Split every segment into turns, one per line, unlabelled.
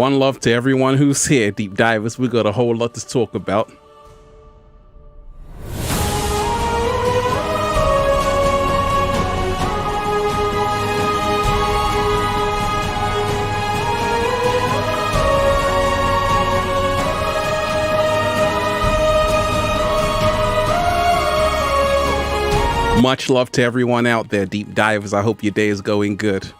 One love to everyone who's here, deep divers. We got a whole lot to talk about. Much love to everyone out there, deep divers. I hope your day is going good.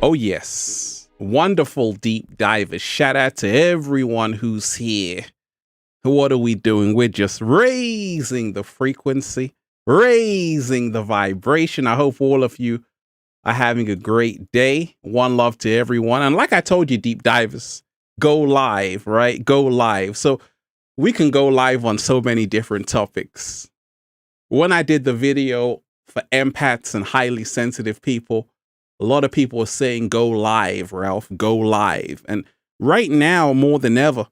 Oh yes, wonderful deep divers. Shout out to everyone who's here. What are we doing? We're just raising the frequency, raising the vibration. I hope all of you are having a great day. One love to everyone. And like I told you, deep divers, go live, right? Go live. So we can go live on so many different topics. When I did the video for empaths and highly sensitive people, a lot of people are saying, go live, Ralph, go live. And right now, more than ever,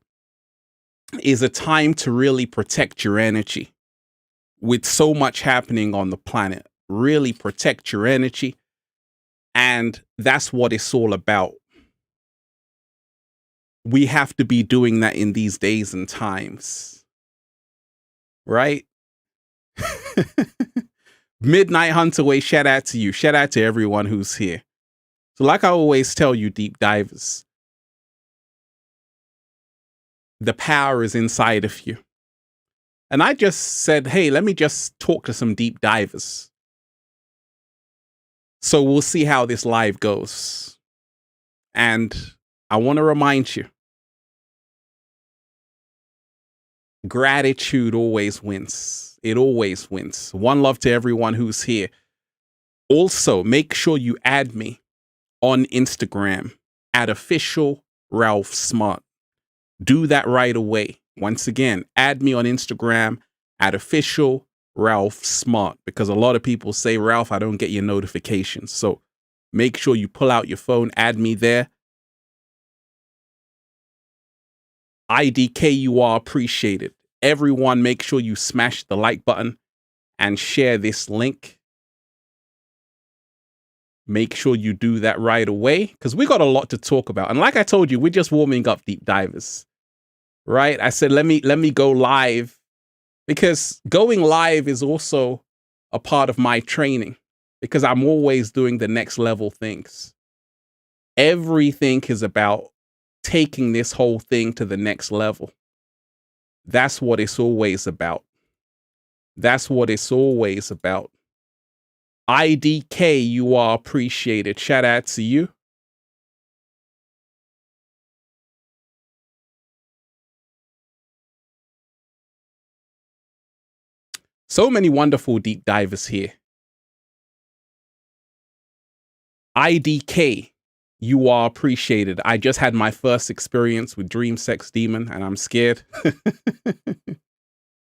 is a time to really protect your energy. With so much happening on the planet, really protect your energy. And that's what it's all about. We have to be doing that in these days and times. Right? Midnight Hunterway, shout out to you. Shout out to everyone who's here. So like I always tell you, deep divers, the power is inside of you. And I just said, hey, let me just talk to some deep divers. So we'll see how this live goes. And I want to remind you, gratitude always wins. It always wins. One love to everyone who's here. Also, make sure you add me on Instagram at official Ralph Smart. Do that right away. Once again, add me on Instagram at official Ralph Smart, because a lot of people say, Ralph, I don't get your notifications. So make sure you pull out your phone, add me there. IDK, you are appreciated. Everyone, make sure you smash the like button and share this link. Make sure you do that right away, because we got a lot to talk about. And like I told you, we're just warming up, deep divers. Right? I said, let me go live, because going live is also a part of my training, because I'm always doing the next level things. Everything is about taking this whole thing to the next level. That's what it's always about. That's what it's always about. IDK, you are appreciated. Shout out to you. So many wonderful deep divers here. IDK, you are appreciated. I just had my first experience with Dream Sex Demon and I'm scared.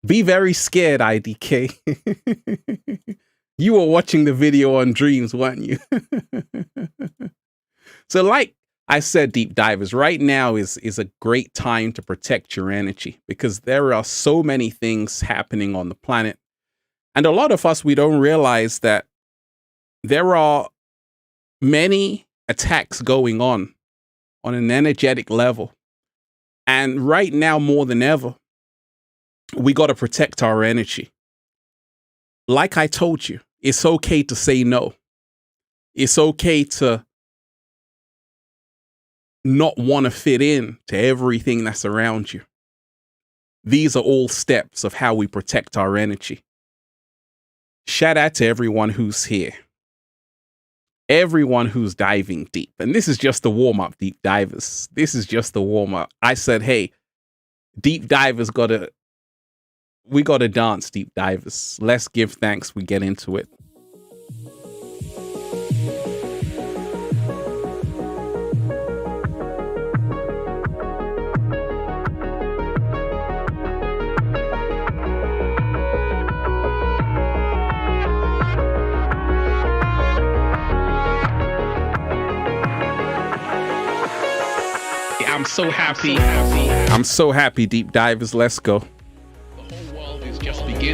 Be very scared, IDK. You were watching the video on dreams, weren't you? So like I said, deep divers, right now is a great time to protect your energy, because there are so many things happening on the planet. And a lot of us, we don't realize that there are many attacks going on an energetic level. And right now, more than ever, we got to protect our energy. Like I told you, it's okay to say no. It's okay to not want to fit in to everything that's around you. These are all steps of how we protect our energy. Shout out to everyone who's here. Everyone who's diving deep. And this is just the warm-up, deep divers. This is just the warm-up. I said, hey, deep divers we gotta dance, deep divers. Let's give thanks. We get into it. I'm so happy. I'm so happy, deep divers. Let's go. We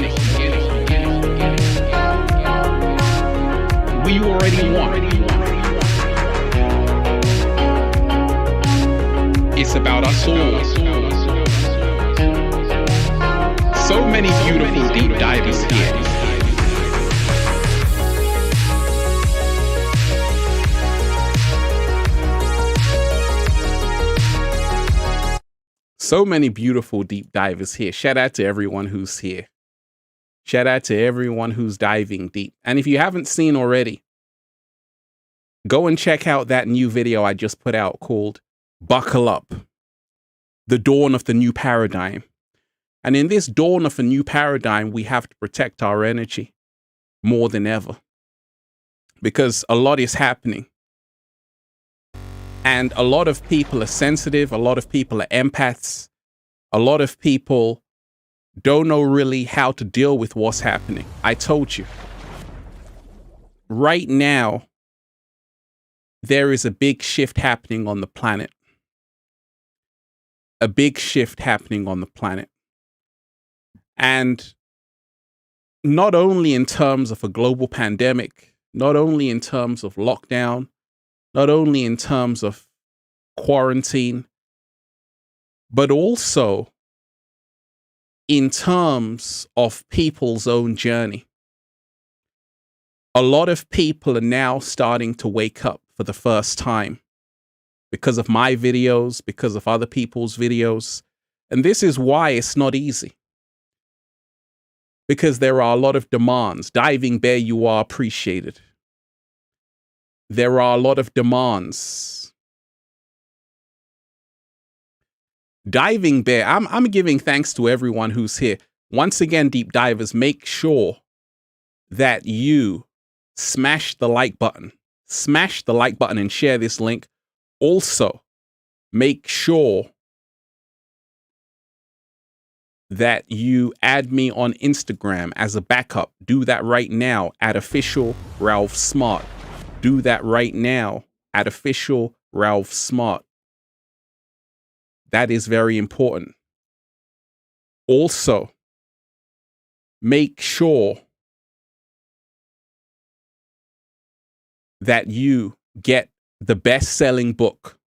already won. It's about us all. So many beautiful deep divers here. So many beautiful deep divers here. Shout out to everyone who's here. Shout out to everyone who's diving deep. And if you haven't seen already, go and check out that new video I just put out called Buckle Up, the Dawn of the New Paradigm. And in this dawn of a new paradigm, we have to protect our energy more than ever because a lot is happening. And a lot of people are sensitive. A lot of people are empaths. A lot of people don't know really how to deal with what's happening. I told you. Right now, there is a big shift happening on the planet. A big shift happening on the planet. And not only in terms of a global pandemic, not only in terms of lockdown, not only in terms of quarantine, but also in terms of people's own journey. A lot of people are now starting to wake up for the first time because of my videos, because of other people's videos. And this is why it's not easy. Because there are a lot of demands. Diving Bear, you are appreciated. There are a lot of demands. Diving Bear, I'm giving thanks to everyone who's here. Once again, deep divers, make sure that you smash the like button. Smash the like button and share this link. Also, make sure that you add me on Instagram as a backup. Do that right now at official Ralph Smart. Do that right now at official Ralph Smart. That is very important. Also, make sure that you get the best-selling book,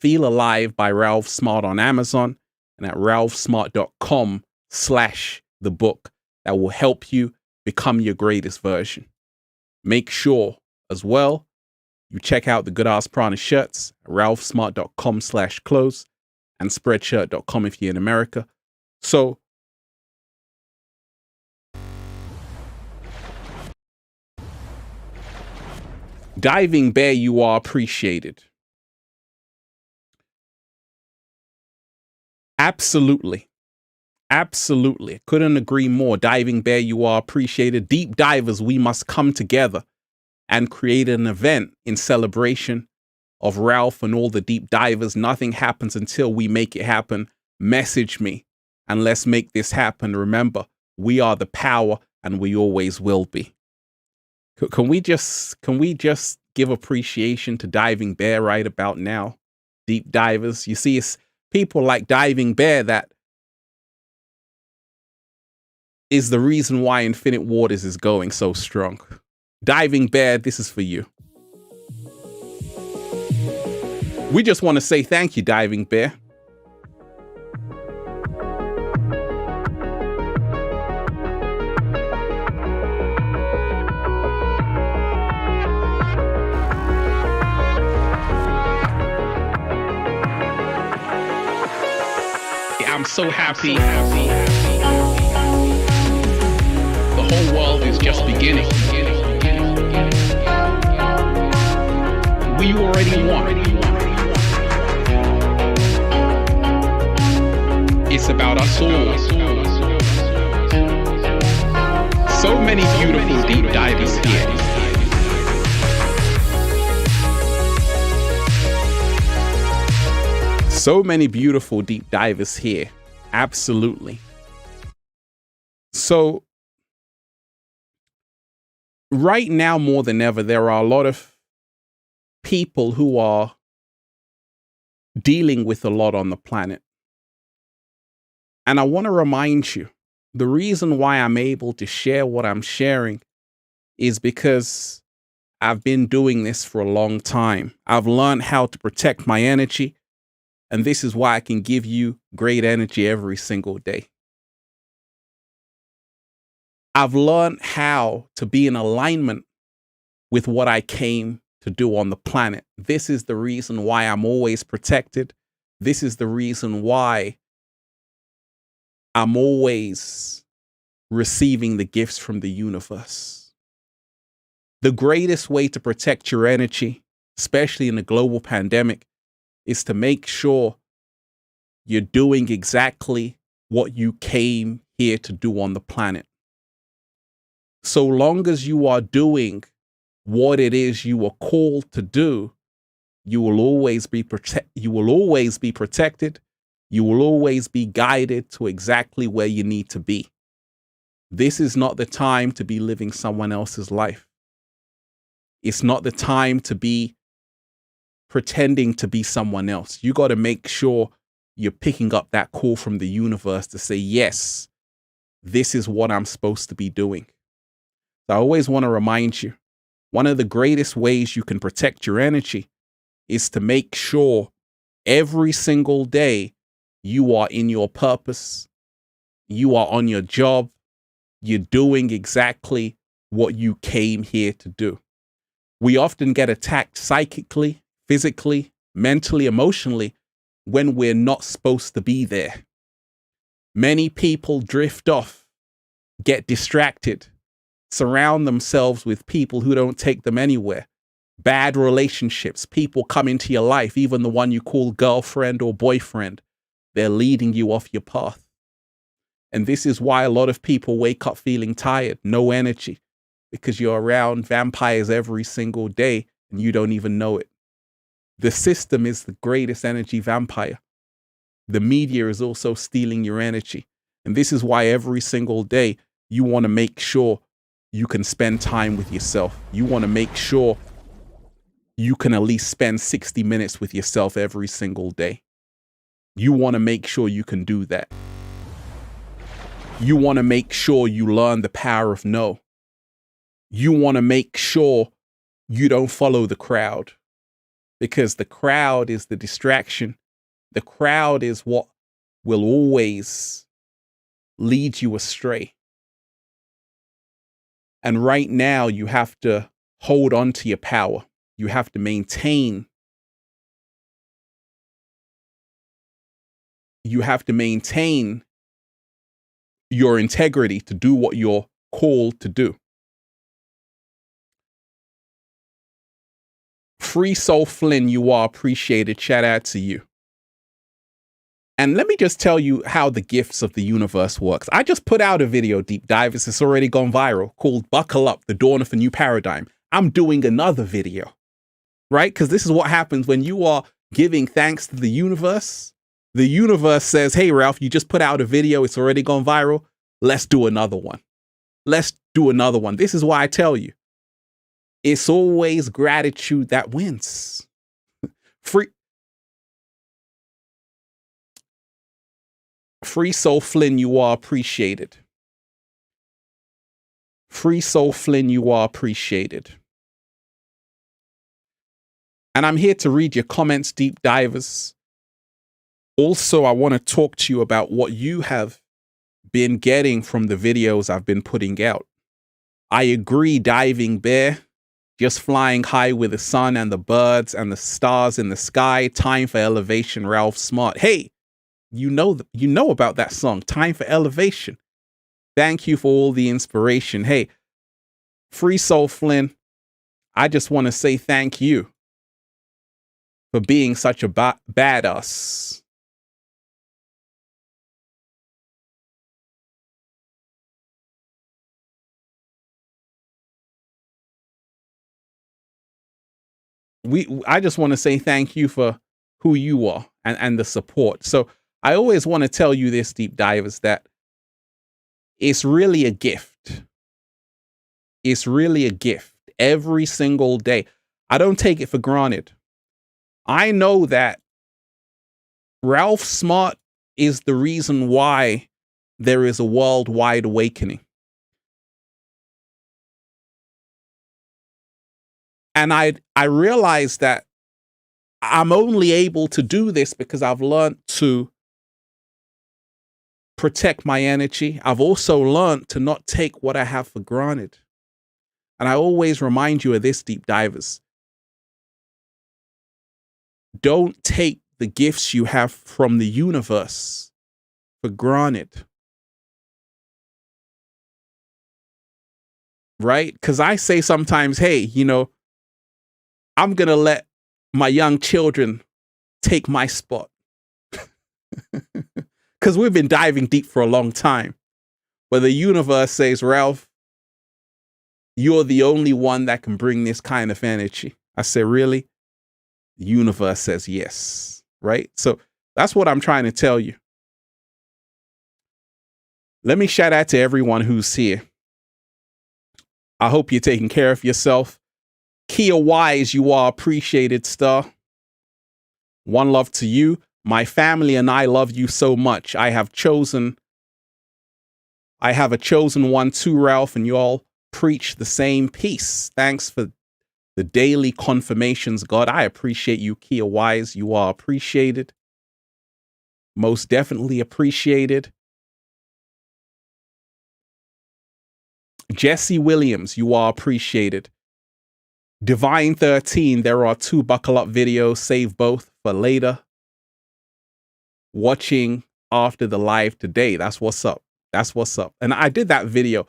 Feel Alive by Ralph Smart on Amazon and at ralphsmart.com/the book that will help you become your greatest version. Make sure as well you check out the Good Ass Prana shirts at ralphsmart.com/clothes and spreadshirt.com if you're in America. So Diving Bear, you are appreciated. Absolutely. Absolutely. Couldn't agree more. Diving Bear, you are appreciated. Deep divers, we must come together and create an event in celebration of Ralph and all the deep divers. Nothing happens until we make it happen. Message me and let's make this happen. Remember, we are the power and we always will be. Can we just give appreciation to Diving Bear right about now? Deep divers. You see, it's people like Diving Bear that is the reason why Infinite Waters is going so strong. Diving Bear, this is for you. We just want to say thank you, Diving Bear. I'm so happy. The whole world is just beginning. We already won. It's about us all. So many beautiful deep divers here. So many beautiful deep divers here. Absolutely. So right now, more than ever, there are a lot of people who are dealing with a lot on the planet. And I want to remind you The reason why I'm able to share what I'm sharing is because I've been doing this for a long time. I've learned how to protect my energy, and this is why I can give you great energy every single day. I've learned how to be in alignment with what I came to do on the planet. This is the reason why I'm always protected. This is the reason why I'm always receiving the gifts from the universe. The greatest way to protect your energy, especially in a global pandemic, is to make sure you're doing exactly what you came here to do on the planet. So long as you are doing what it is you were called to do, you will always be protected. You will always be protected. You will always be guided to exactly where you need to be. This is not the time to be living someone else's life. It's not the time to be pretending to be someone else. You got to make sure you're picking up that call from the universe to say, yes, this is what I'm supposed to be doing. So I always want to remind you, one of the greatest ways you can protect your energy is to make sure every single day you are in your purpose, you are on your job, you're doing exactly what you came here to do. We often get attacked psychically, physically, mentally, emotionally when we're not supposed to be there. Many people drift off, get distracted, surround themselves with people who don't take them anywhere. Bad relationships, people come into your life, even the one you call girlfriend or boyfriend, they're leading you off your path. And this is why a lot of people wake up feeling tired, no energy, because you're around vampires every single day and you don't even know it. The system is the greatest energy vampire. The media is also stealing your energy. And this is why every single day you want to make sure you can spend time with yourself. You want to make sure you can at least spend 60 minutes with yourself every single day. You want to make sure you can do that. You want to make sure you learn the power of no. You want to make sure you don't follow the crowd, because the crowd is the distraction. The crowd is what will always lead you astray. And right now you have to hold on to your power. You have to maintain. You have to maintain your integrity to do what you're called to do. Free Soul Flynn, you are appreciated. Shout out to you. And let me just tell you how the gifts of the universe works. I just put out a video, Deep Divers, it's already gone viral, called Buckle Up, the Dawn of a New Paradigm. I'm doing another video, right? Because this is what happens when you are giving thanks to the universe. The universe says, hey, Ralph, you just put out a video. It's already gone viral. Let's do another one. Let's do another one. This is why I tell you, it's always gratitude that wins. Free Soul Flynn, you are appreciated. Free Soul Flynn, you are appreciated. And I'm here to read your comments, Deep Divers. Also, I want to talk to you about what you have been getting from the videos I've been putting out. I agree, Diving Bear. Just flying high with the sun and the birds and the stars in the sky. Time for elevation, Ralph Smart. Hey, you know about that song, Time for Elevation. Thank you for all the inspiration. Hey, Free Soul Flynn, I just want to say thank you for being such a badass. I just want to say thank you for who you are and the support. So I always want to tell you this, Deep Divers, that it's really a gift. It's really a gift every single day. I don't take it for granted. I know that Ralph Smart is the reason why there is a worldwide awakening. And I realized that I'm only able to do this because I've learned to protect my energy. I've also learned to not take what I have for granted. And I always remind you of this, deep divers. Don't take the gifts you have from the universe for granted. Right? Because I say sometimes, hey, you know, I'm going to let my young children take my spot. Because we've been diving deep for a long time. But the universe says, Ralph, you're the only one that can bring this kind of energy. I say, really? The universe says yes, right? So that's what I'm trying to tell you. Let me shout out to everyone who's here. I hope you're taking care of yourself. Kia Wise, you are appreciated, star. One love to you. My family and I love you so much. I have a chosen one too, Ralph, and you all preach the same peace. Thanks for the daily confirmations, God. I appreciate you, Kia Wise. You are appreciated. Most definitely appreciated. Jesse Williams, you are appreciated. Divine 13, there are 2 buckle up videos. Save both for later. Watching after the live today. That's what's up. That's what's up. And I did that video,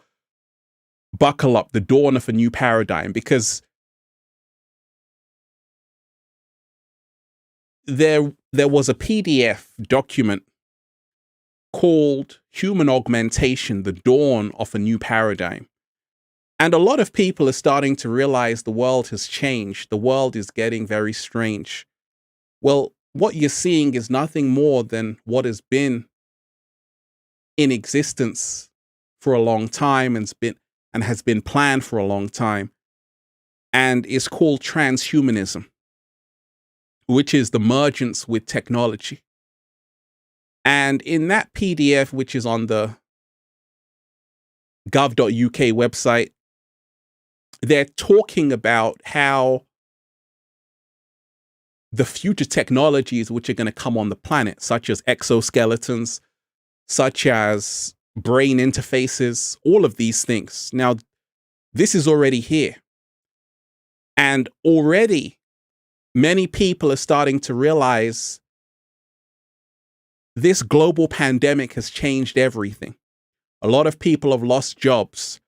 Buckle Up, the dawn of a new paradigm, because there was a PDF document called Human Augmentation, the Dawn of a New Paradigm. And a lot of people are starting to realize the world has changed. The world is getting very strange. Well, what you're seeing is nothing more than what has been in existence for a long time and has been planned for a long time, and is called transhumanism, which is the mergence with technology. And in that PDF, which is on the gov.uk website, they're talking about how the future technologies which are going to come on the planet, such as exoskeletons, such as brain interfaces, all of these things. Now, this is already here. And already many people are starting to realize this global pandemic has changed everything. A lot of people have lost jobs.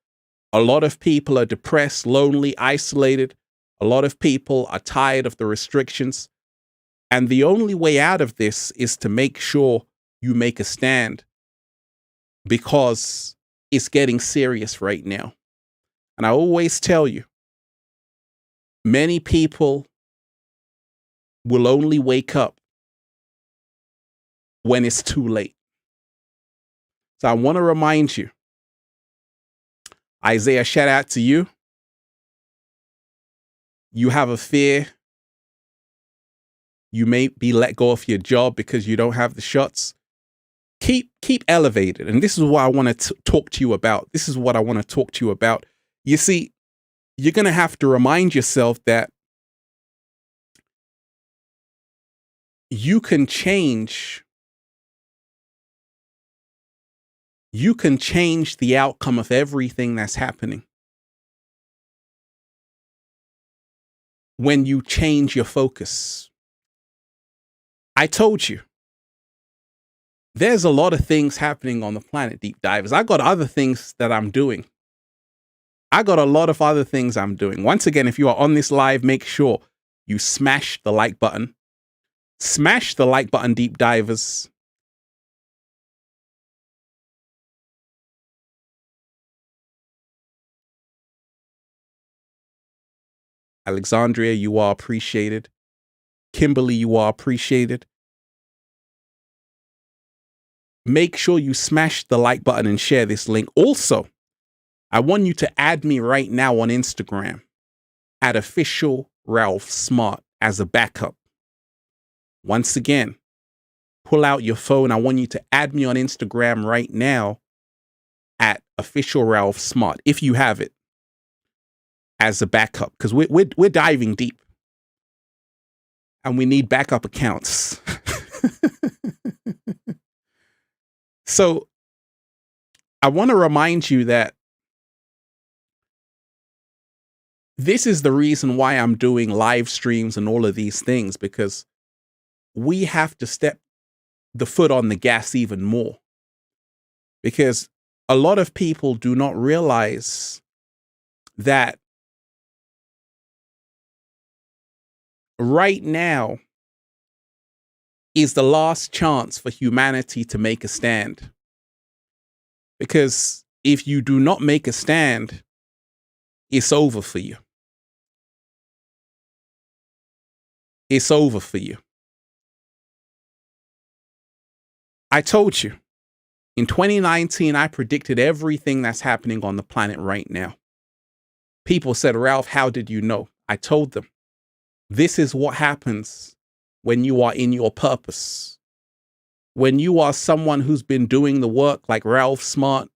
A lot of people are depressed, lonely, isolated. A lot of people are tired of the restrictions. And the only way out of this is to make sure you make a stand, because it's getting serious right now. And I always tell you, many people will only wake up when it's too late. So I want to remind you, Isaiah, shout out to you. You have a fear. You may be let go of your job because you don't have the shots. Keep elevated. And this is what I want to talk to you about. This is what I want to talk to you about. You see, you're going to have to remind yourself that you can change the outcome of everything that's happening when you change your focus. I told you, there's a lot of things happening on the planet, deep divers. I got other things that I'm doing. I got a lot of other things I'm doing. Once again, if you are on this live, make sure you smash the like button. Smash the like button, deep divers. Alexandria, you are appreciated. Kimberly, you are appreciated. Make sure you smash the like button and share this link. Also, I want you to add me right now on Instagram at official Ralph Smart as a backup. Once again, pull out your phone. I want you to add me on Instagram right now at official Ralph Smart, if you have it, as a backup, because we're diving deep and we need backup accounts. So I want to remind you that this is the reason why I'm doing live streams and all of these things, because we have to step the foot on the gas even more, because a lot of people do not realize that right now is the last chance for humanity to make a stand. Because if you do not make a stand, it's over for you. It's over for you. I told you, in 2019, I predicted everything that's happening on the planet right now. People said, Ralph, how did you know? I told them, this is what happens when you are in your purpose. When you are someone who's been doing the work like Ralph Smart,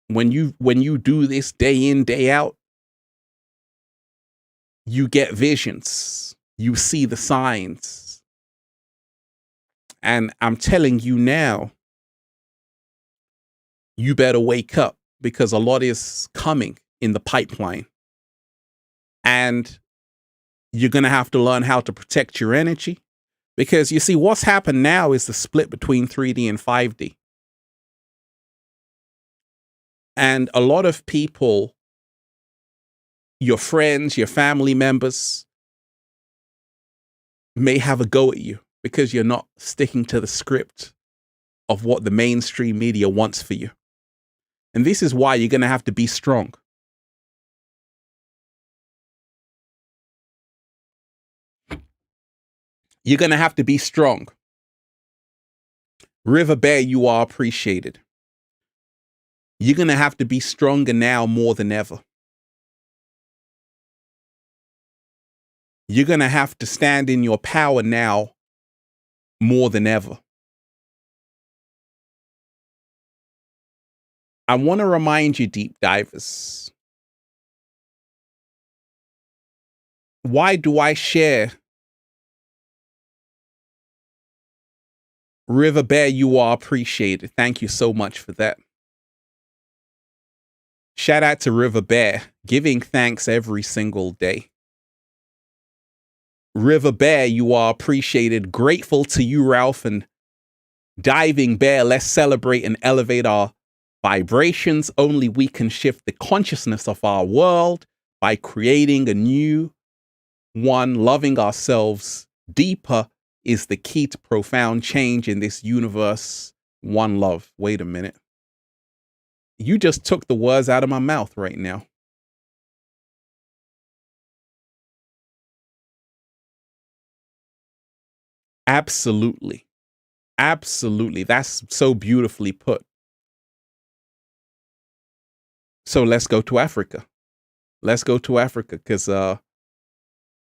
when you do this day in, day out, you get visions, you see the signs. And I'm telling you now, you better wake up, because a lot is coming in the pipeline. And you're going to have to learn how to protect your energy, because you see, what's happened now is the split between 3D and 5D. And a lot of people, your friends, your family members, may have a go at you because you're not sticking to the script of what the mainstream media wants for you. And this is why you're going to have to be strong. You're going to have to be strong. River Bear, you are appreciated. You're going to have to be stronger now more than ever. You're going to have to stand in your power now more than ever. I want to remind you, deep divers, why do I share River Bear? You are appreciated. Thank you so much for that. Shout out to River Bear, giving thanks every single day. River Bear, you are appreciated. Grateful to you, Ralph, and Diving Bear. Let's celebrate and elevate our vibrations. Only we can shift the consciousness of our world by creating a new one. Loving ourselves deeper is the key to profound change in this universe. One love. Wait a minute. You just took the words out of my mouth right now. Absolutely. Absolutely. That's so beautifully put. So let's go to Africa. Let's go to Africa, because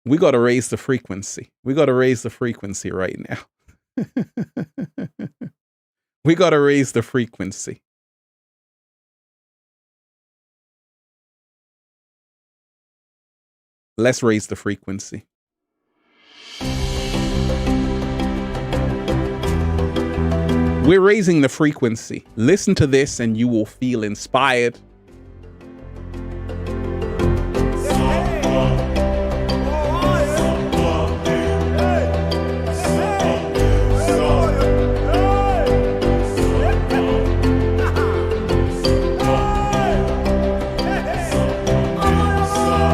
we got to raise the frequency. We got to raise the frequency right now. We got to raise the frequency. Let's raise the frequency. We're raising the frequency. Listen to this and you will feel inspired.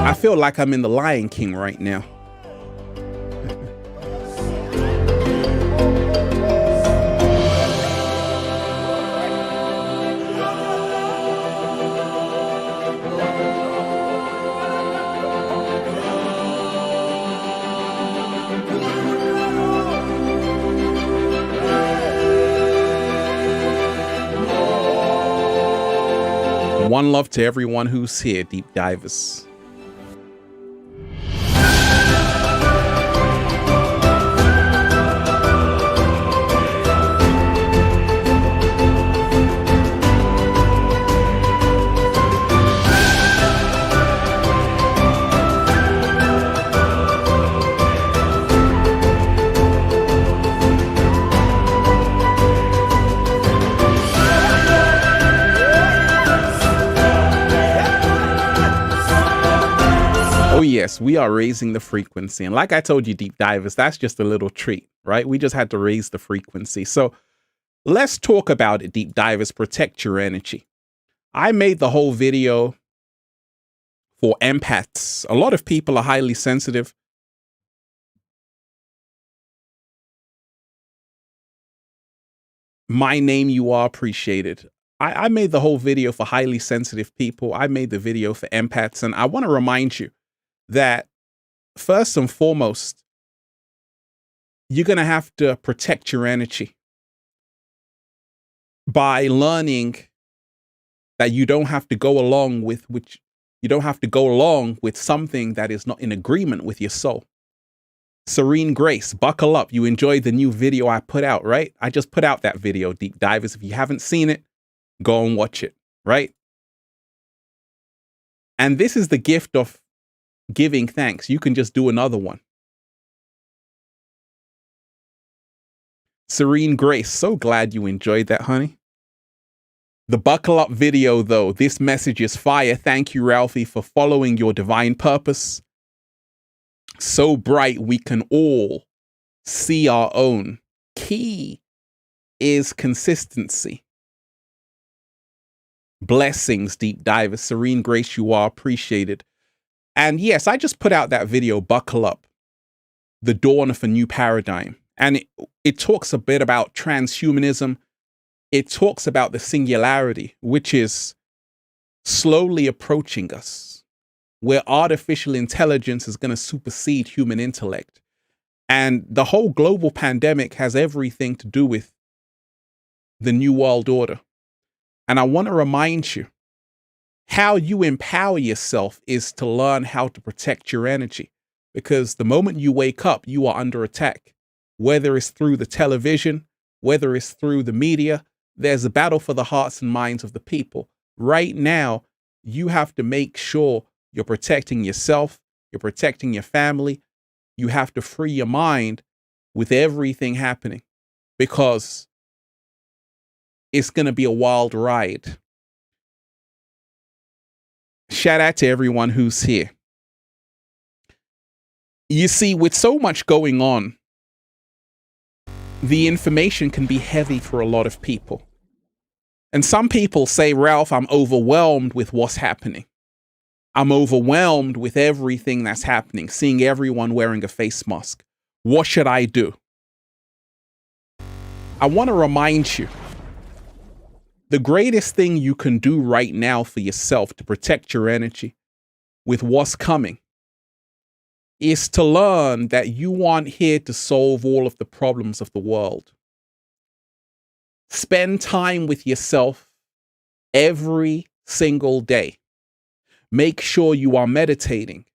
I feel like I'm in The Lion King right now. One love to everyone who's here, deep divers. yes, we are raising the frequency. And like I told you, deep divers, that's just a little treat, right? We just had to raise the frequency. So let's talk about it, deep divers. Protect your energy. I made the whole video for empaths. A lot of people are highly sensitive. My name, you are appreciated. I made the whole video for highly sensitive people. I made the video for empaths. And I want to remind you that first and foremost, you're going to have to protect your energy by learning that you don't have to go along with something that is not in agreement with your soul. Serene Grace, buckle up. You enjoyed the new video I put out, right? I just put out that video, deep divers. If you haven't seen it, go and watch it, right? And this is the gift of giving thanks. You can just do another one. Serene Grace, so glad you enjoyed that, honey. The buckle up video, though, this message is fire. Thank you, Ralphie, for following your divine purpose. So bright we can all see our own. Key is consistency. Blessings, deep diver. Serene Grace, you are appreciated. And yes, I just put out that video, Buckle Up, the dawn of a new paradigm. And it talks a bit about transhumanism. It talks about the singularity, which is slowly approaching us, where artificial intelligence is going to supersede human intellect. And the whole global pandemic has everything to do with the New World Order. And I want to remind you, how you empower yourself is to learn how to protect your energy. Because the moment you wake up, you are under attack. Whether it's through the television, whether it's through the media, there's a battle for the hearts and minds of the people. Right now, you have to make sure you're protecting yourself, you're protecting your family. You have to free your mind with everything happening, because it's going to be a wild ride. Shout out to everyone who's here. You see, with so much going on, the information can be heavy for a lot of people. And some people say, Ralph, I'm overwhelmed with what's happening. I'm overwhelmed with everything that's happening, seeing everyone wearing a face mask. What should I do? I want to remind you, the greatest thing you can do right now for yourself to protect your energy with what's coming is to learn that you aren't here to solve all of the problems of the world. Spend time with yourself every single day. Make sure you are meditating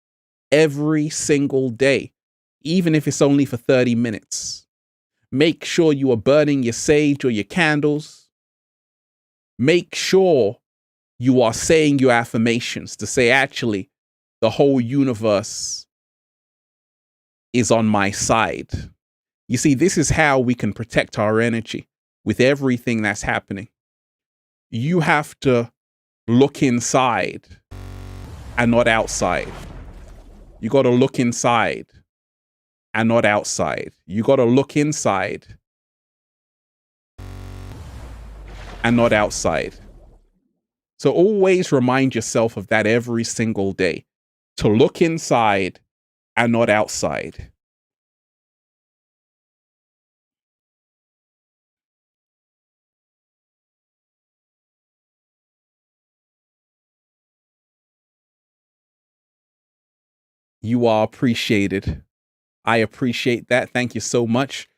every single day, even if it's only for 30 minutes. Make sure you are burning your sage or your candles. Make sure you are saying your affirmations to say, actually, the whole universe is on my side. You see, this is how we can protect our energy with everything that's happening. You have to look inside and not outside. You got to look inside and not outside. You got to look inside and not outside. So always remind yourself of that every single day, to look inside and not outside. You are appreciated. I appreciate that. Thank you so much.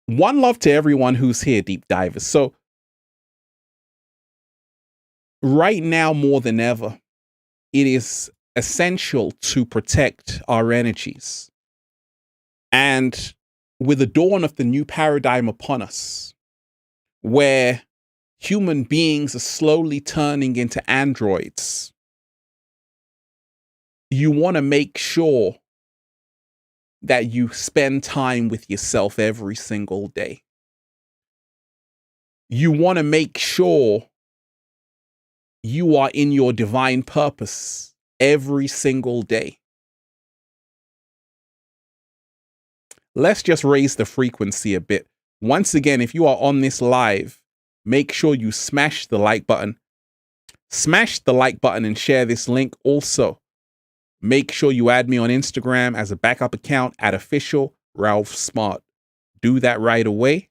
One love to everyone who's here, deep divers. So right now, more than ever, it is essential to protect our energies. And with the dawn of the new paradigm upon us, where human beings are slowly turning into androids, you want to make sure that you spend time with yourself every single day. You want to make sure you are in your divine purpose every single day. let's just raise the frequency a bit. Once again, if you are on this live, make sure you smash the like button. Smash the like button and share this link. Also, make sure you add me on Instagram as a backup account at official Ralph Smart. Do that right away,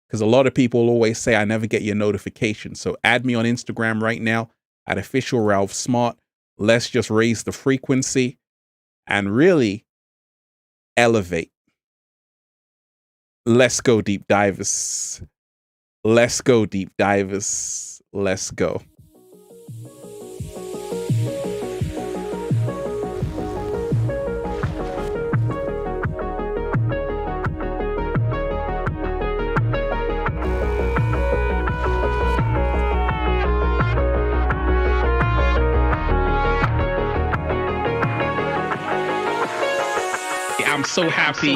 because a lot of people always say I never get your notification. So add me on Instagram right now at official Ralph Smart. Let's just raise the frequency and really elevate. Let's go, deep divers. Let's go, deep divers. Let's go. I'm so happy.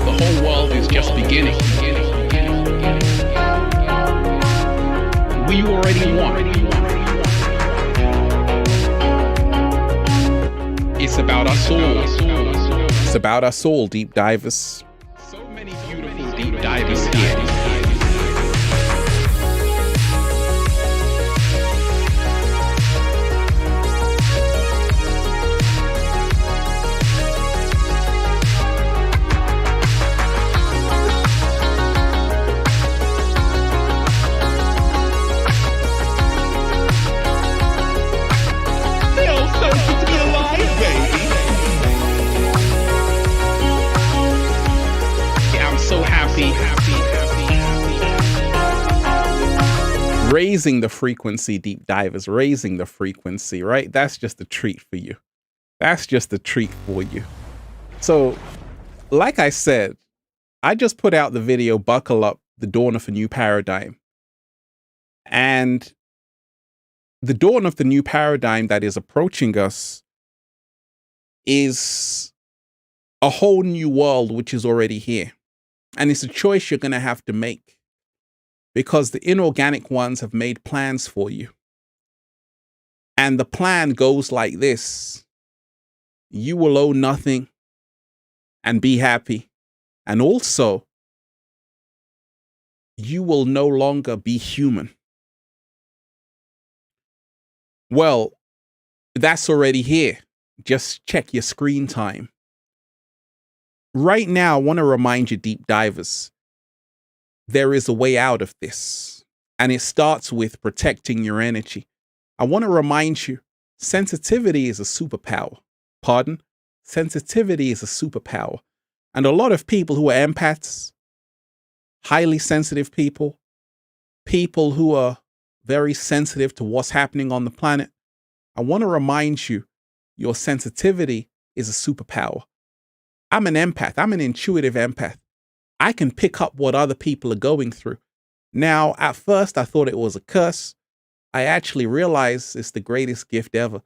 The whole world is just beginning. We already won. It's about us all. It's about us all, deep divers. So many beautiful deep divers here. Raising the frequency, deep divers, raising the frequency, right? That's just a treat for you. That's just a treat for you. So, like I said, I just put out the video, Buckle Up, the Dawn of a New Paradigm. And the dawn of the new paradigm that is approaching us is a whole new world which is already here. And it's a choice you're going to have to make, because the inorganic ones have made plans for you. And the plan goes like this: you will owe nothing and be happy. And also, you will no longer be human. Well, that's already here. Just check your screen time. Right now, I want to remind you, deep divers, there is a way out of this. And it starts with protecting your energy. I want to remind you, sensitivity is a superpower. Pardon? Sensitivity is a superpower. And a lot of people who are empaths, highly sensitive people, people who are very sensitive to what's happening on the planet, I want to remind you, your sensitivity is a superpower. I'm an empath. I'm an intuitive empath. I can pick up what other people are going through. Now, at first, I thought it was a curse. I actually realized it's the greatest gift ever.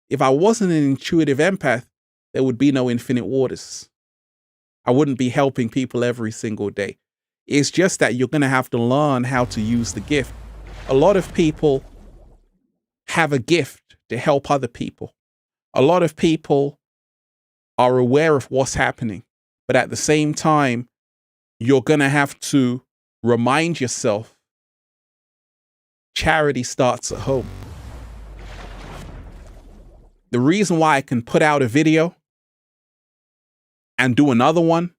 If I wasn't an intuitive empath, there would be no Infinite Waters. I wouldn't be helping people every single day. It's just that you're going to have to learn how to use the gift. A lot of people have a gift to help other people. A lot of people are aware of what's happening, but at the same time, you're going to have to remind yourself, charity starts at home. The reason why I can put out a video and do another one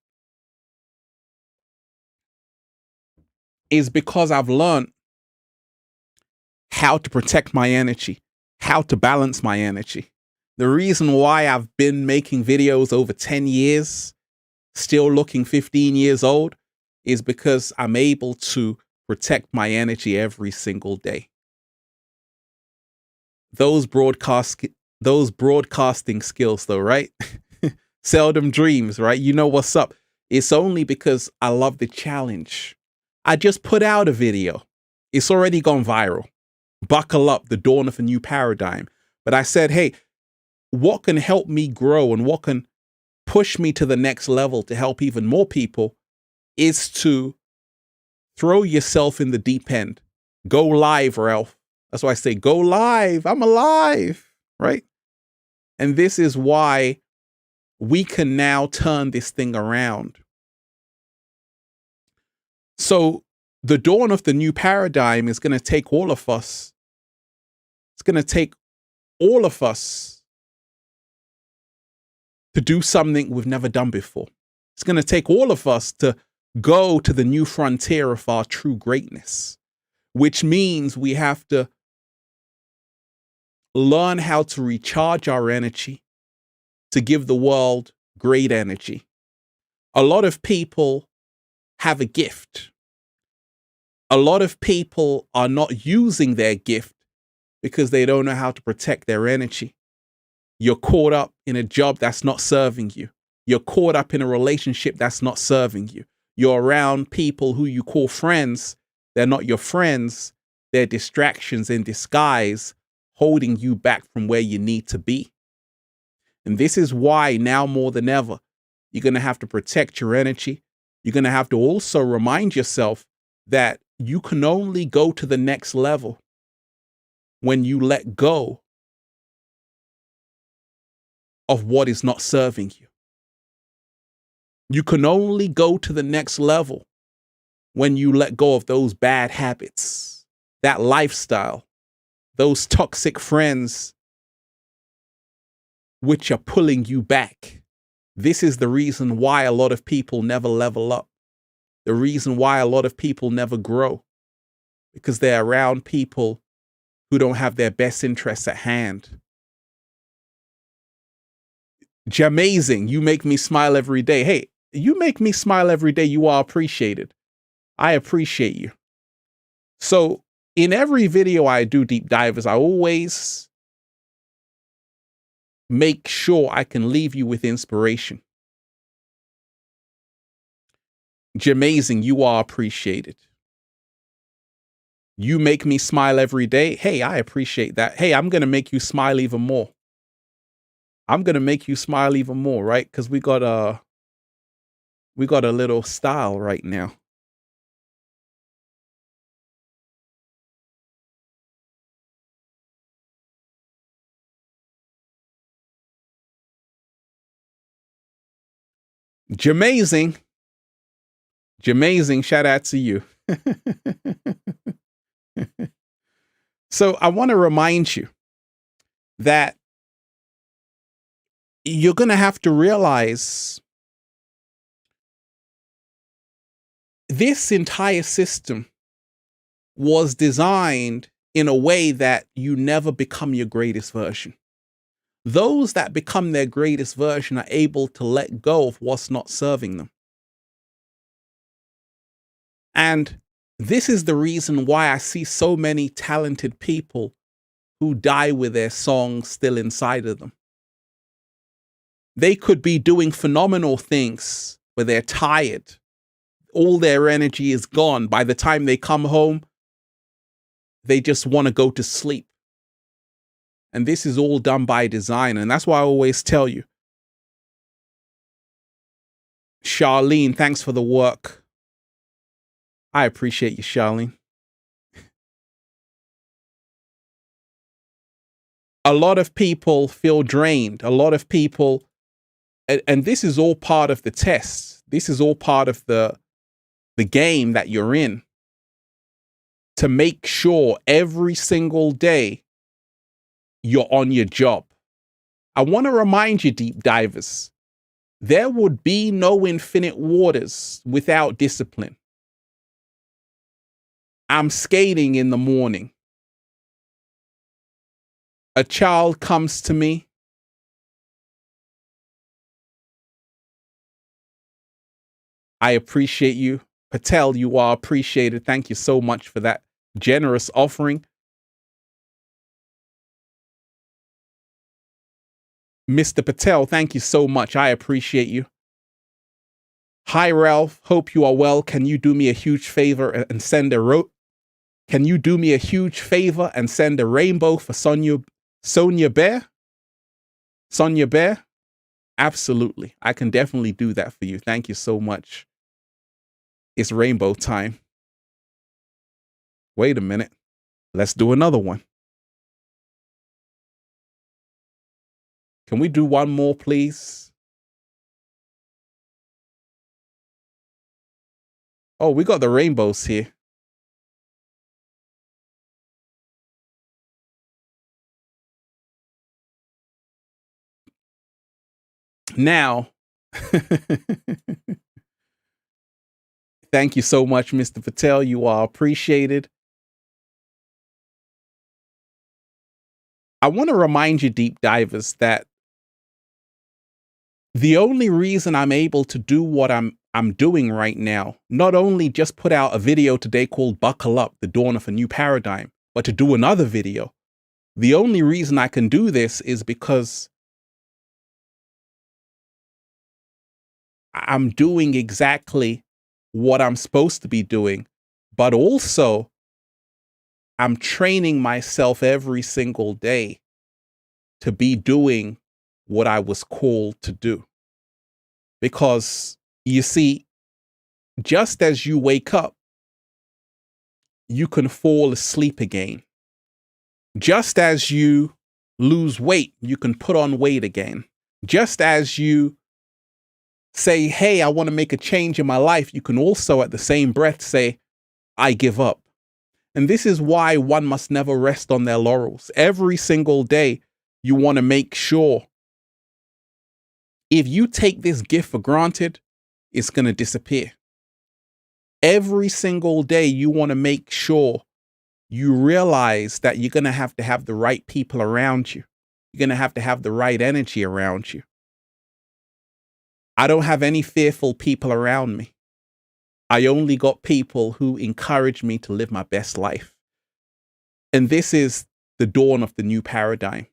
is because I've learned how to protect my energy, how to balance my energy. The reason why I've been making videos over 10 years, still looking 15 years old, is because I'm able to protect my energy every single day. Those broadcasting skills though, right? Seldom dreams, right? You know what's up. It's only because I love the challenge. I just put out a video. It's already gone viral. Buckle Up, the Dawn of a New Paradigm. But I said, hey, what can help me grow and what can push me to the next level to help even more people is to throw yourself in the deep end. Go live, Ralph. That's why I say go live. I'm alive, right? And this is why we can now turn this thing around. So the dawn of the new paradigm is going to take all of us. It's going to take all of us to do something we've never done before. It's going to take all of us to go to the new frontier of our true greatness, which means we have to learn how to recharge our energy to give the world great energy. A lot of people have a gift. A lot of people are not using their gift because they don't know how to protect their energy. You're caught up in a job that's not serving you. You're caught up in a relationship that's not serving you. You're around people who you call friends. They're not your friends. They're distractions in disguise, holding you back from where you need to be. And this is why now more than ever, you're going to have to protect your energy. You're going to have to also remind yourself that you can only go to the next level when you let go of what is not serving you. You can only go to the next level when you let go of those bad habits, that lifestyle, those toxic friends which are pulling you back. This is the reason why a lot of people never level up. The reason why a lot of people never grow, because they're around people who don't have their best interests at hand. Jamazing, you make me smile every day. Hey, you make me smile every day. You are appreciated. I appreciate you. So in every video I do, Deep Divers, I always make sure I can leave you with inspiration. Jamazing, you are appreciated. You make me smile every day. Hey, I appreciate that. Hey, I'm going to make you smile even more. I'm going to make you smile even more, right? Because we got a little style right now. Jamazing. Jamazing, shout out to you. So I want to remind you that you're going to have to realize this entire system was designed in a way that you never become your greatest version. Those that become their greatest version are able to let go of what's not serving them. And this is the reason why I see so many talented people who die with their songs still inside of them. They could be doing phenomenal things, but they're tired. All their energy is gone. By the time they come home, they just want to go to sleep. And this is all done by design. And that's why I always tell you, Charlene, thanks for the work. I appreciate you, Charlene. A lot of people feel drained. A lot of people, and this is all part of the test. This is all part of the game that you're in, to make sure every single day you're on your job. I want to remind you, Deep Divers, there would be no infinite waters without discipline. I'm skating in the morning. A child comes to me. I appreciate you. Patel, you are appreciated. Thank you so much for that generous offering. Mr. Patel, thank you so much. I appreciate you. Hi, Ralph. Hope you are well. Can you do me a huge favor and send a Can you do me a huge favor and send a rainbow for Sonia Bear? Sonia Bear? Absolutely. I can definitely do that for you. Thank you so much. It's rainbow time. Wait a minute. Let's do another one. Can we do one more, please? Oh, we got the rainbows here. Now, thank you so much, Mr. Patel. You are appreciated. I want to remind you, deep divers, that the only reason I'm able to do what I'm doing right now, not only just put out a video today called Buckle Up, the Dawn of a New Paradigm, but to do another video. The only reason I can do this is because I'm doing exactly what I'm supposed to be doing, but also I'm training myself every single day to be doing what I was called to do. Because you see, just as you wake up, you can fall asleep again. Just as you lose weight, you can put on weight again. Just as you say, hey, I want to make a change in my life, you can also at the same breath say, I give up. And this is why one must never rest on their laurels. Every single day, you want to make sure if you take this gift for granted, it's going to disappear. Every single day, you want to make sure you realize that you're going to have the right people around you. You're going to have the right energy around you. I don't have any fearful people around me. I only got people who encourage me to live my best life. And this is the dawn of the new paradigm.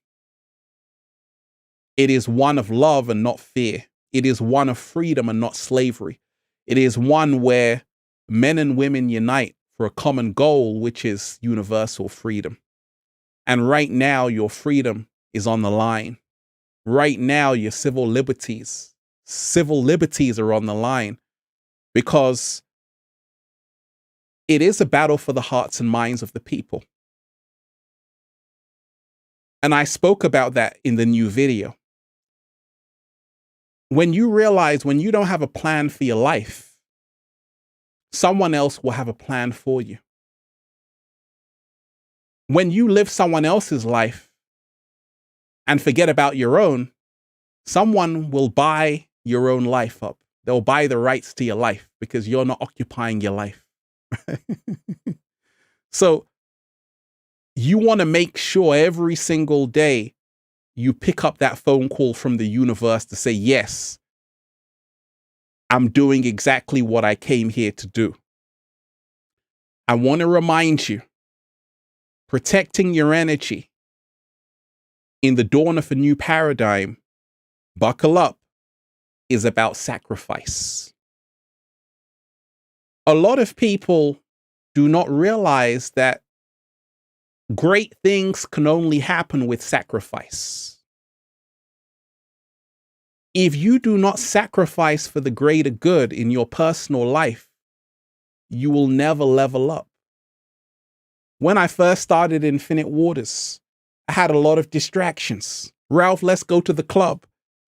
It is one of love and not fear. It is one of freedom and not slavery. It is one where men and women unite for a common goal, which is universal freedom. And right now, your freedom is on the line. Right now, your civil liberties are on the line, because it is a battle for the hearts and minds of the people. And I spoke about that in the new video. When you realize when you don't have a plan for your life, someone else will have a plan for you. When you live someone else's life and forget about your own, someone will buy your own life up. They'll buy the rights to your life because you're not occupying your life. So you want to make sure every single day you pick up that phone call from the universe to say, yes, I'm doing exactly what I came here to do. I want to remind you, protecting your energy in the dawn of a new paradigm, buckle up, is about sacrifice. A lot of people do not realize that great things can only happen with sacrifice. If you do not sacrifice for the greater good in your personal life, you will never level up. When I first started Infinite Waters, I had a lot of distractions. Ralph, let's go to the club.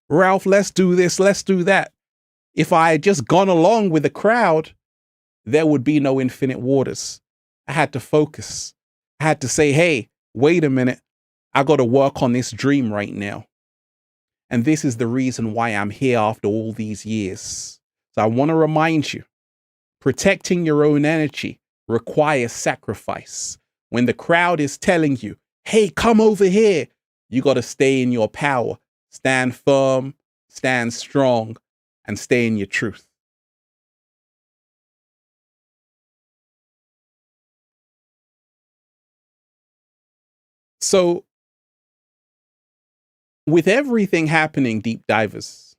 Ralph, let's do this, let's do that. If I had just gone along with the crowd, there would be no Infinite Waters. I had to focus. I had to say, hey, wait a minute. I got to work on this dream right now. And this is the reason why I'm here after all these years. So I want to remind you, protecting your own energy requires sacrifice. When the crowd is telling you, hey, come over here, you got to stay in your power, stand firm, stand strong, and stay in your truth. So, with everything happening, deep divers,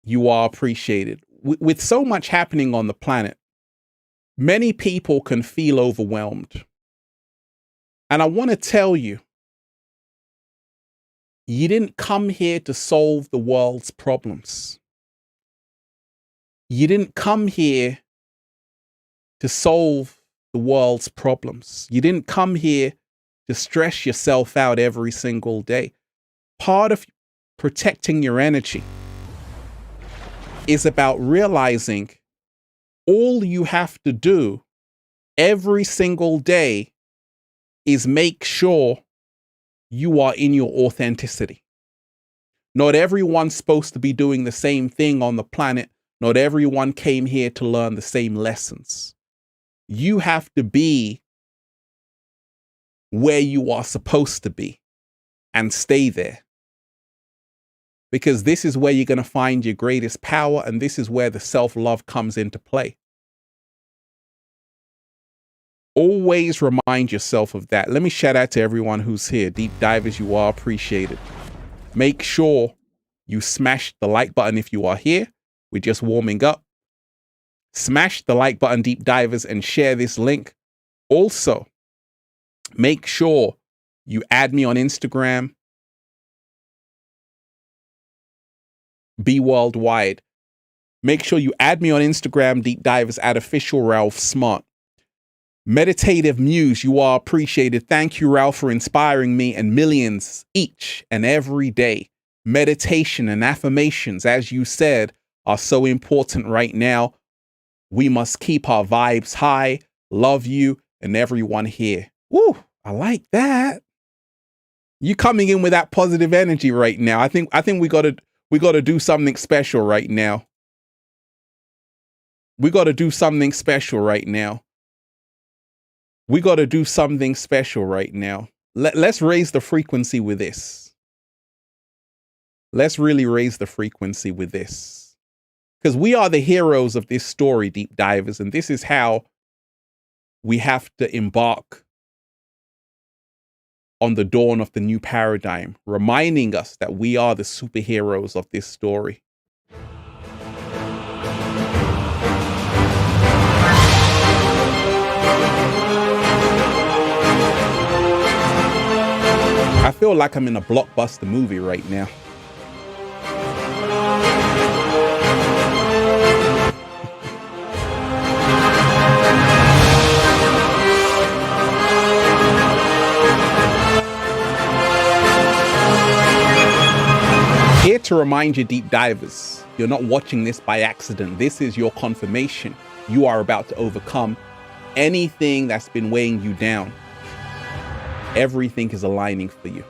you are appreciated. With so much happening on the planet, many people can feel overwhelmed. And I want to tell you, you didn't come here to solve the world's problems. You didn't come here to solve the world's problems. You didn't come here to stress yourself out every single day. Part of protecting your energy is about realizing all you have to do every single day is make sure you are in your authenticity. Not everyone's supposed to be doing the same thing on the planet. Not everyone came here to learn the same lessons. You have to be where you are supposed to be and stay there. Because this is where you're going to find your greatest power, and this is where the self-love comes into play. Always remind yourself of that. Let me shout out to everyone who's here. Deep divers, you are appreciated. Make sure you smash the like button if you are here. We're just warming up. Smash the like button, deep divers, and share this link. Also, make sure you add me on Instagram. Be worldwide. Make sure you add me on Instagram, deep divers, at official Ralph Smart. Meditative Muse, you are appreciated. Thank you, Ralph, for inspiring me and millions each and every day. Meditation and affirmations, as you said, are so important right now. We must keep our vibes high. Love you and everyone here. Woo, I like that. You coming in with that positive energy right now. I think we gotta do something special right now. We gotta do something special right now. We got to do something special right now. Let's raise the frequency with this. Let's really raise the frequency with this. Because we are the heroes of this story, deep divers, and this is how we have to embark on the dawn of the new paradigm, reminding us that we are the superheroes of this story. I feel like I'm in a blockbuster movie right now. Here to remind you, deep divers, you're not watching this by accident. This is your confirmation. You are about to overcome anything that's been weighing you down. Everything is aligning for you.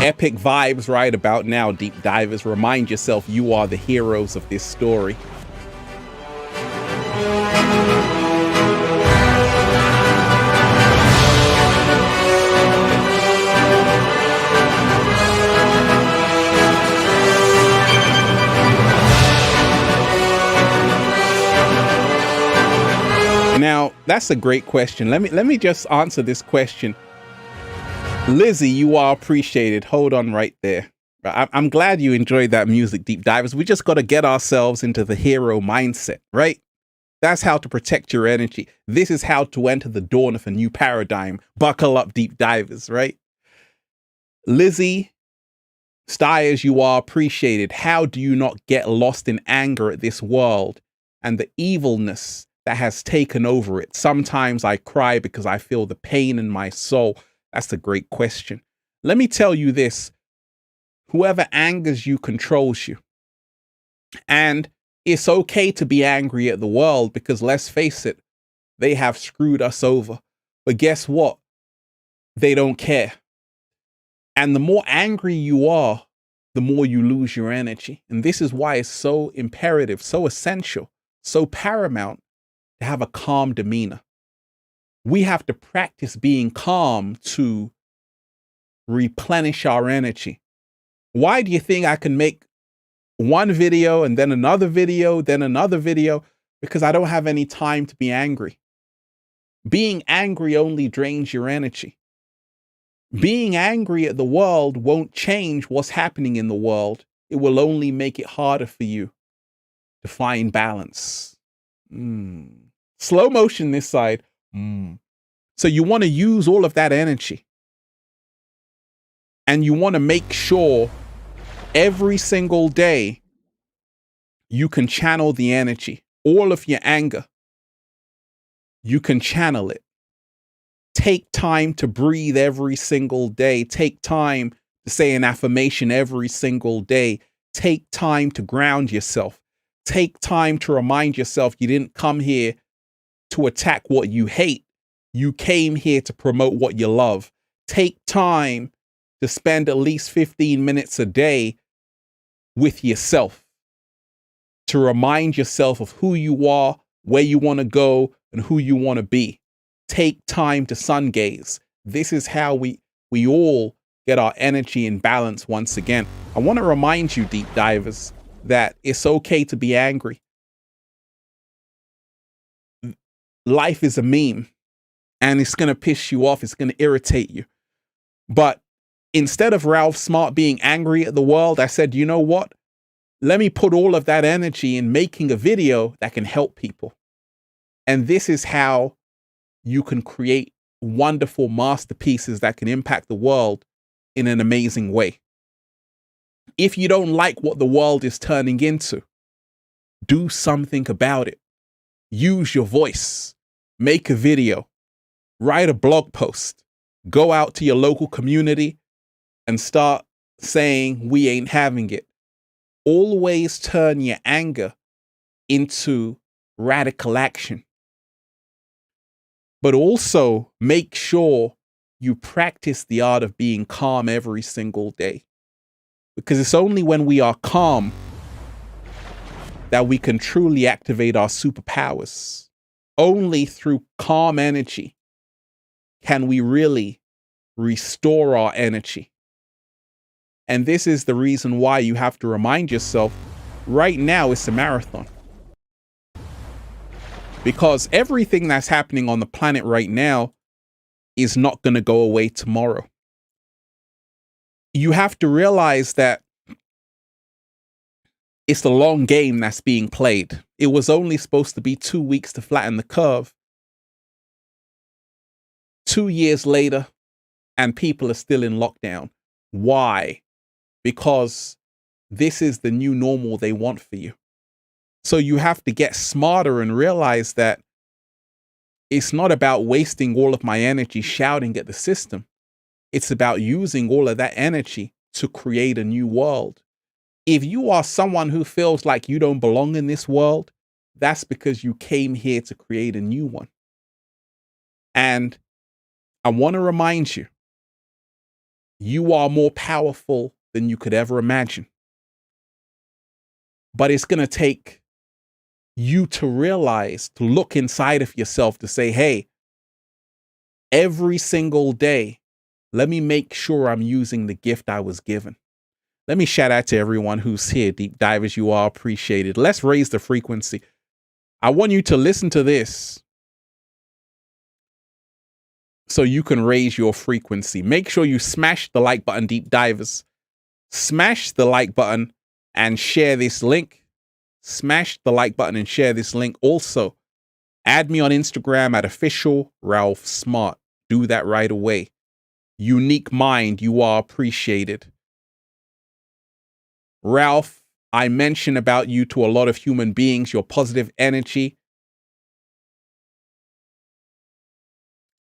Epic vibes right about now, deep divers. Remind yourself you are the heroes of this story. Now, that's a great question. Let me just answer this question. Lizzie, you are appreciated. Hold on right there. I'm glad you enjoyed that music, deep divers. We just got to get ourselves into the hero mindset, right? That's how to protect your energy. This is how to enter the dawn of a new paradigm. Buckle up, deep divers, right? Lizzie, Stiers, you are appreciated. How do you not get lost in anger at this world and the evilness that has taken over it? Sometimes I cry because I feel the pain in my soul. That's a great question. Let me tell you this. Whoever angers you controls you. And it's okay to be angry at the world because, let's face it, they have screwed us over. But guess what? They don't care. And the more angry you are, the more you lose your energy. And this is why it's so imperative, so essential, so paramount to have a calm demeanor. We have to practice being calm to replenish our energy. Why do you think I can make one video and then another video, then another video? Because I don't have any time to be angry. Being angry only drains your energy. Being angry at the world won't change what's happening in the world. It will only make it harder for you to find balance. Slow motion this side. So you want to use all of that energy. And you want to make sure every single day you can channel the energy. All of your anger, you can channel it. Take time to breathe every single day. Take time to say an affirmation every single day. Take time to ground yourself. Take time to remind yourself you didn't come here to attack what you hate. You came here to promote what you love. Take time to spend at least 15 minutes a day with yourself, to remind yourself of who you are, where you want to go, and who you want to be. Take time to sun gaze. This is how we all get our energy in balance once again. I want to remind you, deep divers, that it's okay to be angry. Life is a meme, and it's going to piss you off. It's going to irritate you. But instead of Ralph Smart being angry at the world, I said, you know what? Let me put all of that energy in making a video that can help people. And this is how you can create wonderful masterpieces that can impact the world in an amazing way. If you don't like what the world is turning into, do something about it. Use your voice. Make a video. Write a blog post. Go out to your local community and start saying, we ain't having it. Always turn your anger into radical action. But also make sure you practice the art of being calm every single day. Because it's only when we are calm that we can truly activate our superpowers. Only through calm energy can we really restore our energy. And this is the reason why you have to remind yourself, right now it's a marathon. Because everything that's happening on the planet right now is not going to go away tomorrow. You have to realize that it's the long game that's being played. It was only supposed to be 2 weeks to flatten the curve. 2 years later, and people are still in lockdown. Why? Because this is the new normal they want for you. So you have to get smarter and realize that it's not about wasting all of my energy shouting at the system. It's about using all of that energy to create a new world. If you are someone who feels like you don't belong in this world, that's because you came here to create a new one. And I want to remind you, you are more powerful than you could ever imagine. But it's going to take you to realize, to look inside of yourself, to say, hey, every single day, let me make sure I'm using the gift I was given. Let me shout out to everyone who's here, deep divers. You are appreciated. Let's raise the frequency. I want you to listen to this so you can raise your frequency. Make sure you smash the like button, deep divers. Smash the like button and share this link. Smash the like button and share this link. Also, add me on Instagram at official Ralph Smart. Do that right away. Unique mind, you are appreciated. Ralph, I mention about you to a lot of human beings, your positive energy.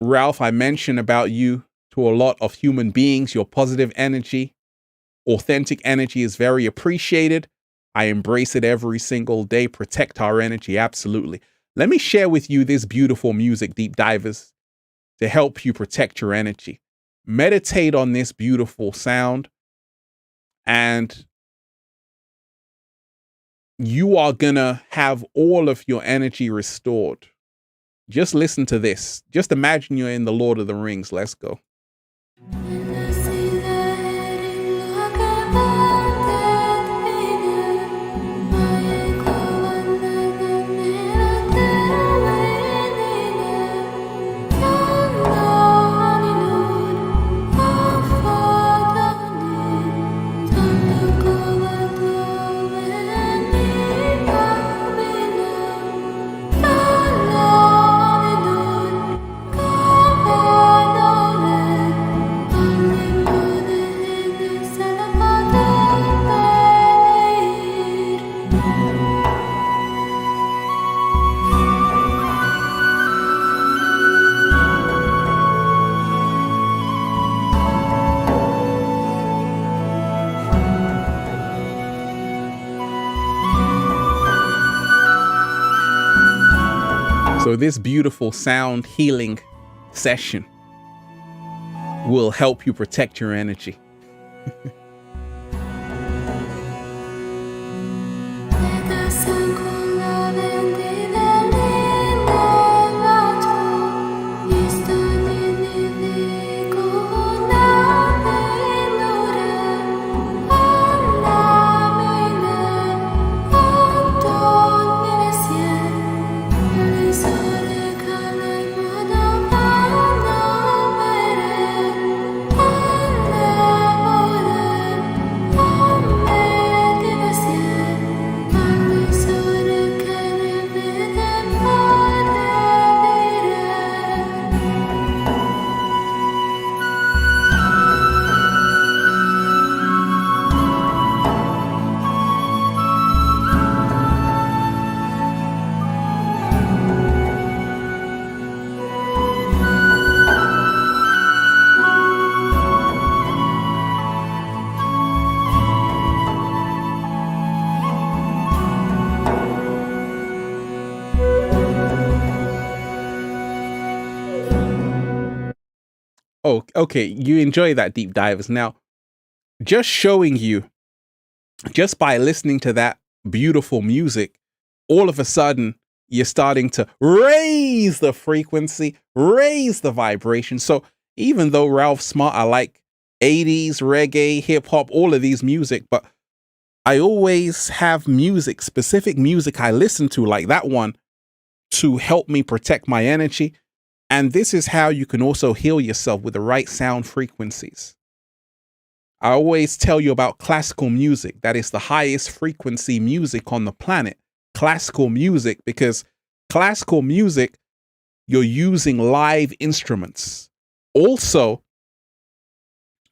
Ralph, I mention about you to a lot of human beings, your positive energy. Authentic energy is very appreciated. I embrace it every single day. Protect our energy, absolutely. Let me share with you this beautiful music, deep divers, to help you protect your energy. Meditate on this beautiful sound, and you are gonna have all of your energy restored. Just listen to this. Just imagine you're in the Lord of the Rings. Let's go.
And I see that in my
So this beautiful sound healing session will help you protect your energy. Oh, okay. You enjoy that deep divers. Now, just showing you, just by listening to that beautiful music, all of a sudden, you're starting to raise the frequency, raise the vibration. So even though Ralph Smart, I like 80s, reggae, hip hop, all of these music, but I always have music, specific music I listen to, like that one, to help me protect my energy. And this is how you can also heal yourself with the right sound frequencies. I always tell you about classical music. That is the highest frequency music on the planet. Classical music, because classical music, you're using live instruments. Also,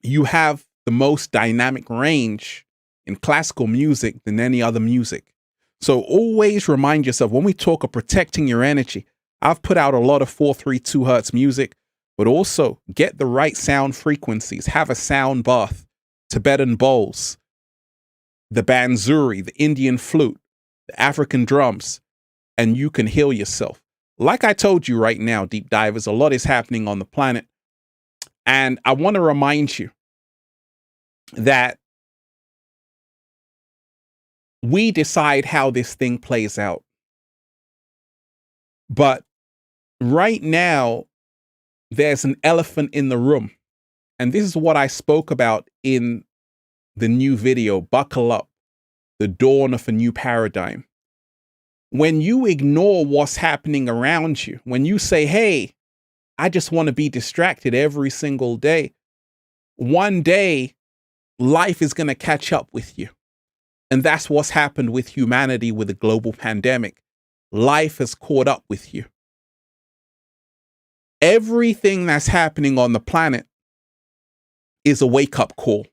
you have the most dynamic range in classical music than any other music. So always remind yourself, when we talk of protecting your energy, I've put out a lot of 432 hertz music, but also get the right sound frequencies. Have a sound bath, Tibetan bowls, the banzuri, the Indian flute, the African drums, and you can heal yourself. Like I told you right now, deep divers, a lot is happening on the planet. And I want to remind you that we decide how this thing plays out. But right now, there's an elephant in the room. And this is what I spoke about in the new video, Buckle Up, the dawn of a new paradigm. When you ignore what's happening around you, when you say, hey, I just want to be distracted every single day, one day life is going to catch up with you. And that's what's happened with humanity with the global pandemic. Life has caught up with you. Everything that's happening on the planet is a wake-up call.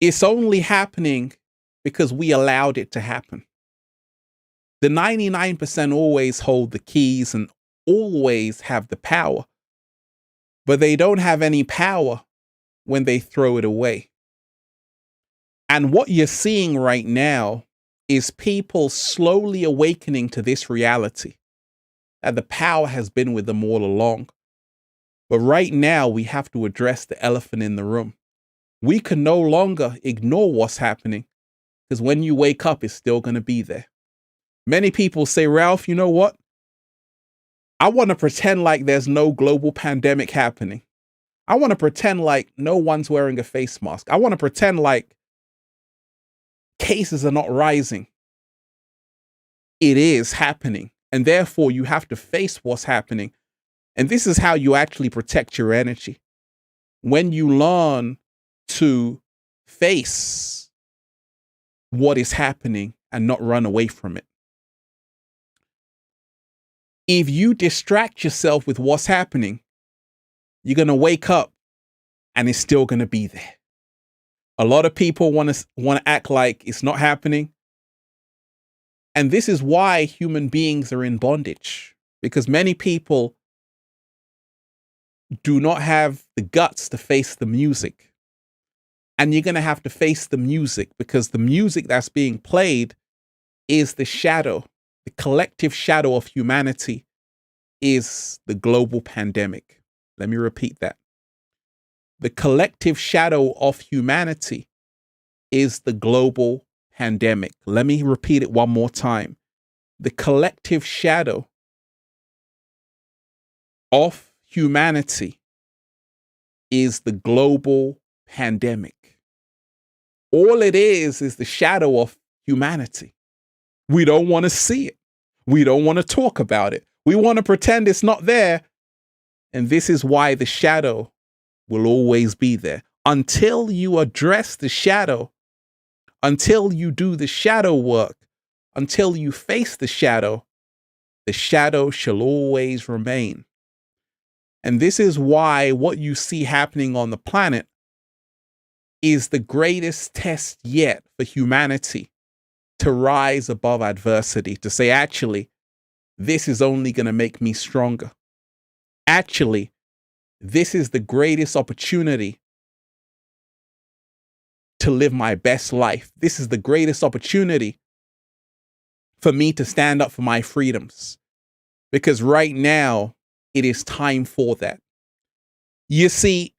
It's only happening because we allowed it to happen. The 99% always hold the keys and always have the power, but they don't have any power when they throw it away. And what you're seeing right now is people slowly awakening to this reality, that the power has been with them all along. But right now, we have to address the elephant in the room. We can no longer ignore what's happening, because when you wake up, it's still going to be there. Many people say, Ralph, you know what? I want to pretend like there's no global pandemic happening. I want to pretend like no one's wearing a face mask. I want to pretend like cases are not rising. It is happening. And therefore, you have to face what's happening. And this is how you actually protect your energy. When you learn to face what is happening and not run away from it. If you distract yourself with what's happening, you're going to wake up and it's still going to be there. A lot of people want to act like it's not happening. And this is why human beings are in bondage, because many people do not have the guts to face the music. And you're going to have to face the music, because the music that's being played is the shadow, The collective shadow of humanity is the global pandemic. Let me repeat that. The collective shadow of humanity is the global pandemic. Let me repeat it one more time. The collective shadow of humanity is the global pandemic. All it is the shadow of humanity. We don't want to see it. We don't want to talk about it. We want to pretend it's not there. And this is why the shadow will always be there. Until you address the shadow, until you do the shadow work, until you face the shadow shall always remain. And this is why what you see happening on the planet is the greatest test yet for humanity to rise above adversity, to say, actually, this is only going to make me stronger. Actually, this is the greatest opportunity to live my best life. This is the greatest opportunity for me to stand up for my freedoms. Because right now, it is time for that. You see,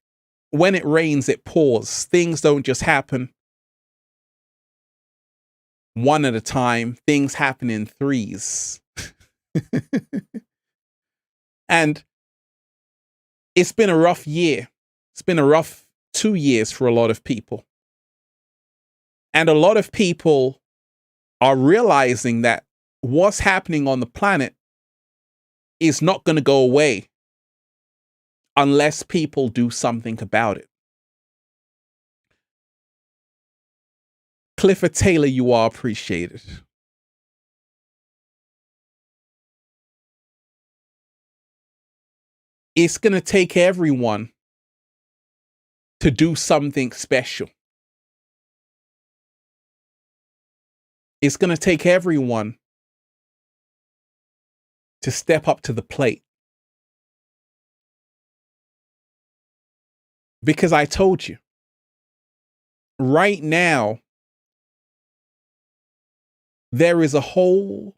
when it rains, it pours. Things don't just happen one at a time. Things happen in threes. And it's been a rough year. It's been a rough 2 years for a lot of people. And a lot of people are realizing that what's happening on the planet is not going to go away unless people do something about it. Clifford Taylor, you are appreciated. It's going to take everyone to do something special. It's going to take everyone to step up to the plate. Because I told you, right now, there is a whole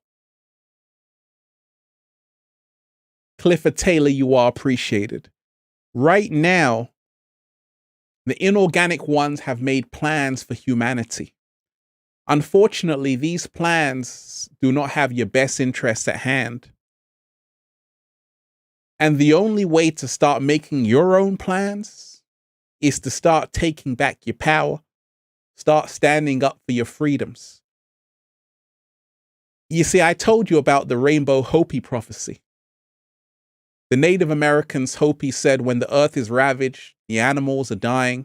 Clifford Taylor, you are appreciated. Right now, the inorganic ones have made plans for humanity. Unfortunately, these plans do not have your best interests at hand. And the only way to start making your own plans is to start taking back your power, start standing up for your freedoms. You see, I told you about the Rainbow Hopi prophecy. The Native Americans, Hopi, said when the earth is ravaged, the animals are dying,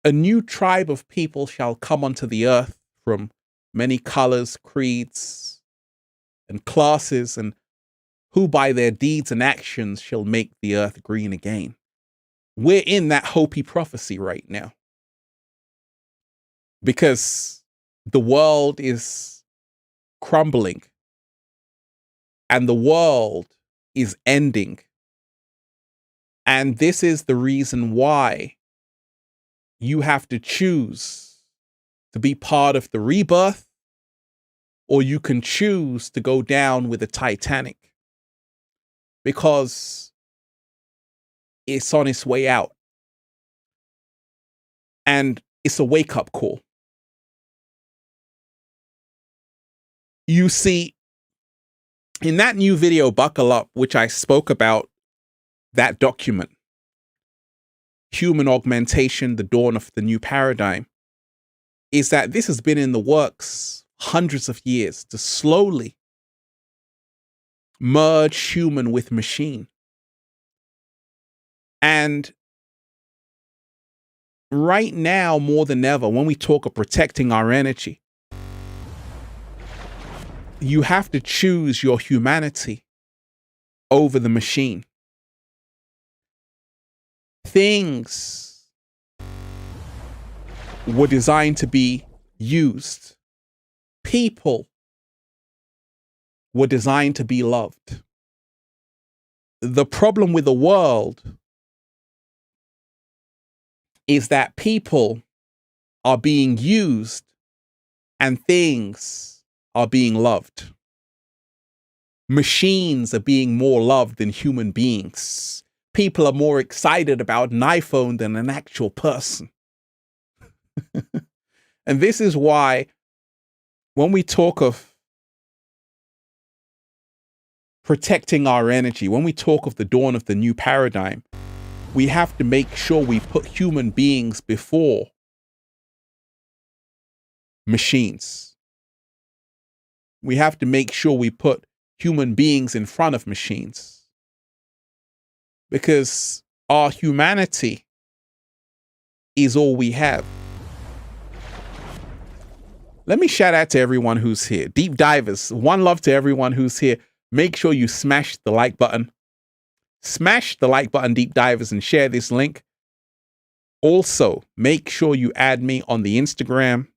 a new tribe of people shall come onto the earth from many colors, creeds, and classes, and who by their deeds and actions shall make the earth green again. We're in that Hopi prophecy right now. Because the world is crumbling and the world is ending. And this is the reason why you have to choose to be part of the rebirth, or you can choose to go down with the Titanic, because it's on its way out. And it's a wake-up call. You see, in that new video, Buckle Up, which I spoke about, that document, Human Augmentation, the Dawn of the New Paradigm, is that this has been in the works hundreds of years to slowly merge human with machine. And right now, more than ever, when we talk of protecting our energy, you have to choose your humanity over the machine. Things were designed to be used. People were designed to be loved. The problem with the world is that people are being used and things are being loved. Machines are being more loved than human beings. People are more excited about an iPhone than an actual person. And this is why when we talk of protecting our energy, when we talk of the dawn of the new paradigm, we have to make sure we put human beings before machines. We have to make sure we put human beings in front of machines. Because our humanity is all we have. Let me shout out to everyone who's here. Deep divers, one love to everyone who's here. Make sure you smash the like button. Smash the like button, deep divers, and share this link. Also, make sure you add me on the Instagram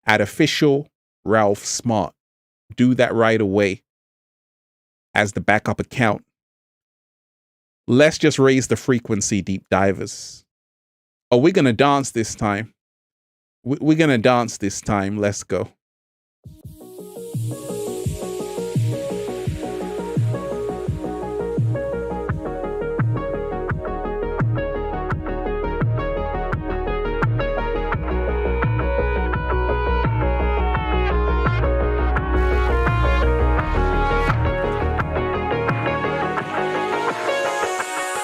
at official Ralph Smart. Do that right away as the backup account. Let's just raise the frequency, deep divers. Oh, we're going to dance this time. We're going to dance this time. Let's go.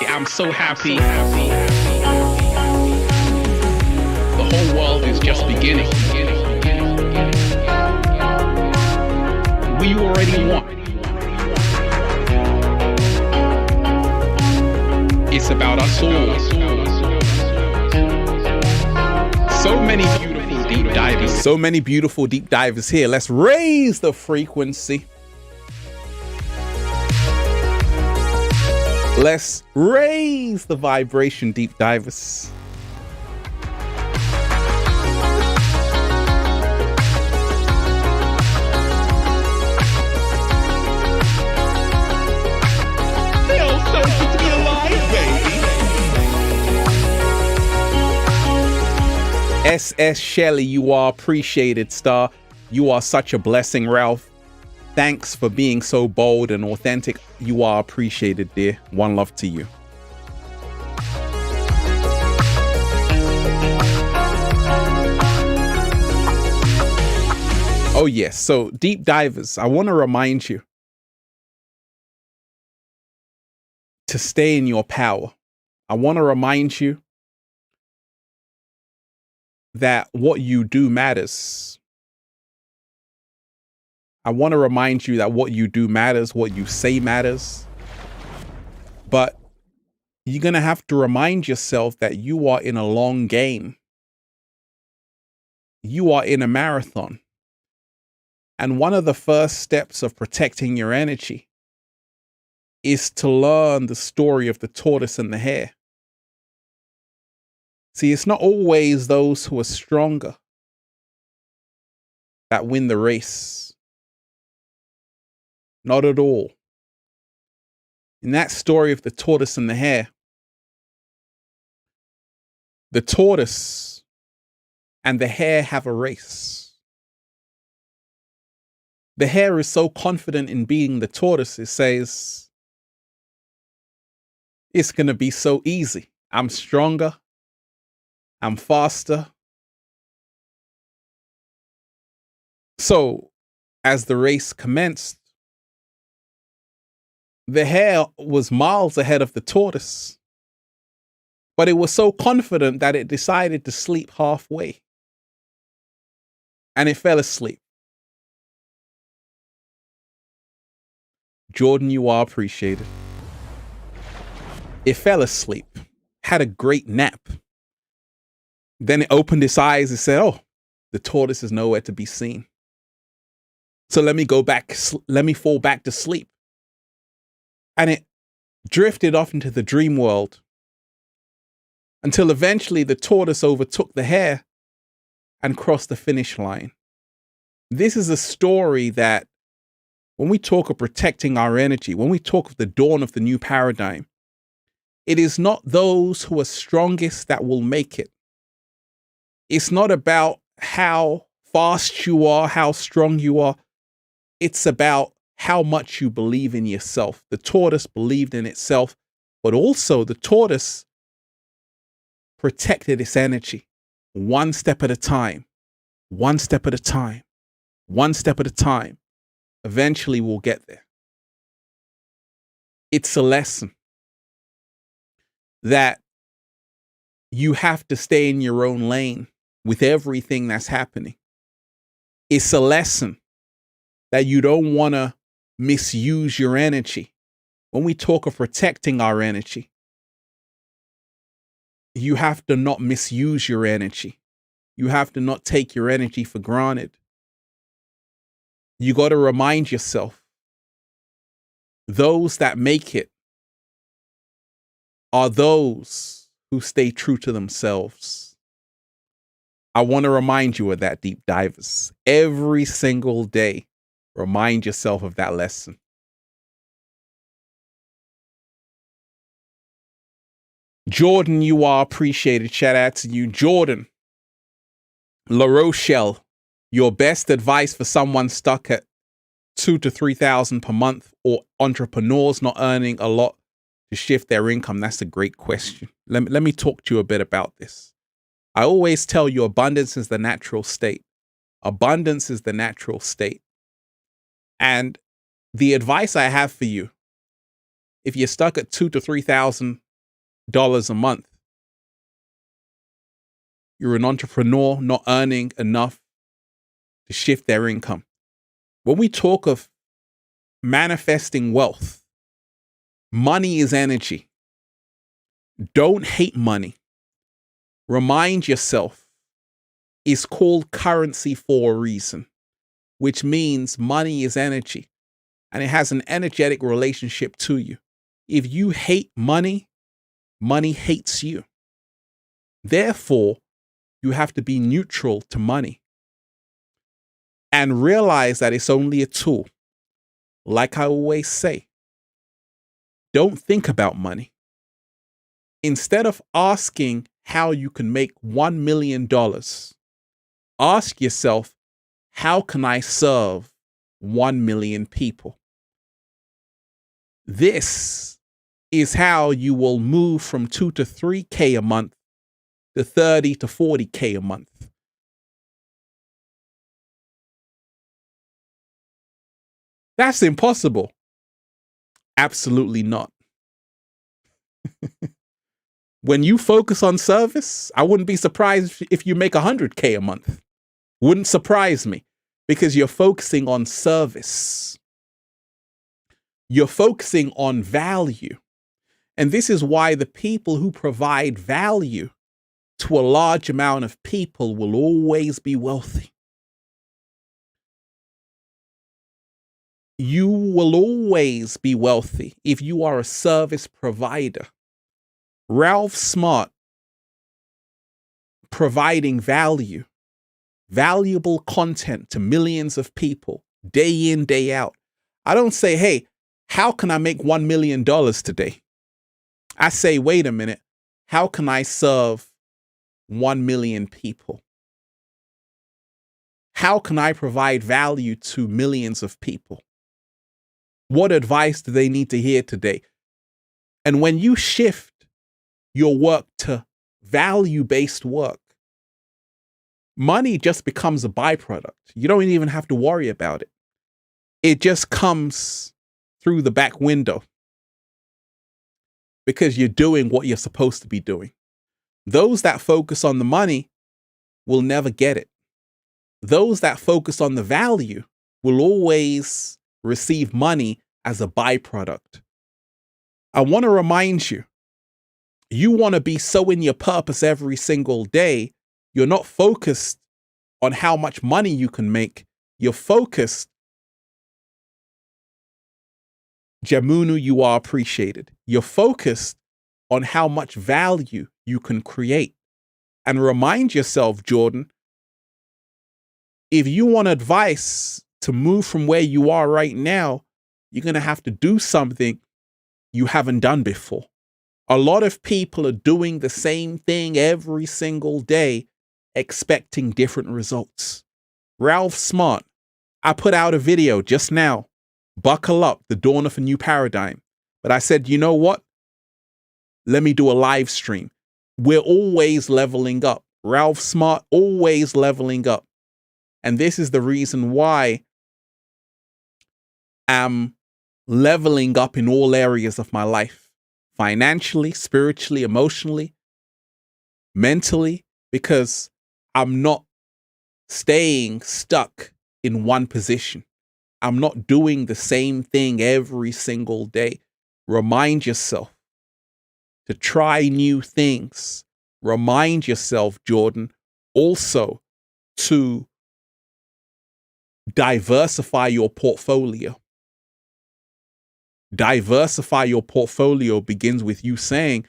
I'm so happy. The whole world is just beginning. We already won. It's about us all. So many beautiful deep divers. So many beautiful deep divers here. Let's raise the frequency. Let's raise the vibration, deep divers. Feels so good to be alive, baby. SS Shelley, you are appreciated, star. You are such a blessing, Ralph. Thanks for being so bold and authentic. You are appreciated, dear. One love to you. Oh, yes. So, deep divers, I want to remind you to stay in your power. I want to remind you that what you do matters. I want to remind you that what you do matters, what you say matters. But you're going to have to remind yourself that you are in a long game. You are in a marathon. And one of the first steps of protecting your energy is to learn the story of the tortoise and the hare. See, it's not always those who are stronger that win the race. Not at all. In that story of the tortoise and the hare, the tortoise and the hare have a race. The hare is so confident in being the tortoise, it says, it's going to be so easy. I'm stronger. I'm faster. So, as the race commenced, the hare was miles ahead of the tortoise, but it was so confident that it decided to sleep halfway. And it fell asleep. Jordan, you are appreciated. It fell asleep, had a great nap. Then it opened its eyes and said, oh, the tortoise is nowhere to be seen. So let me fall back to sleep. And it drifted off into the dream world until eventually the tortoise overtook the hare and crossed the finish line. This is a story that when we talk of protecting our energy, when we talk of the dawn of the new paradigm, it is not those who are strongest that will make it. It's not about how fast you are, how strong you are. It's about how much you believe in yourself. The tortoise believed in itself, but also the tortoise protected its energy one step at a time, one step at a time, one step at a time. Eventually we'll get there. It's a lesson that you have to stay in your own lane with everything that's happening. It's a lesson that you don't want to misuse your energy. When we talk of protecting our energy, you have to not misuse your energy. You have to not take your energy for granted. You got to remind yourself, those that make it are those who stay true to themselves. I want to remind you of that, deep divers. Every single day, remind yourself of that lesson. Jordan, you are appreciated. Shout out to you. Jordan, La Rochelle, your best advice for someone stuck at 2,000 to 3,000 per month, or entrepreneurs not earning a lot to shift their income? That's a great question. Let me talk to you a bit about this. I always tell you, abundance is the natural state. Abundance is the natural state. And the advice I have for you, if you're stuck at $2,000 to $3,000 a month, you're an entrepreneur not earning enough to shift their income. When we talk of manifesting wealth, money is energy. Don't hate money. Remind yourself, it's called currency for a reason, which means money is energy and it has an energetic relationship to you. If you hate money, money hates you. Therefore, you have to be neutral to money and realize that it's only a tool. Like I always say, don't think about money. Instead of asking how you can make $1 million, ask yourself, how can I serve 1 million people? This is how you will move from 2 to 3K a month to 30 to 40K a month. That's impossible. Absolutely not. When you focus on service, I wouldn't be surprised if you make 100K a month. Wouldn't surprise me, because you're focusing on service. You're focusing on value. And this is why the people who provide value to a large amount of people will always be wealthy. You will always be wealthy if you are a service provider. Ralph Smart, providing value, valuable content to millions of people, day in, day out. I don't say, hey, how can I make $1 million today? I say, wait a minute, how can I serve 1 million people? How can I provide value to millions of people? What advice do they need to hear today? And when you shift your work to value-based work, money just becomes a byproduct. You don't even have to worry about it. It just comes through the back window because you're doing what you're supposed to be doing. Those that focus on the money will never get it. Those that focus on the value will always receive money as a byproduct. I want to remind you, you want to be so in your purpose every single day. You're not focused on how much money you can make. You're focused, Jamunu, you are appreciated. You're focused on how much value you can create. And remind yourself, Jordan, if you want advice to move from where you are right now, you're going to have to do something you haven't done before. A lot of people are doing the same thing every single day, expecting different results. Ralph Smart, I put out a video just now, buckle up, the dawn of a new paradigm. But I said, you know what? Let me do a live stream. We're always leveling up. Ralph Smart, always leveling up. And this is the reason why I'm leveling up in all areas of my life. Financially, spiritually, emotionally, mentally, because I'm not staying stuck in one position. I'm not doing the same thing every single day. Remind yourself to try new things. Remind yourself, Jordan, also to diversify your portfolio. Diversify your portfolio begins with you saying,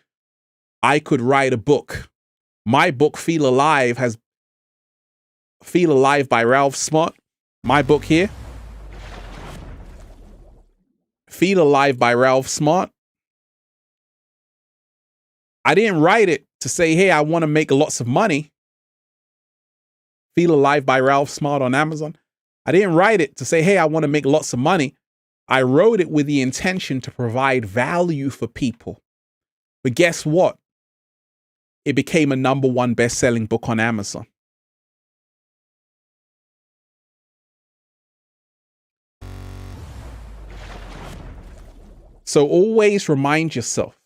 I could write a book. My book, Feel Alive by Ralph Smart. My book here, Feel Alive by Ralph Smart. I didn't write it to say, hey, I want to make lots of money. Feel Alive by Ralph Smart on Amazon. I didn't write it to say, hey, I want to make lots of money. I wrote it with the intention to provide value for people. But guess what? It became a #1 best-selling book on Amazon. So always remind yourself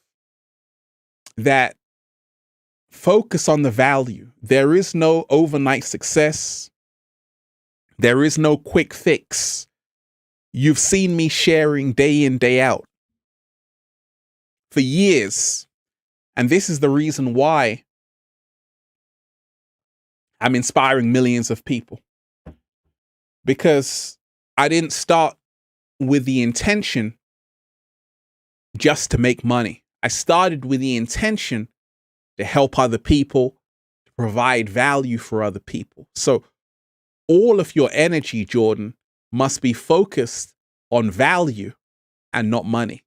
that focus on the value. There is no overnight success. There is no quick fix. You've seen me sharing day in, day out for years. And this is the reason why I'm inspiring millions of people. Because I didn't start with the intention just to make money. I started with the intention to help other people, to provide value for other people. So all of your energy, Jordan, must be focused on value and not money.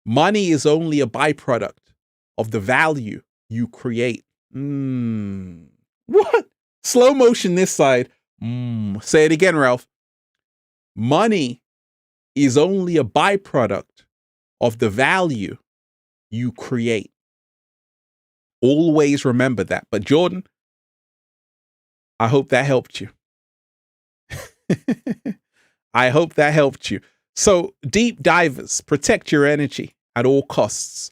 Money is only a byproduct of the value you create. What? Slow motion this side. Say it again, Ralph. Money is only a byproduct of the value you create. Always remember that. But Jordan, I hope that helped you. I hope that helped you. So deep divers, protect your energy at all costs,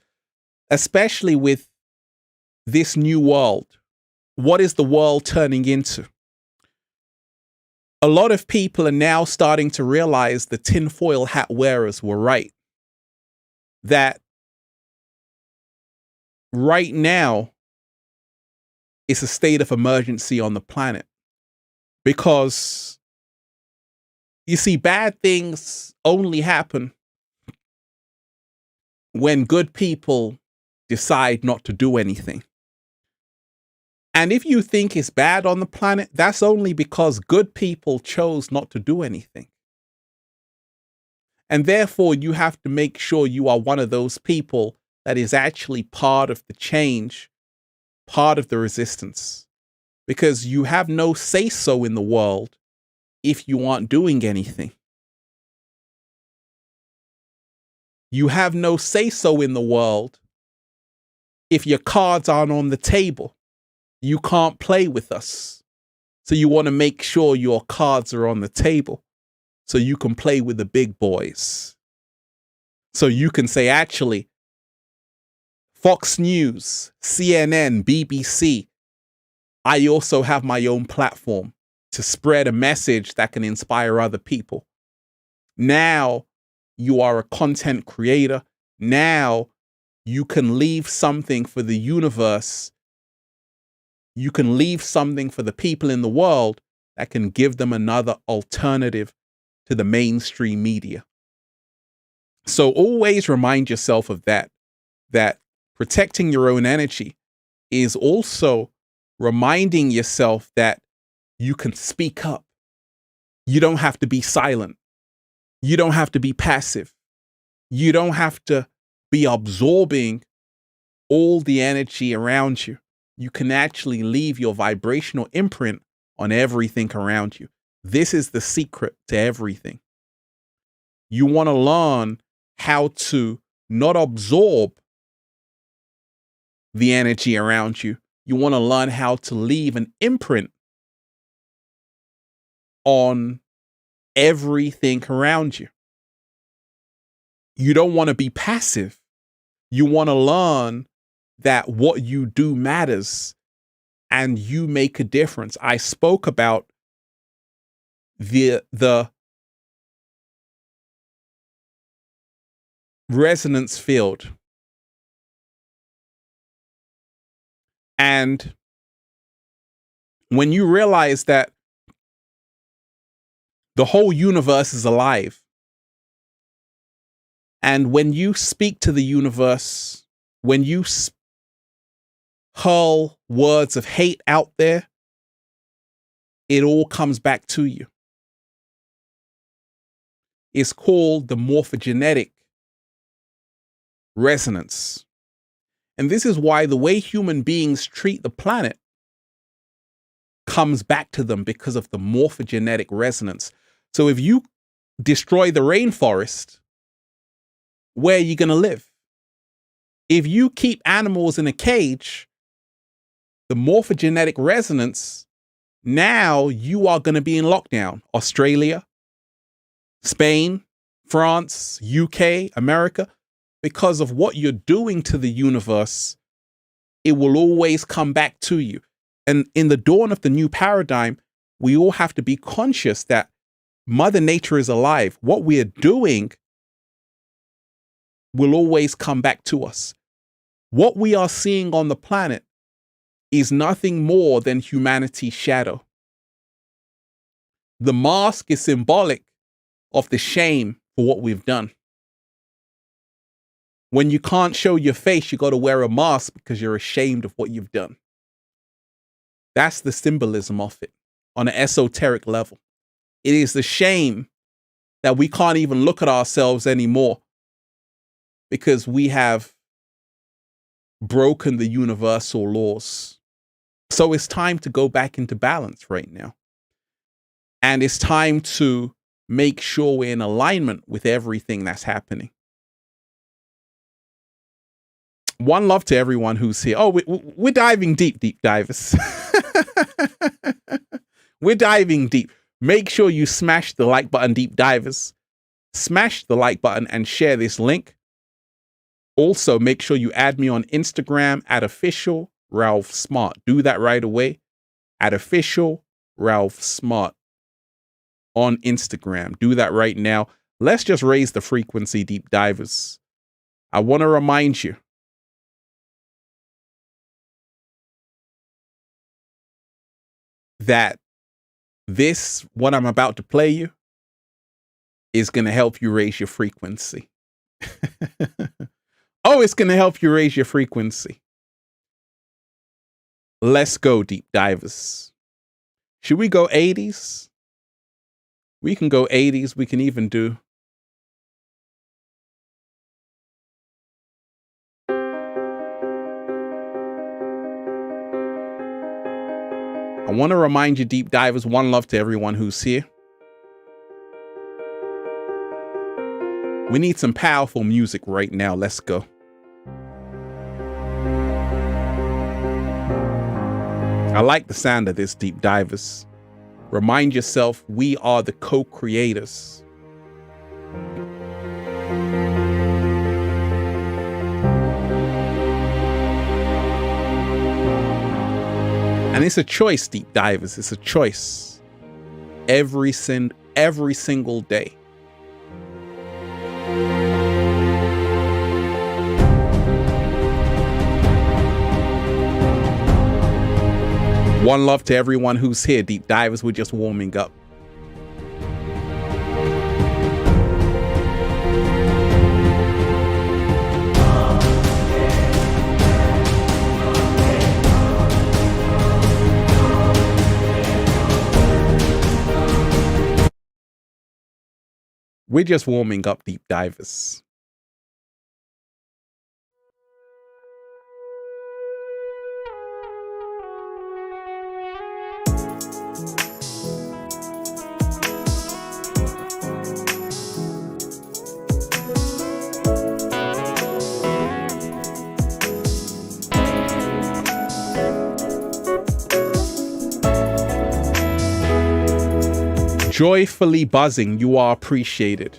especially with this new world. What is the world turning into? A lot of people are now starting to realize the tinfoil hat wearers were right. That right now it's a state of emergency on the planet. Because you see, bad things only happen when good people decide not to do anything. And if you think it's bad on the planet, that's only because good people chose not to do anything. And therefore, you have to make sure you are one of those people that is actually part of the change, part of the resistance. Because you have no say-so in the world if you aren't doing anything. You have no say-so in the world if your cards aren't on the table. You can't play with us. So you want to make sure your cards are on the table so you can play with the big boys. So you can say, actually, Fox News, CNN, BBC, I also have my own platform to spread a message that can inspire other people. Now you are a content creator. Now you can leave something for the universe. You can leave something for the people in the world that can give them another alternative to the mainstream media. So always remind yourself of that protecting your own energy is also reminding yourself that you can speak up. You don't have to be silent. You don't have to be passive. You don't have to be absorbing all the energy around you. You can actually leave your vibrational imprint on everything around you. This is the secret to everything. You want to learn how to not absorb the energy around you. You want to learn how to leave an imprint on everything around you. You don't want to be passive. You want to learn that what you do matters and you make a difference. I spoke about the resonance field. And when you realize that the whole universe is alive, and when you speak to the universe, when you hurl words of hate out there, it all comes back to you. It's called the morphogenetic resonance. And this is why the way human beings treat the planet comes back to them, because of the morphogenetic resonance. So if you destroy the rainforest, where are you going to live? If you keep animals in a cage, the morphogenetic resonance, now you are going to be in lockdown. Australia, Spain, France, UK, America, because of what you're doing to the universe, it will always come back to you. And in the dawn of the new paradigm, we all have to be conscious that Mother Nature is alive. What we are doing will always come back to us. What we are seeing on the planet is nothing more than humanity's shadow. The mask is symbolic of the shame for what we've done. When you can't show your face, you got to wear a mask because you're ashamed of what you've done. That's the symbolism of it on an esoteric level. It is the shame that we can't even look at ourselves anymore because we have broken the universal laws. So it's time to go back into balance right now. And it's time to make sure we're in alignment with everything that's happening. One love to everyone who's here. Oh, we're diving deep, deep divers. We're diving deep. Make sure you smash the like button, deep divers. Smash the like button and share this link. Also, make sure you add me on Instagram at official Ralph Smart. Do that right away. At official Ralph Smart on Instagram. Do that right now. Let's just raise the frequency, deep divers. I want to remind you that this, what I'm about to play you, is going to help you raise your frequency. Oh, it's going to help you raise your frequency. Let's go, deep divers. Should we go 80s? We can go 80s. We can even do. I want to remind you, deep divers, one love to everyone who's here. We need some powerful music right now. Let's go. I like the sound of this, deep divers. Remind yourself, we are the co-creators. And it's a choice, deep divers. It's a choice. Every single day. One love to everyone who's here, deep divers. We're just warming up. We're just warming up, deep divers. Joyfully buzzing, you are appreciated.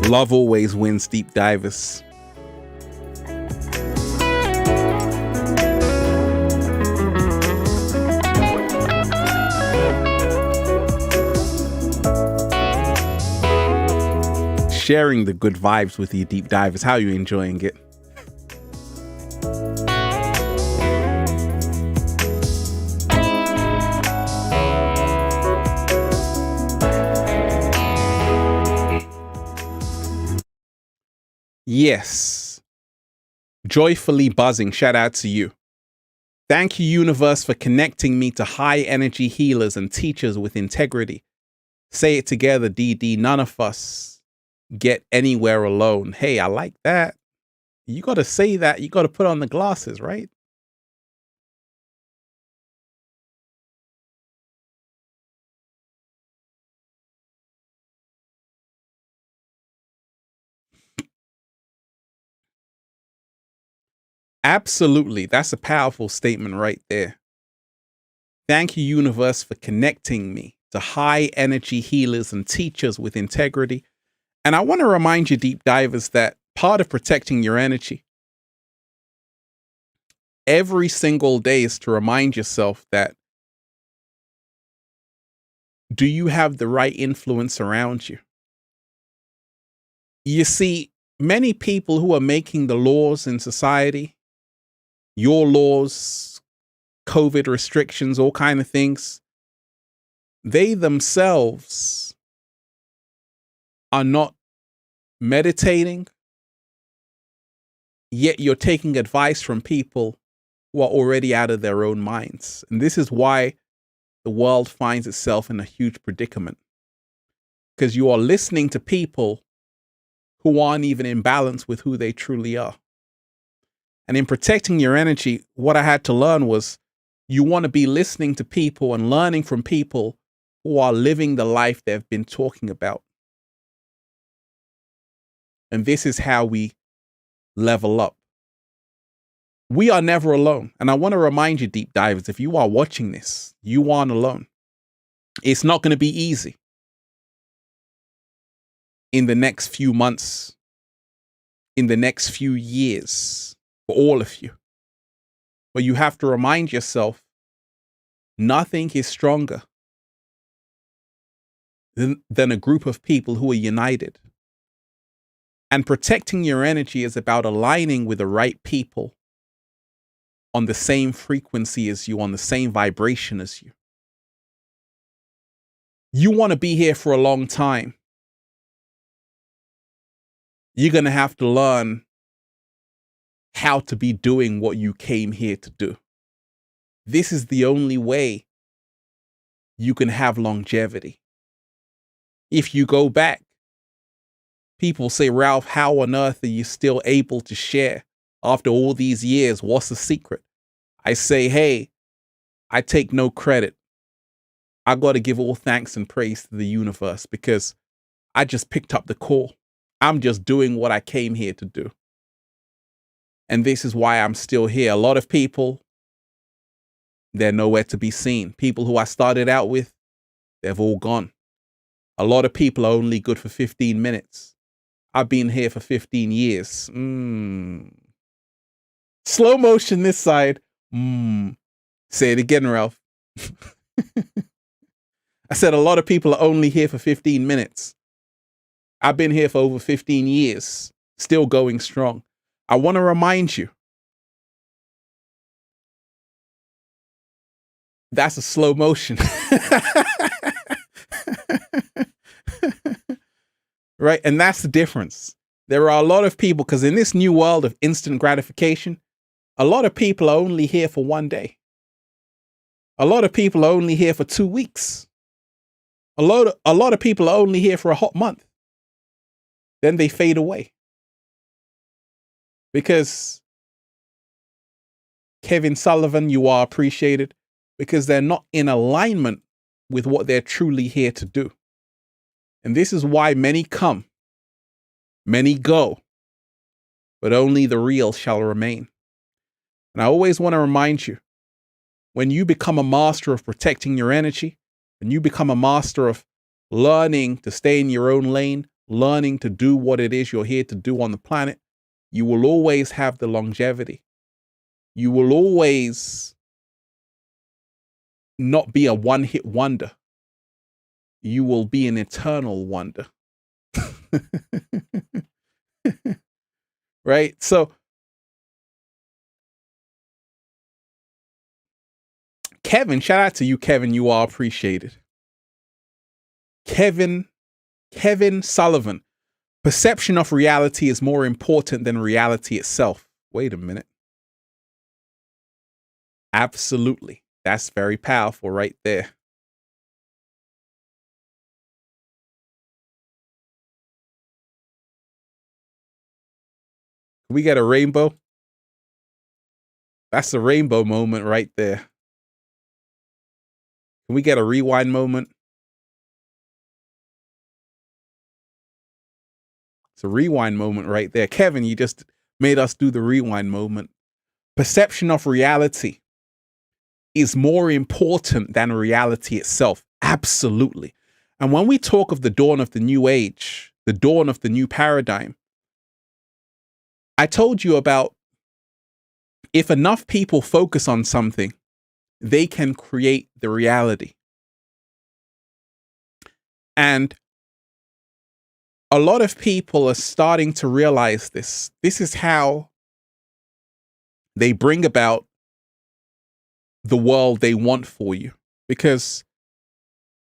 Love always wins, deep divers. Sharing the good vibes with you, deep divers. How are you enjoying it? Yes. Joyfully buzzing. Shout out to you. Thank you, universe, for connecting me to high energy healers and teachers with integrity. Say it together, DD. None of us get anywhere alone. Hey, I like that. You got to say that. You got to put on the glasses, right? Absolutely. That's a powerful statement right there. Thank you, universe, for connecting me to high energy healers and teachers with integrity. And I want to remind you, deep divers, that part of protecting your energy every single day is to remind yourself that, do you have the right influence around you? You see, many people who are making the laws in society, your laws, COVID restrictions, all kind of things, they themselves are not meditating, yet you're taking advice from people who are already out of their own minds. And this is why the world finds itself in a huge predicament, because you are listening to people who aren't even in balance with who they truly are. And in protecting your energy, what I had to learn was, you want to be listening to people and learning from people who are living the life they've been talking about. And this is how we level up. We are never alone. And I want to remind you, deep divers, if you are watching this, you aren't alone. It's not going to be easy in the next few months, in the next few years, for all of you. But you have to remind yourself, nothing is stronger than a group of people who are united. And protecting your energy is about aligning with the right people on the same frequency as you, on the same vibration as you. You want to be here for a long time. You're going to have to learn how to be doing what you came here to do. This is the only way you can have longevity. If you go back, people say, Ralph, how on earth are you still able to share after all these years? What's the secret? I say, hey, I take no credit. I got to give all thanks and praise to the universe, because I just picked up the call. I'm just doing what I came here to do. And this is why I'm still here. A lot of people, they're nowhere to be seen. People who I started out with, they've all gone. A lot of people are only good for 15 minutes. I've been here for 15 years. Slow motion this side. Say it again, Ralph. I said a lot of people are only here for 15 minutes. I've been here for over 15 years, still going strong. I want to remind you, that's a slow motion. Right? And that's the difference. There are a lot of people, because in this new world of instant gratification, a lot of people are only here for one day. A lot of people are only here for 2 weeks. A lot of people are only here for a hot month. then they fade away. Because Kevin Sullivan, you are appreciated because they're not in alignment with what they're truly here to do. And this is why many come, many go, but only the real shall remain. And I always want to remind you, when you become a master of protecting your energy, when you become a master of learning to stay in your own lane, learning to do what it is you're here to do on the planet, you will always have the longevity. You will always not be a one-hit wonder. You will be an eternal wonder. Right? So, Kevin, shout out to you, Kevin. You are appreciated. Kevin Sullivan. Perception of reality is more important than reality itself. Wait a minute. Absolutely. That's very powerful right there. Can we get a rainbow? That's a rainbow moment right there. Can we get a rewind moment? It's a rewind moment right there. Kevin, you just made us do the rewind moment. Perception of reality is more important than reality itself. Absolutely. And when we talk of the dawn of the new age, the dawn of the new paradigm, I told you about if enough people focus on something, they can create the reality. And a lot of people are starting to realize this. This is how they bring about the world they want for you, because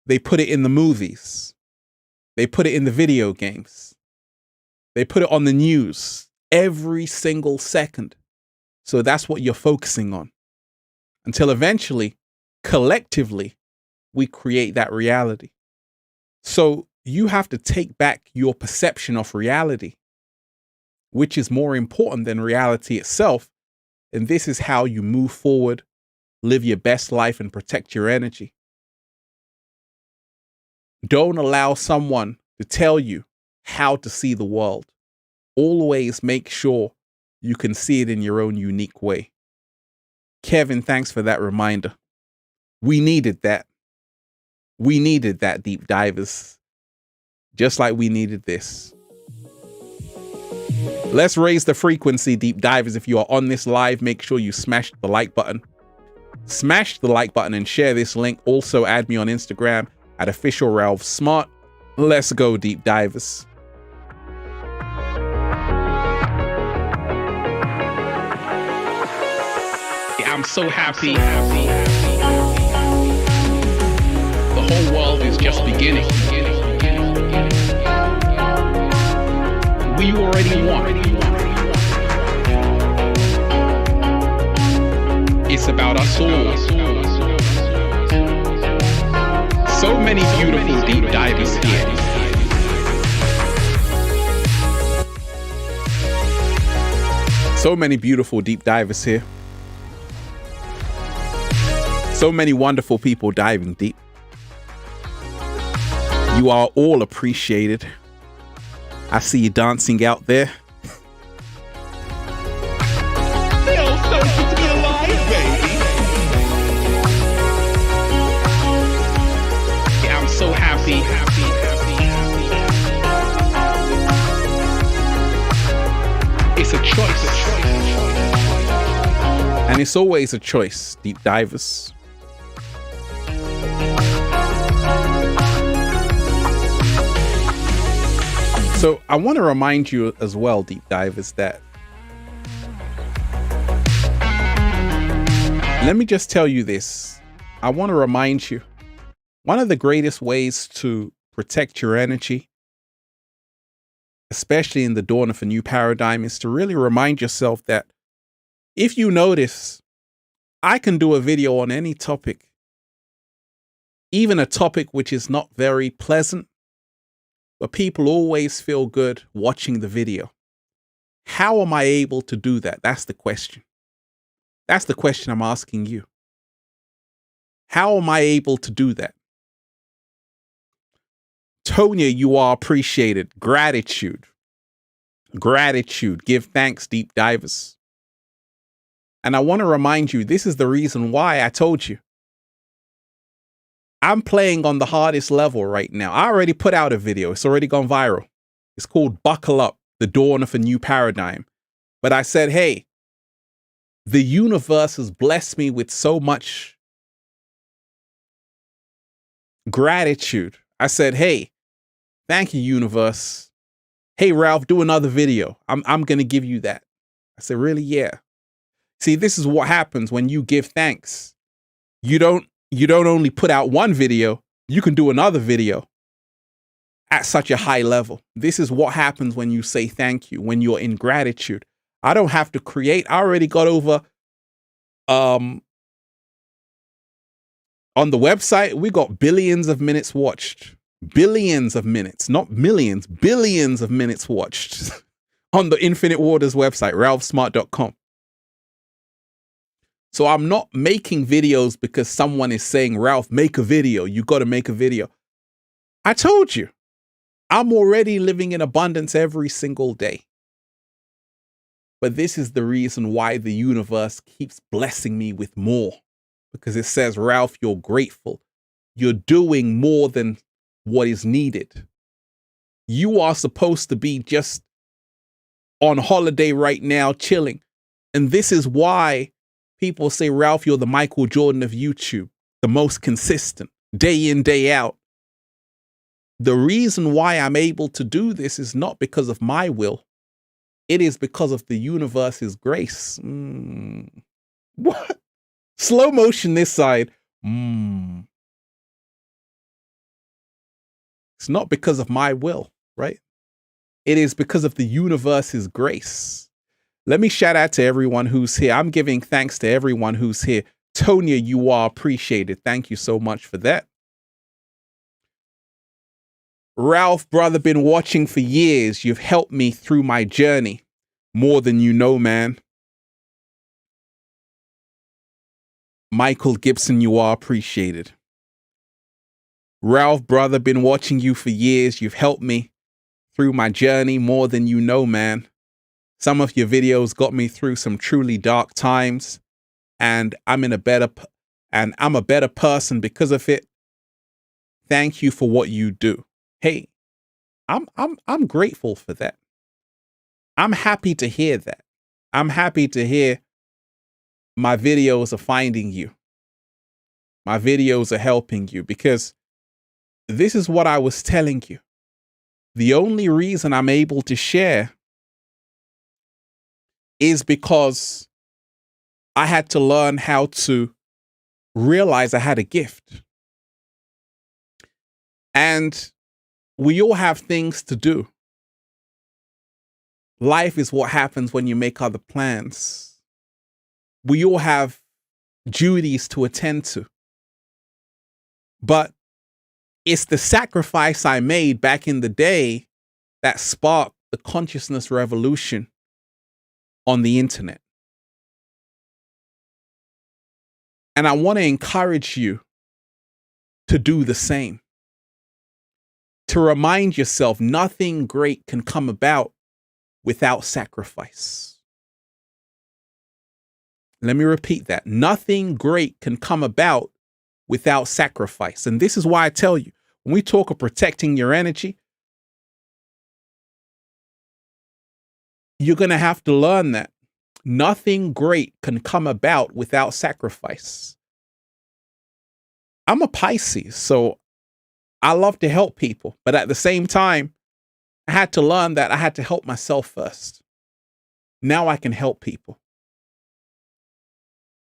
they put it in the movies. They put it in the video games. They put it on the news every single second. So that's what you're focusing on until eventually, collectively, we create that reality. So you have to take back your perception of reality, which is more important than reality itself. And this is how you move forward, live your best life, and protect your energy. Don't allow someone to tell you how to see the world. Always make sure you can see it in your own unique way. Kevin, thanks for that reminder. We needed that. We needed that, deep divers. Just like we needed this. Let's raise the frequency, deep divers. If you are on this live, make sure you smash the like button. Smash the like button and share this link. Also add me on Instagram at officialralphsmart. Let's go, deep divers. I'm so happy. The whole world is just beginning. We already won. It's about us all. So many beautiful deep divers here. So many beautiful deep divers here. So many wonderful people diving deep. You are all appreciated. I see you dancing out there. Feels so good to be alive, baby. Yeah, I'm so happy. It's a choice. And it's always a choice, deep divers. So I want to remind you as well, deep divers, that let me just tell you this. I want to remind you, one of the greatest ways to protect your energy, especially in the dawn of a new paradigm, is to really remind yourself that if you notice, I can do a video on any topic, even a topic which is not very pleasant, but people always feel good watching the video. How am I able to do that? That's the question. That's the question I'm asking you. How am I able to do that? Tonya, you are appreciated. Gratitude. Gratitude. Give thanks, deep divers. And I want to remind you, this is the reason why I told you. I'm playing on the hardest level right now. I already put out a video. It's already gone viral. It's called Buckle Up, the Dawn of a New Paradigm. But I said, hey, the universe has blessed me with so much gratitude. I said, hey, thank you, universe. Hey, Ralph, do another video. I'm going to give you that. I said, really? Yeah. See, this is what happens when you give thanks. You don't only put out one video, you can do another video at such a high level. This is what happens when you say thank you, when you're in gratitude. I don't have to create. I already got over, on the website, we got billions of minutes watched. Billions of minutes, not millions, billions of minutes watched on the Infinite Waters website, ralphsmart.com. So I'm not making videos because someone is saying, Ralph, make a video. You got to make a video. I told you, I'm already living in abundance every single day. But this is the reason why the universe keeps blessing me with more. Because it says, Ralph, you're grateful. You're doing more than what is needed. You are supposed to be just on holiday right now, chilling. And this is why people say, Ralph, you're the Michael Jordan of YouTube, the most consistent, day in, day out. The reason why I'm able to do this is not because of my will. It is because of the universe's grace. What? Slow motion this side. It's not because of my will, right? It is because of the universe's grace. Let me shout out to everyone who's here. I'm giving thanks to everyone who's here. Tonya, you are appreciated. Thank you so much for that. Ralph, brother, been watching for years. You've helped me through my journey. More than you know, man. Michael Gibson, you are appreciated. Ralph, brother, been watching you for years. You've helped me through my journey. More than you know, man. Some of your videos got me through some truly dark times, and I'm a better person because of it. Thank you for what you do. Hey, I'm grateful for that. I'm happy to hear that. I'm happy to hear my videos are finding you. My videos are helping you, because this is what I was telling you. The only reason I'm able to share is because I had to learn how to realize I had a gift. And we all have things to do. Life is what happens when you make other plans. We all have duties to attend to. But it's the sacrifice I made back in the day that sparked the consciousness revolution on the internet. And I want to encourage you to do the same. To remind yourself, nothing great can come about without sacrifice. Let me repeat that. Nothing great can come about without sacrifice. And this is why I tell you, when we talk of protecting your energy, you're going to have to learn that nothing great can come about without sacrifice. I'm a Pisces, so I love to help people. But at the same time, I had to learn that I had to help myself first. Now I can help people.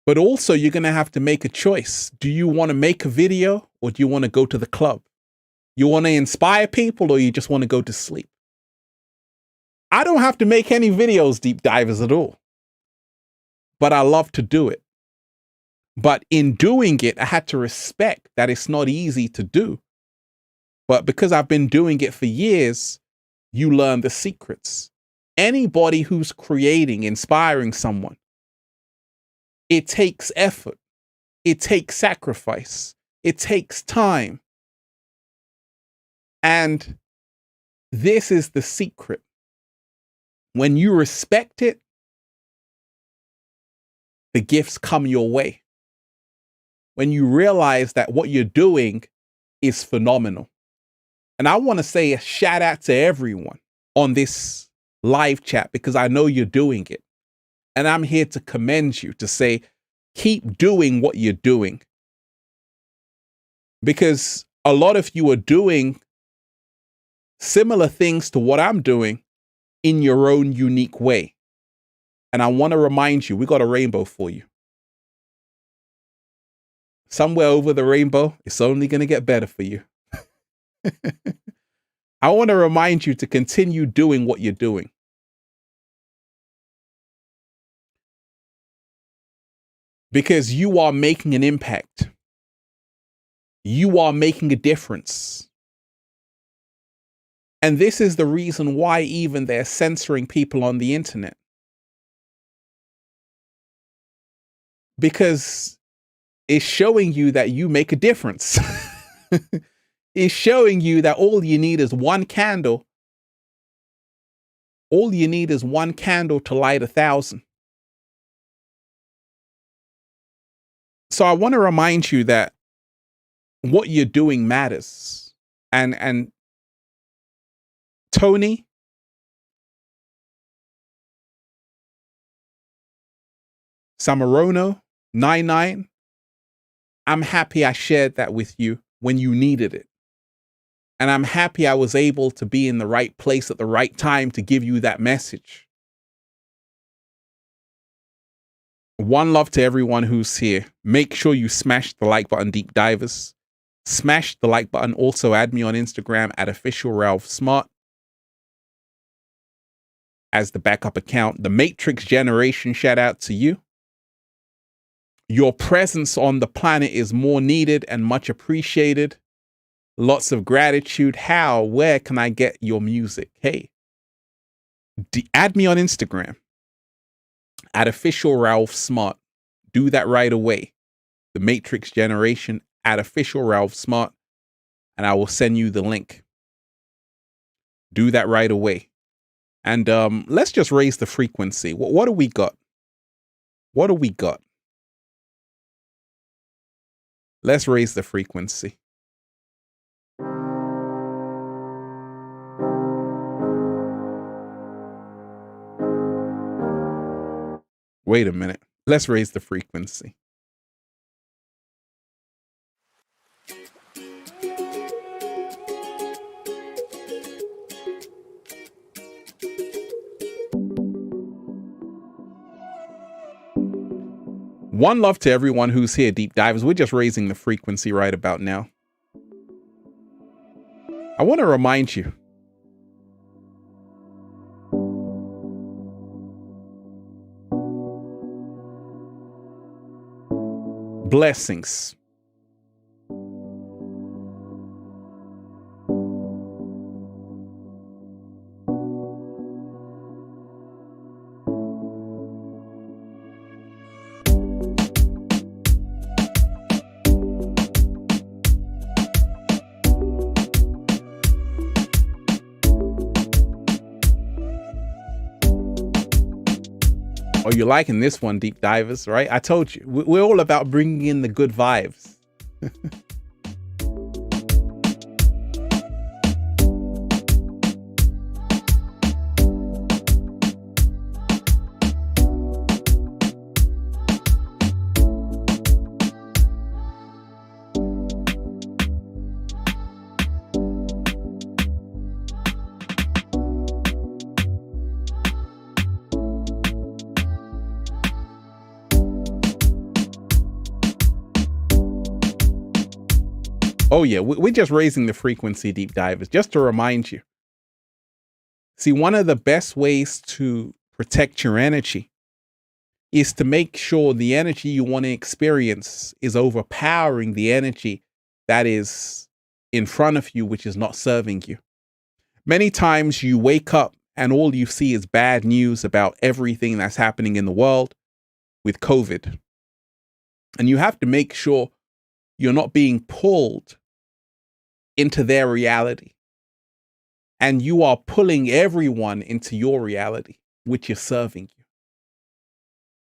But also, you're going to have to make a choice. Do you want to make a video, or do you want to go to the club? You want to inspire people, or you just want to go to sleep? I don't have to make any videos, deep divers, at all. But I love to do it. But in doing it, I had to respect that it's not easy to do. But because I've been doing it for years, you learn the secrets. Anybody who's creating, inspiring someone, it takes effort. It takes sacrifice. It takes time. And this is the secret. When you respect it, the gifts come your way. When you realize that what you're doing is phenomenal. And I want to say a shout out to everyone on this live chat because I know you're doing it. And I'm here to commend you, to say, keep doing what you're doing. Because a lot of you are doing similar things to what I'm doing in your own unique way. And I want to remind you, we got a rainbow for you. Somewhere over the rainbow, it's only going to get better for you. I want to remind you to continue doing what you're doing. Because you are making an impact. You are making a difference. And this is the reason why even they're censoring people on the internet. Because it's showing you that you make a difference. It's showing you that all you need is one candle. All you need is one candle to light 1,000. So I want to remind you that what you're doing matters. And Tony, Samarono, 99, I'm happy I shared that with you when you needed it. And I'm happy I was able to be in the right place at the right time to give you that message. One love to everyone who's here. Make sure you smash the like button, deep divers. Smash the like button. Also add me on Instagram at @officialralphsmart as the backup account. The Matrix Generation, shout out to you. Your presence on the planet is more needed and much appreciated. Lots of gratitude. How? Where can I get your music? Hey, add me on Instagram at @officialralphsmart. Do that right away. The Matrix Generation at @officialralphsmart, and I will send you the link. Do that right away. And let's just raise the frequency. What do we got? What do we got? Let's raise the frequency. Wait a minute. Let's raise the frequency. One love to everyone who's here, deep divers. We're just raising the frequency right about now. I want to remind you, blessings. Oh, you're liking this one, deep divers, right? I told you, we're all about bringing in the good vibes. Oh yeah, we're just raising the frequency, deep divers, just to remind you. See, one of the best ways to protect your energy is to make sure the energy you want to experience is overpowering the energy that is in front of you which is not serving you. Many times you wake up and all you see is bad news about everything that's happening in the world with COVID. And you have to make sure you're not being pulled into their reality. And you are pulling everyone into your reality, which is serving you.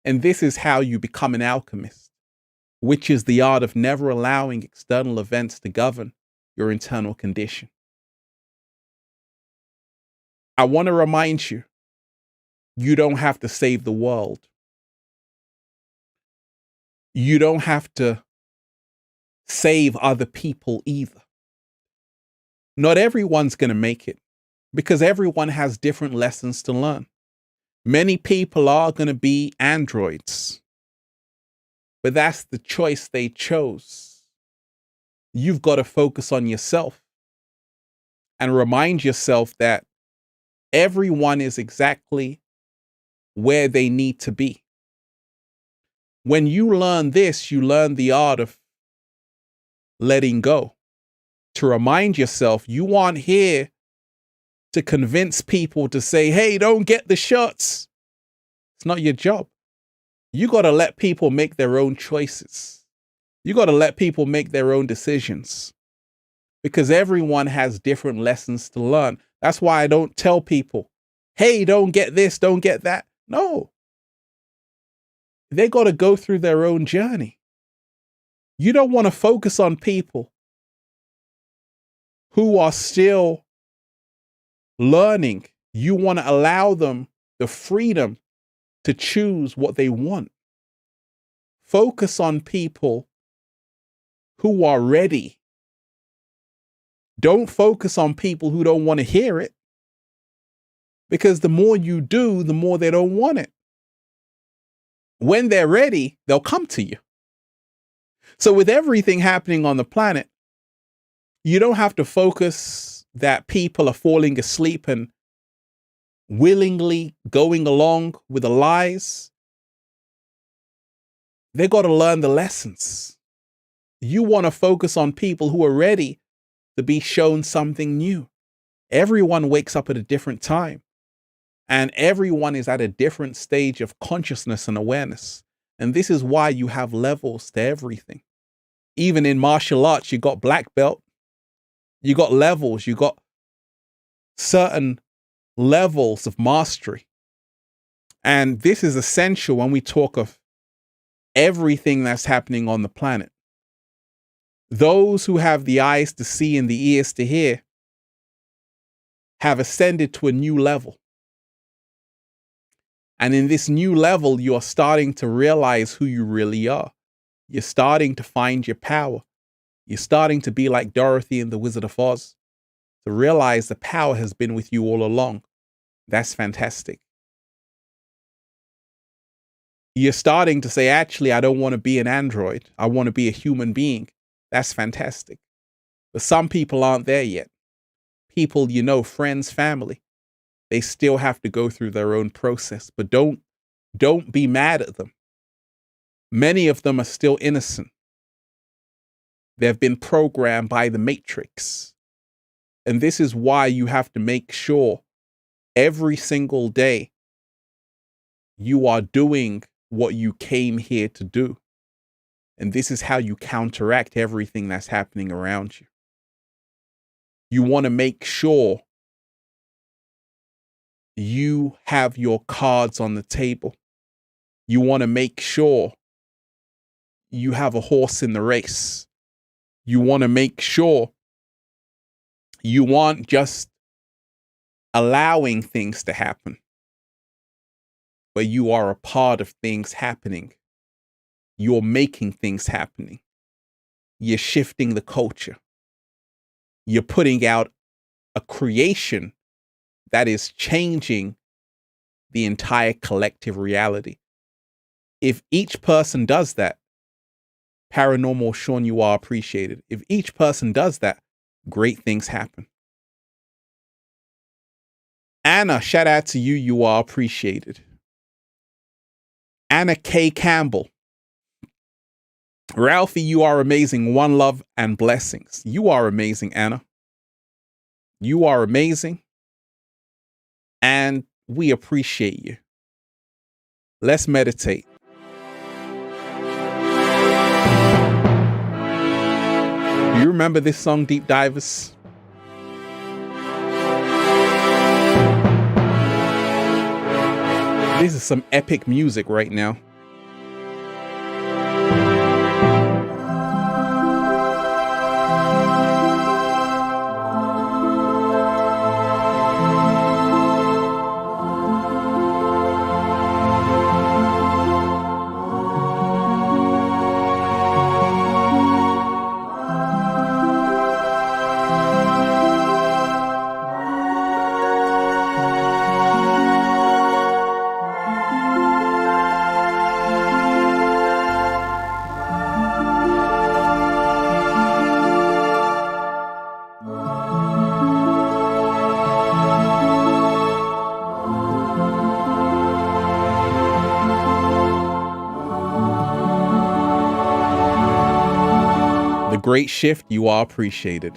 And this is how you become an alchemist, which is the art of never allowing external events to govern your internal condition. I want to remind you, you don't have to save the world. You don't have to save other people either. Not everyone's going to make it because everyone has different lessons to learn. Many people are going to be androids, but that's the choice they chose. You've got to focus on yourself and remind yourself that everyone is exactly where they need to be. When you learn this, you learn the art of letting go. To remind yourself, you aren't here to convince people to say, hey, don't get the shots. It's not your job. You got to let people make their own choices. You got to let people make their own decisions because everyone has different lessons to learn. That's why I don't tell people, hey, don't get this, don't get that. No. They got to go through their own journey. You don't want to focus on people who are still learning. You want to allow them the freedom to choose what they want. Focus on people who are ready. Don't focus on people who don't want to hear it, because the more you do, the more they don't want it. When they're ready, they'll come to you. So with everything happening on the planet, you don't have to focus that people are falling asleep and willingly going along with the lies. They got to learn the lessons. You want to focus on people who are ready to be shown something new. Everyone wakes up at a different time, and everyone is at a different stage of consciousness and awareness. And this is why you have levels to everything. Even in martial arts, you got black belt, you got levels, you got certain levels of mastery. And this is essential when we talk of everything that's happening on the planet. Those who have the eyes to see and the ears to hear have ascended to a new level. And in this new level, you are starting to realize who you really are. You're starting to find your power. You're starting to be like Dorothy in The Wizard of Oz, to realize the power has been with you all along. That's fantastic. You're starting to say, actually, I don't want to be an android. I want to be a human being. That's fantastic. But some people aren't there yet. People, you know, friends, family, they still have to go through their own process. But don't be mad at them. Many of them are still innocent. They've been programmed by the Matrix. And this is why you have to make sure every single day you are doing what you came here to do. And this is how you counteract everything that's happening around you. You want to make sure you have your cards on the table. You want to make sure you have a horse in the race. You want to make sure you aren't just allowing things to happen, but you are a part of things happening. You're making things happening. You're shifting the culture. You're putting out a creation that is changing the entire collective reality. If each person does that, Paranormal Sean, you are appreciated. If each person does that, great things happen. Anna, shout out to you. You are appreciated. Anna K. Campbell. Ralphie, you are amazing. One love and blessings. You are amazing, Anna. You are amazing. And we appreciate you. Let's meditate. Do you remember this song, Deep Divers? This is some epic music right now. Great shift, you are appreciated.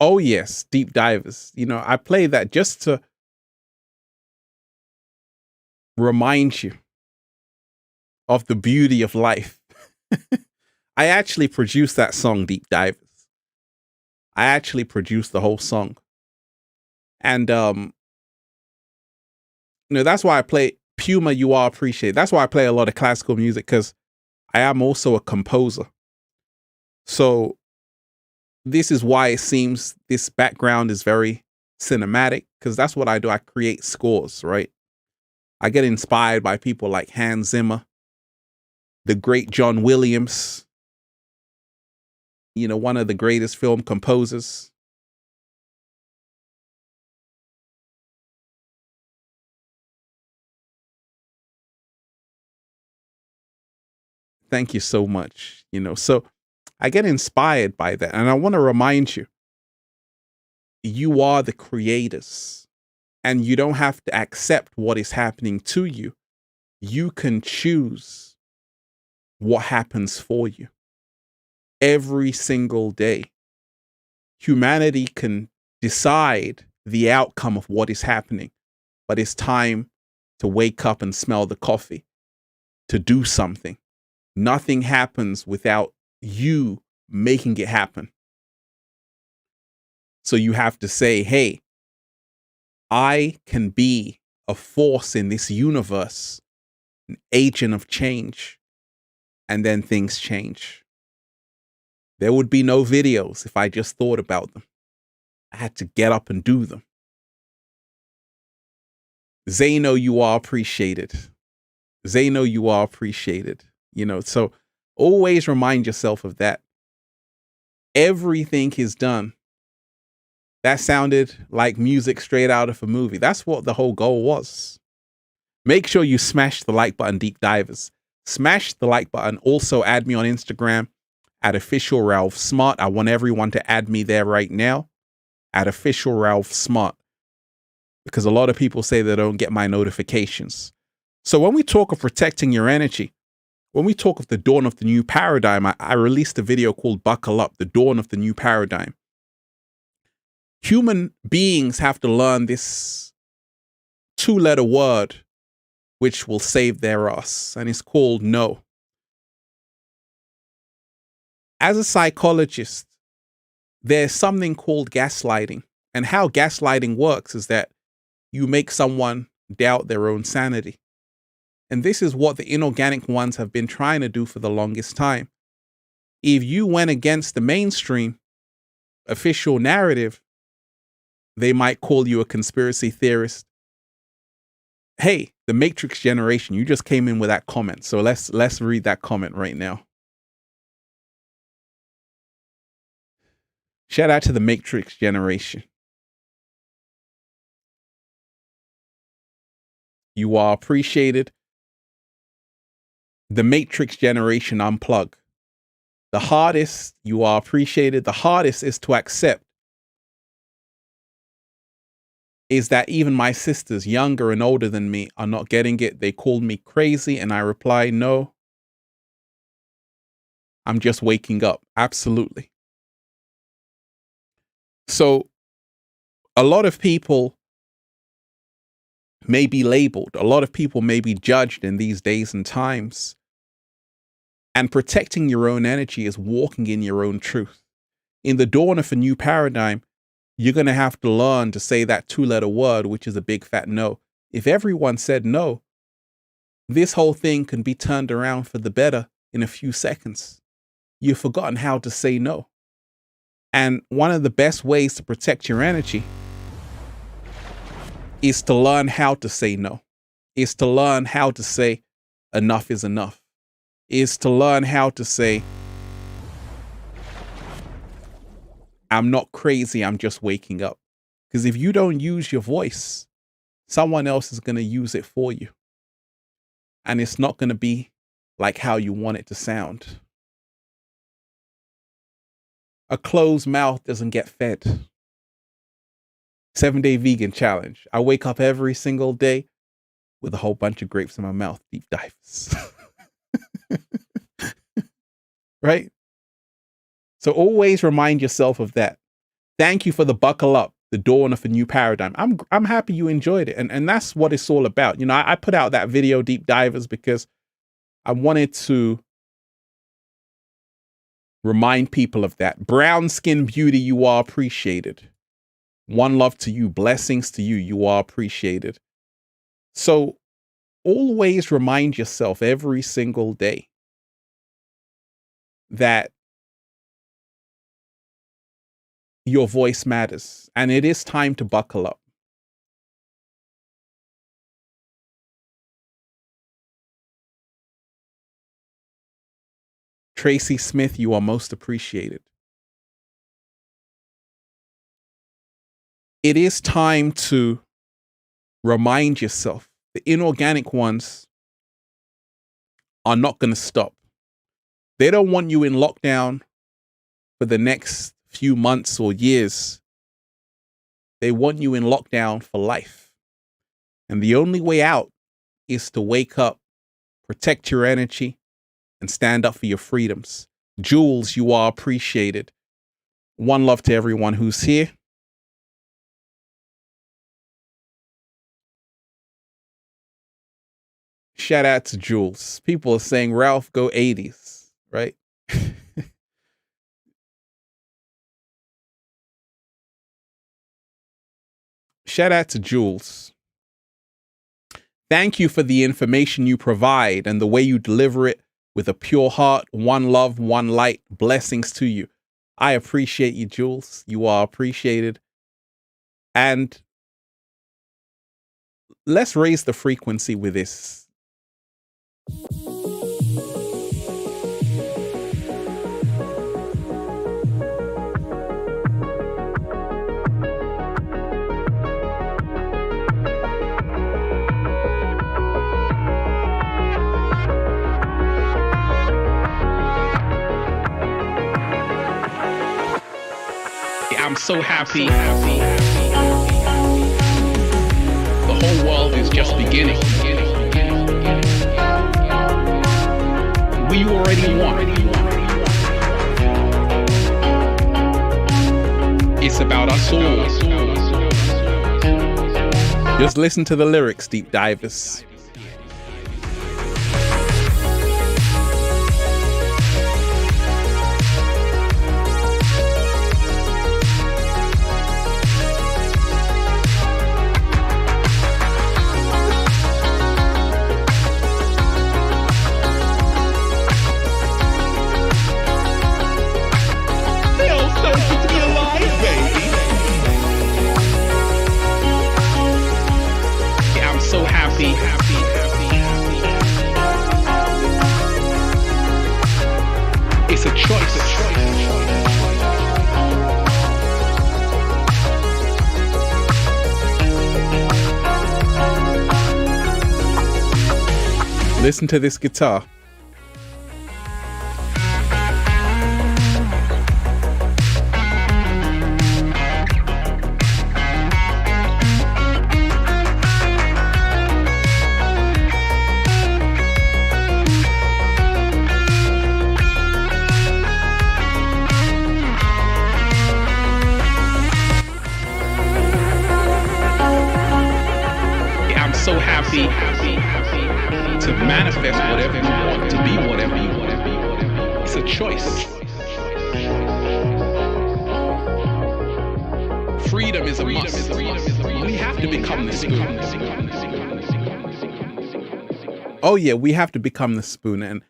Oh yes, Deep Divers. You know, I play that just to remind you of the beauty of life. I actually produced that song, Deep Divers. I actually produced the whole song. And that's why I play Puma, you are appreciated. That's why I play a lot of classical music, because I am also a composer. So this is why it seems this background is very cinematic, because that's what I do. I create scores, right? I get inspired by people like Hans Zimmer, the great John Williams, one of the greatest film composers. Thank you so much. So I get inspired by that. And I want to remind you, you are the creators, and you don't have to accept what is happening to you. You can choose what happens for you every single day. Humanity can decide the outcome of what is happening, but it's time to wake up and smell the coffee, to do something. Nothing happens without you making it happen. So you have to say, hey, I can be a force in this universe, an agent of change, and then things change. There would be no videos if I just thought about them. I had to get up and do them. Zeno, you are appreciated. Zeno, you are appreciated. You know, so always remind yourself of that. Everything is done. That sounded like music straight out of a movie. That's what the whole goal was. Make sure you smash the like button, deep divers. Smash the like button. Also add me on Instagram at official Ralph Smart. I want everyone to add me there right now at official Ralph Smart, because a lot of people say they don't get my notifications. So when we talk of protecting your energy, when we talk of the dawn of the new paradigm, I released a video called Buckle Up, the dawn of the new paradigm. Human beings have to learn this 2-letter word which will save their ass, and it's called no. As a psychologist, there's something called gaslighting, and how gaslighting works is that you make someone doubt their own sanity. And this is what the inorganic ones have been trying to do for the longest time. If you went against the mainstream official narrative, they might call you a conspiracy theorist. Hey, the Matrix generation, you just came in with that comment. So let's read that comment right now. Shout out to the Matrix generation. You are appreciated. The Matrix generation unplug. The hardest, you are appreciated. The hardest is to accept is that even my sisters, younger and older than me, are not getting it. They called me crazy, and I reply, no, I'm just waking up. Absolutely. So a lot of people may be labeled. A lot of people may be judged in these days and times. And protecting your own energy is walking in your own truth. In the dawn of a new paradigm, you're going to have to learn to say that 2-letter word, which is a big fat no. If everyone said no, this whole thing can be turned around for the better in a few seconds. You've forgotten how to say no. And one of the best ways to protect your energy is to learn how to say no. Is to learn how to say enough is enough. Is to learn how to say, I'm not crazy, I'm just waking up. Because if you don't use your voice, someone else is going to use it for you. And it's not going to be like how you want it to sound. A closed mouth doesn't get fed. 7-day vegan challenge. I wake up every single day with a whole bunch of grapes in my mouth. Deep divers. Right? So always remind yourself of that. Thank you for the buckle up, the dawn of a new paradigm. I'm happy you enjoyed it. And that's what it's all about. You know, I put out that video, Deep Divers, because I wanted to remind people of that. Brown skin beauty, you are appreciated. One love to you, blessings to you, you are appreciated. So always remind yourself every single day that your voice matters, and it is time to buckle up. Tracy Smith, you are most appreciated. It is time to remind yourself the inorganic ones are not going to stop. They don't want you in lockdown for the next few months or years. They want you in lockdown for life. And the only way out is to wake up, protect your energy, and stand up for your freedoms. Jules, you are appreciated. One love to everyone who's here. Shout out to Jules. People are saying, Ralph, go 80s, right? Shout out to Jules. Thank you for the information you provide and the way you deliver it with a pure heart. One love, one light. Blessings to you. I appreciate you, Jules. You are appreciated. And let's raise the frequency with this. I'm so happy. The whole world is just beginning. We already won. It's about us all. Just listen to the lyrics, deep divers. It's a choice. Listen to this guitar. So happy to manifest whatever you want, to be whatever you want. It's a choice. Freedom is a must. We have to become the spoon. Oh yeah, we have to become the spoon. And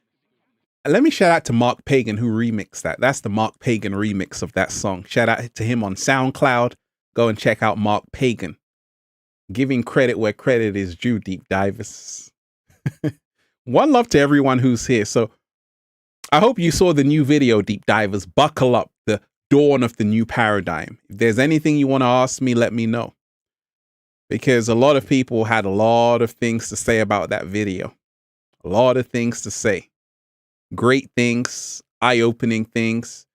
let me shout out to Mark Pagan who remixed that. That's the Mark Pagan remix of that song. Shout out to him on SoundCloud. Go and check out Mark Pagan. Giving credit where credit is due, deep divers. One love to everyone who's here. So I hope you saw the new video, deep divers. Buckle up, the dawn of the new paradigm. If there's anything you want to ask me, let me know. Because a lot of people had a lot of things to say about that video. A lot of things to say. Great things, eye-opening things.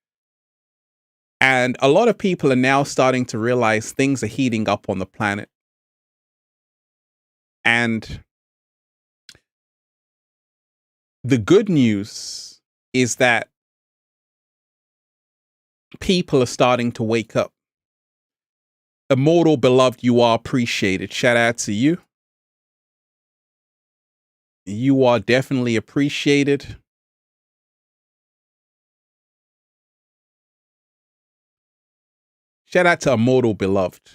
And a lot of people are now starting to realize things are heating up on the planet. And the good news is that people are starting to wake up. Immortal beloved, you are appreciated. Shout out to you. You are definitely appreciated. Shout out to Immortal beloved.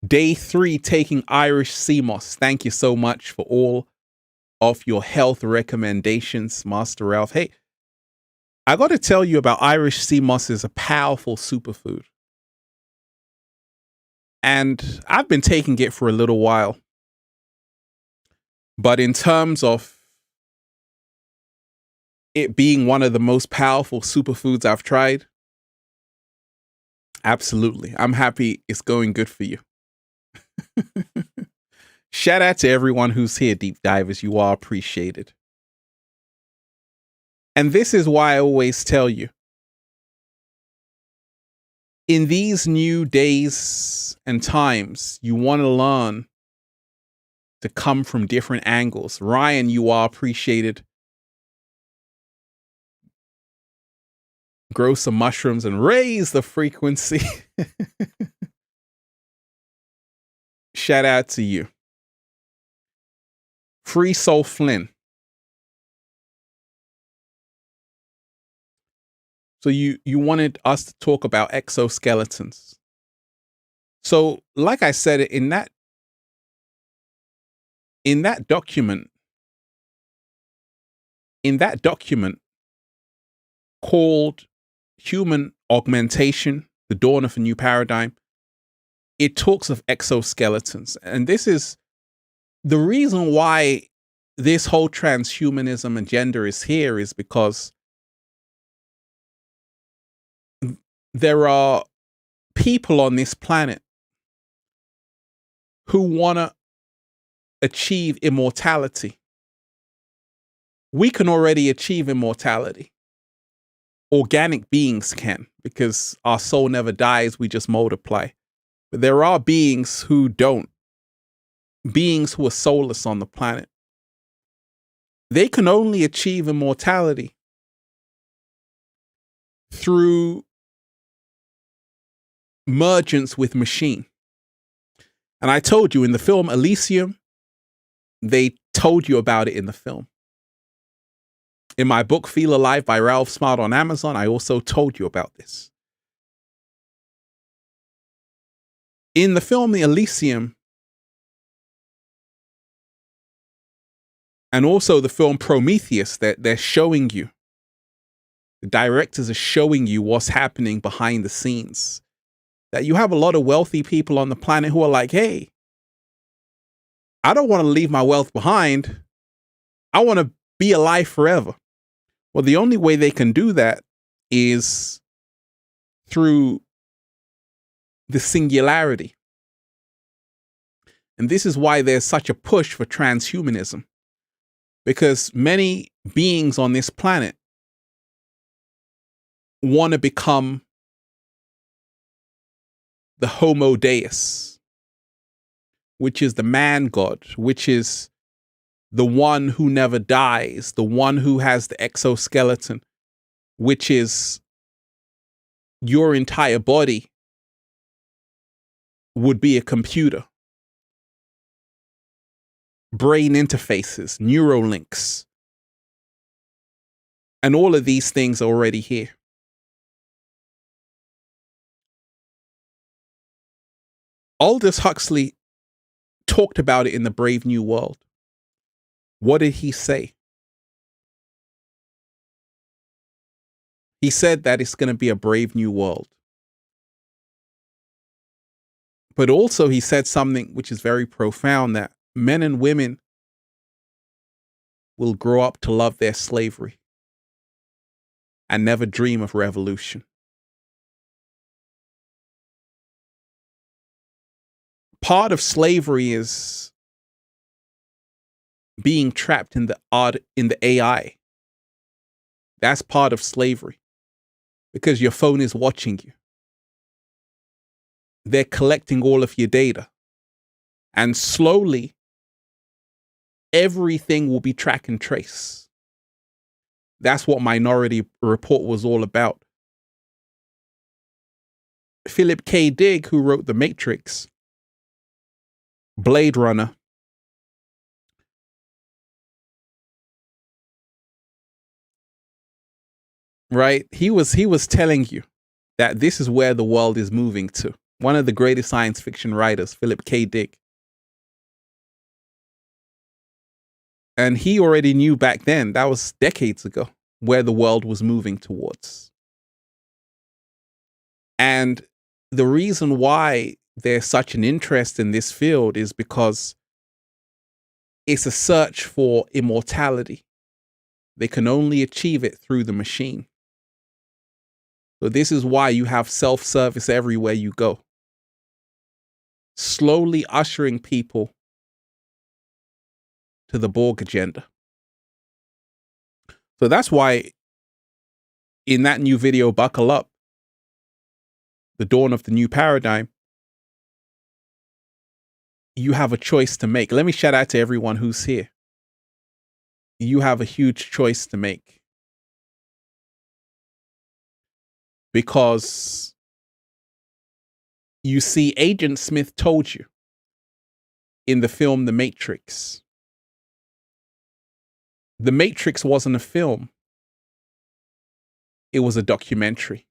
Day 3, taking Irish sea moss. Thank you so much for all of your health recommendations, Master Ralph. Hey, I got to tell you about Irish sea moss is a powerful superfood. And I've been taking it for a little while. But in terms of it being one of the most powerful superfoods I've tried, absolutely. I'm happy it's going good for you. Shout out to everyone who's here, deep divers. You are appreciated. And this is why I always tell you, in these new days and times, you want to learn to come from different angles. Ryan, you are appreciated. Grow some mushrooms and raise the frequency. Shout out to you. Free Soul Flynn. So you wanted us to talk about exoskeletons. So like I said, in that document called Human Augmentation, the Dawn of a New Paradigm, it talks of exoskeletons. And this is the reason why this whole transhumanism agenda is here, is because there are people on this planet who want to achieve immortality. We can already achieve immortality. Organic beings can, because our soul never dies, we just multiply. But there are beings who don't. Beings who are soulless on the planet. They can only achieve immortality through mergence with machine. And I told you in the film Elysium, they told you about it in the film. In my book, Feel Alive by Ralph Smart on Amazon, I also told you about this. In the film The Elysium, and also the film Prometheus, that they're showing you, the directors are showing you what's happening behind the scenes. That you have a lot of wealthy people on the planet who are like, hey, I don't want to leave my wealth behind. I want to be alive forever. Well, the only way they can do that is through the singularity. And this is why there's such a push for transhumanism. Because many beings on this planet want to become the Homo Deus, which is the man god, which is the one who never dies, the one who has the exoskeleton, which is your entire body would be a computer. Brain interfaces, neurolinks. And all of these things are already here. Aldous Huxley talked about it in The Brave New World. What did he say? He said that it's going to be a brave new world. But also he said something which is very profound, that men and women will grow up to love their slavery and never dream of revolution. Part of slavery is being trapped in the AI. That's part of slavery, because your phone is watching you. They're collecting all of your data. And slowly, everything will be track and trace. That's what Minority Report was all about. Philip K. Dick, who wrote The Matrix, Blade Runner, right? He was telling you that this is where the world is moving to. One of the greatest science fiction writers, Philip K. Dick. And he already knew back then, that was decades ago, where the world was moving towards. And the reason why there's such an interest in this field is because it's a search for immortality. They can only achieve it through the machine. So this is why you have self-service everywhere you go. Slowly ushering people to the Borg agenda. So that's why in that new video, Buckle Up, The Dawn of the New Paradigm, you have a choice to make. Let me shout out to everyone who's here. You have a huge choice to make. Because you see, Agent Smith told you in the film The Matrix. The Matrix wasn't a film. It was a documentary.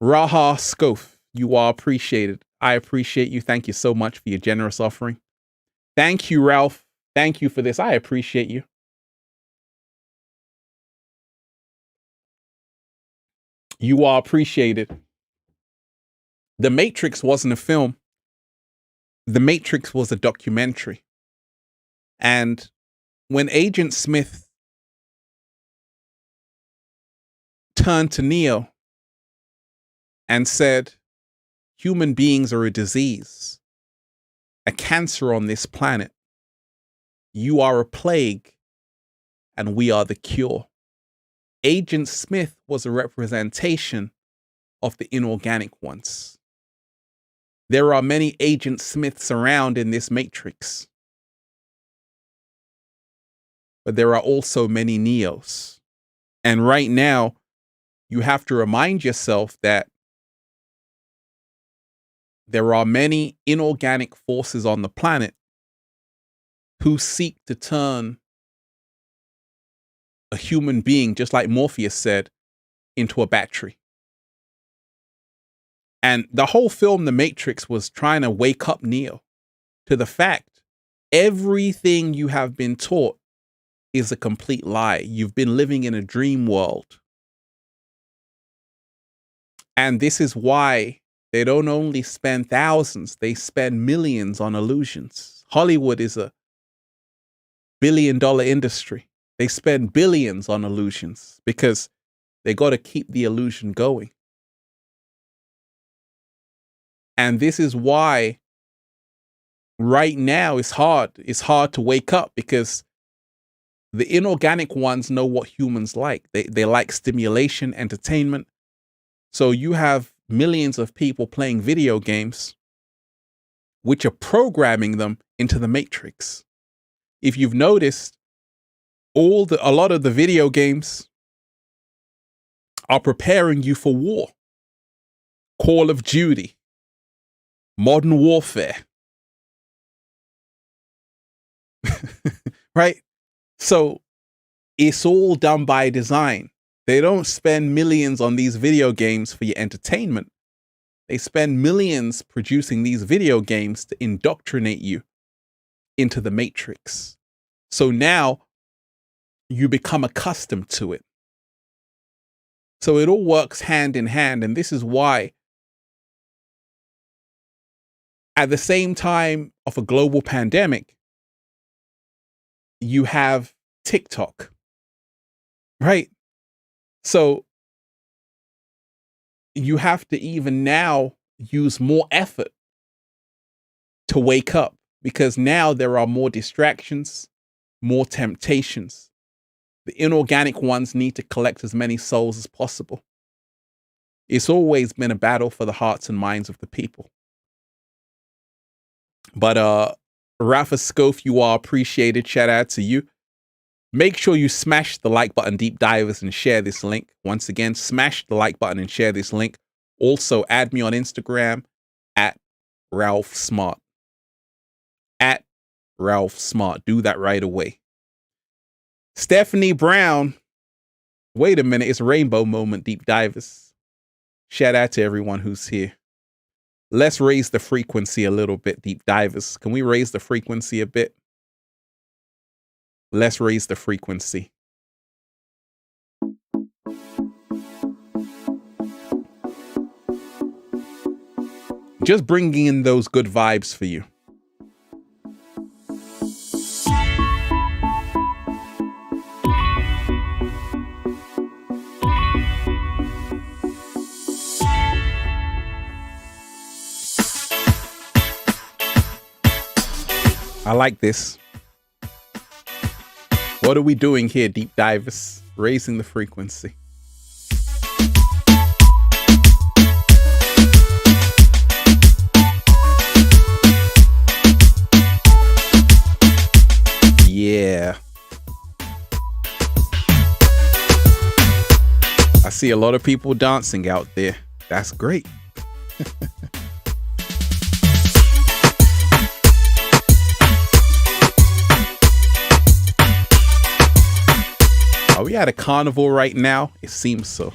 Raha Skof, you are appreciated. I appreciate you. Thank you so much for your generous offering. Thank you, Ralph. Thank you for this. I appreciate you. You are appreciated. The Matrix wasn't a film. The Matrix was a documentary. And when Agent Smith turned to Neo and said, human beings are a disease, a cancer on this planet. You are a plague, and we are the cure. Agent Smith was a representation of the inorganic ones. There are many Agent Smiths around in this matrix, but there are also many Neos. And right now, you have to remind yourself that there are many inorganic forces on the planet who seek to turn a human being, just like Morpheus said, into a battery. And the whole film, The Matrix, was trying to wake up Neo to the fact everything you have been taught is a complete lie. You've been living in a dream world. And this is why they don't only spend thousands, they spend millions on illusions. Hollywood is a billion-dollar industry. They spend billions on illusions because they got to keep the illusion going. And this is why right now it's hard. It's hard to wake up because the inorganic ones know what humans like. They like stimulation, entertainment. So you have millions of people playing video games, which are programming them into the matrix. If you've noticed, a lot of the video games are preparing you for war. Call of Duty, Modern Warfare. Right? So it's all done by design. They don't spend millions on these video games for your entertainment. They spend millions producing these video games to indoctrinate you into the matrix. So now you become accustomed to it. So it all works hand in hand. And this is why at the same time of a global pandemic, you have TikTok, right? So you have to even now use more effort to wake up because now there are more distractions, more temptations. The inorganic ones need to collect as many souls as possible. It's always been a battle for the hearts and minds of the people. But Rafa Scof, you are appreciated. Shout out to you. Make sure you smash the like button, deep divers, and share this link. Once again, smash the like button and share this link. Also, add me on Instagram at Ralph Smart. At Ralph Smart. Do that right away. Stephanie Brown. Wait a minute. It's Rainbow Moment, deep divers. Shout out to everyone who's here. Let's raise the frequency a little bit, deep divers. Can we raise the frequency a bit? Let's raise the frequency. Just bringing in those good vibes for you. I like this. What are we doing here, deep divers? Raising the frequency. Yeah. I see a lot of people dancing out there. That's great. Are we at a carnival right now? It seems so.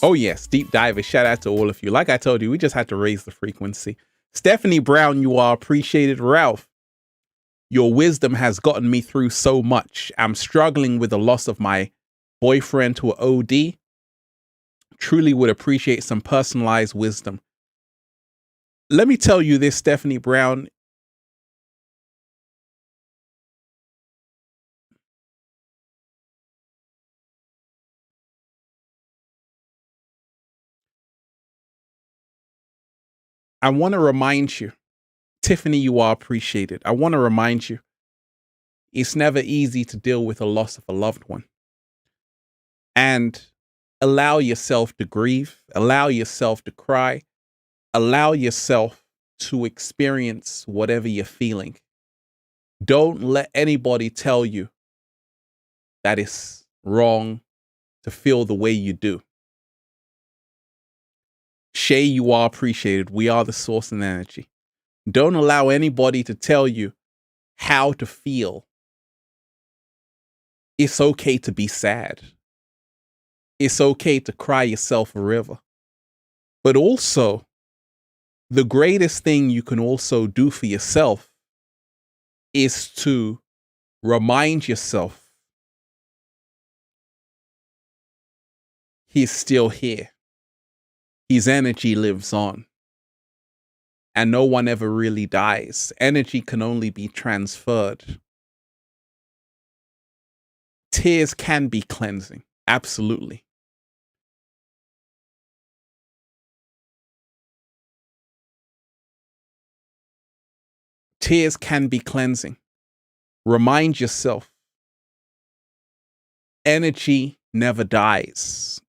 Oh yes, deep divers. Shout out to all of you. Like I told you, we just had to raise the frequency. Stephanie Brown, you are appreciated. Ralph, your wisdom has gotten me through so much. I'm struggling with the loss of my boyfriend to an OD. Truly would appreciate some personalized wisdom. Let me tell you this, Stephanie Brown. I want to remind you, Tiffany, you are appreciated. I want to remind you, it's never easy to deal with the loss of a loved one. And allow yourself to grieve, allow yourself to cry, allow yourself to experience whatever you're feeling. Don't let anybody tell you that it's wrong to feel the way you do. Shay, you are appreciated. We are the source and energy. Don't allow anybody to tell you how to feel. It's okay to be sad. It's okay to cry yourself a river. But also, the greatest thing you can also do for yourself is to remind yourself he's still here. His energy lives on. And no one ever really dies. Energy can only be transferred. Tears can be cleansing. Absolutely. Tears can be cleansing. Remind yourself, energy never dies.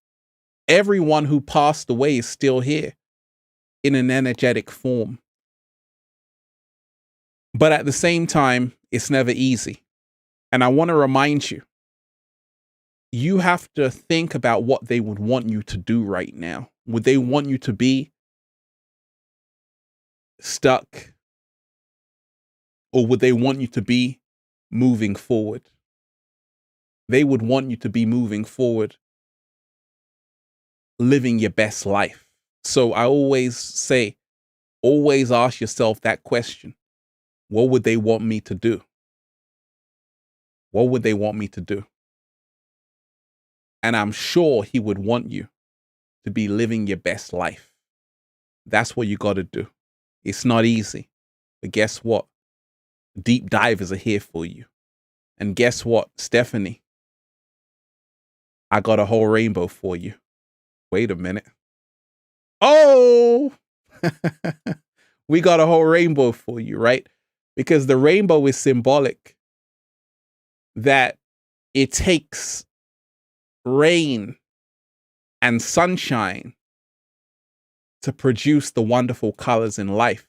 Everyone who passed away is still here in an energetic form. But at the same time, it's never easy. And I want to remind you, you have to think about what they would want you to do right now. Would they want you to be stuck? Or would they want you to be moving forward? They would want you to be moving forward, living your best life. So I always say, always ask yourself that question. What would they want me to do? What would they want me to do? And I'm sure he would want you to be living your best life. That's what you got to do. It's not easy. But guess what? Deep divers are here for you. And guess what, Stephanie? I got a whole rainbow for you. Wait a minute. Oh! We got a whole rainbow for you, right? Because the rainbow is symbolic that it takes rain and sunshine to produce the wonderful colors in life.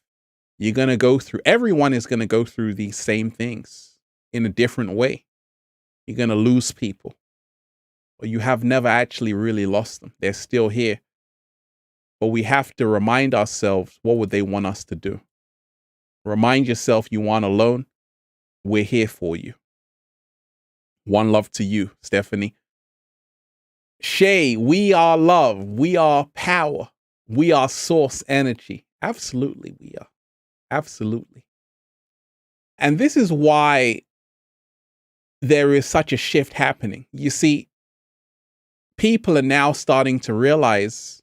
You're going to go through, everyone is going to go through these same things in a different way. You're going to lose people, or you have never actually really lost them. They're still here. But we have to remind ourselves, what would they want us to do? Remind yourself you aren't alone. We're here for you. One love to you, Stephanie. Shay, we are love. We are power. We are source energy. Absolutely, we are. Absolutely. And this is why there is such a shift happening. You see, people are now starting to realize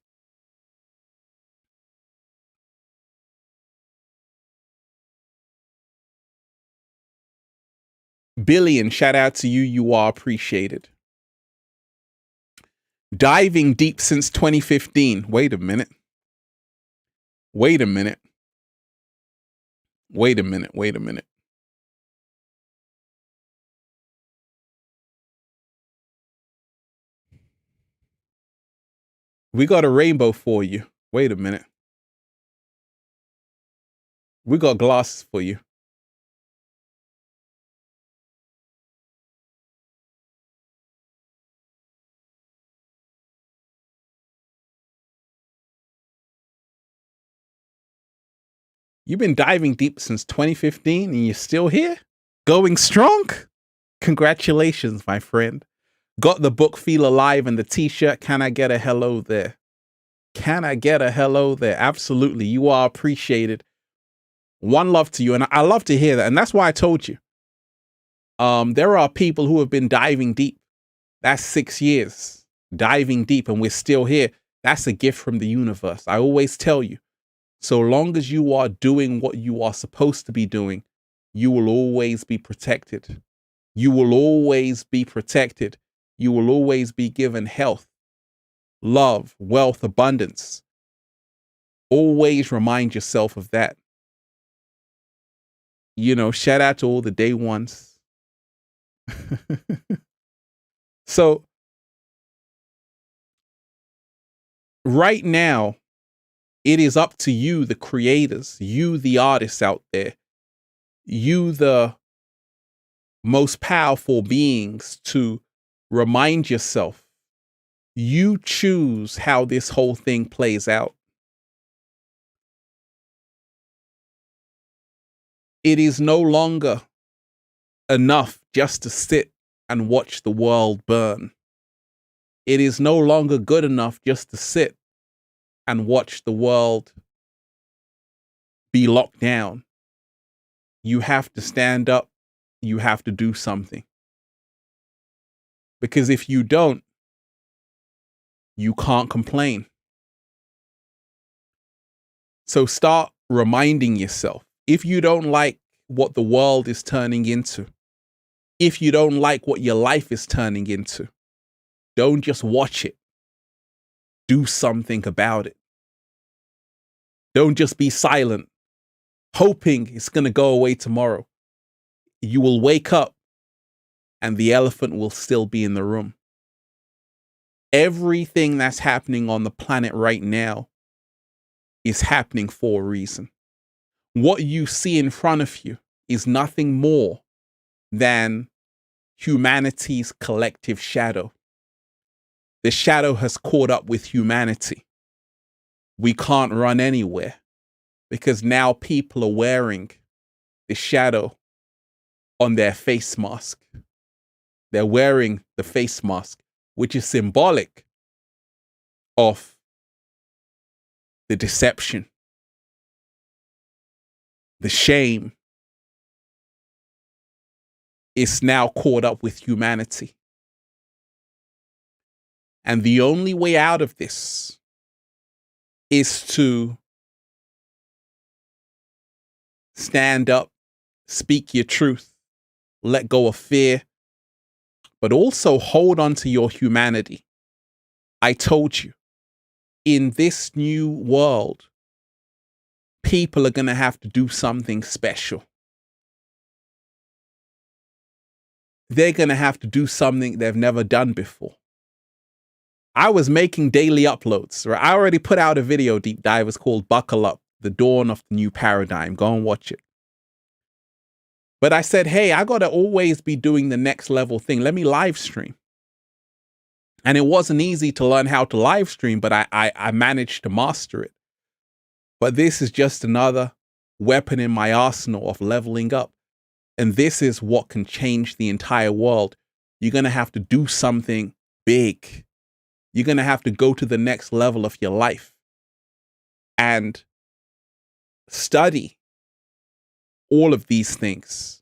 Billion, shout out to you. You are appreciated. Diving deep since 2015. Wait a minute. Wait a minute. Wait a minute. Wait a minute. We got a rainbow for you. Wait a minute. We got glasses for you. You've been diving deep since 2015 and you're still here? Going strong? Congratulations, my friend. Got the book Feel Alive and the t-shirt. Can I get a hello there? Can I get a hello there? Absolutely. You are appreciated. One love to you. And I love to hear that. And that's why I told you. There are people who have been diving deep. That's 6 years diving deep, and we're still here. That's a gift from the universe. I always tell you, so long as you are doing what you are supposed to be doing, you will always be protected. You will always be protected. You will always be given health, love, wealth, abundance. Always remind yourself of that. You know, shout out to all the day ones. So right now, it is up to you, the creators, you, the artists out there, you, the most powerful beings, to remind yourself. You choose how this whole thing plays out. It is no longer enough just to sit and watch the world burn. It is no longer good enough just to sit and watch the world be locked down. You have to stand up. You have to do something. Because if you don't, you can't complain. So start reminding yourself. If you don't like what the world is turning into, if you don't like what your life is turning into, don't just watch it. Do something about it. Don't just be silent, hoping it's going to go away tomorrow. You will wake up and the elephant will still be in the room. Everything that's happening on the planet right now is happening for a reason. What you see in front of you is nothing more than humanity's collective shadow. The shadow has caught up with humanity. We can't run anywhere because now people are wearing the shadow on their face mask. They're wearing the face mask, which is symbolic of the deception, the shame. It's now caught up with humanity. And the only way out of this is to stand up, speak your truth, let go of fear, but also hold on to your humanity. I told you, in this new world, people are going to have to do something special. They're going to have to do something they've never done before. I was making daily uploads, right? I already put out a video deep dive. It's called Buckle Up, The Dawn of the New Paradigm. Go and watch it. But I said, hey, I got to always be doing the next level thing. Let me live stream. And it wasn't easy to learn how to live stream, but I managed to master it. But this is just another weapon in my arsenal of leveling up. And this is what can change the entire world. You're going to have to do something big. You're going to have to go to the next level of your life and study all of these things,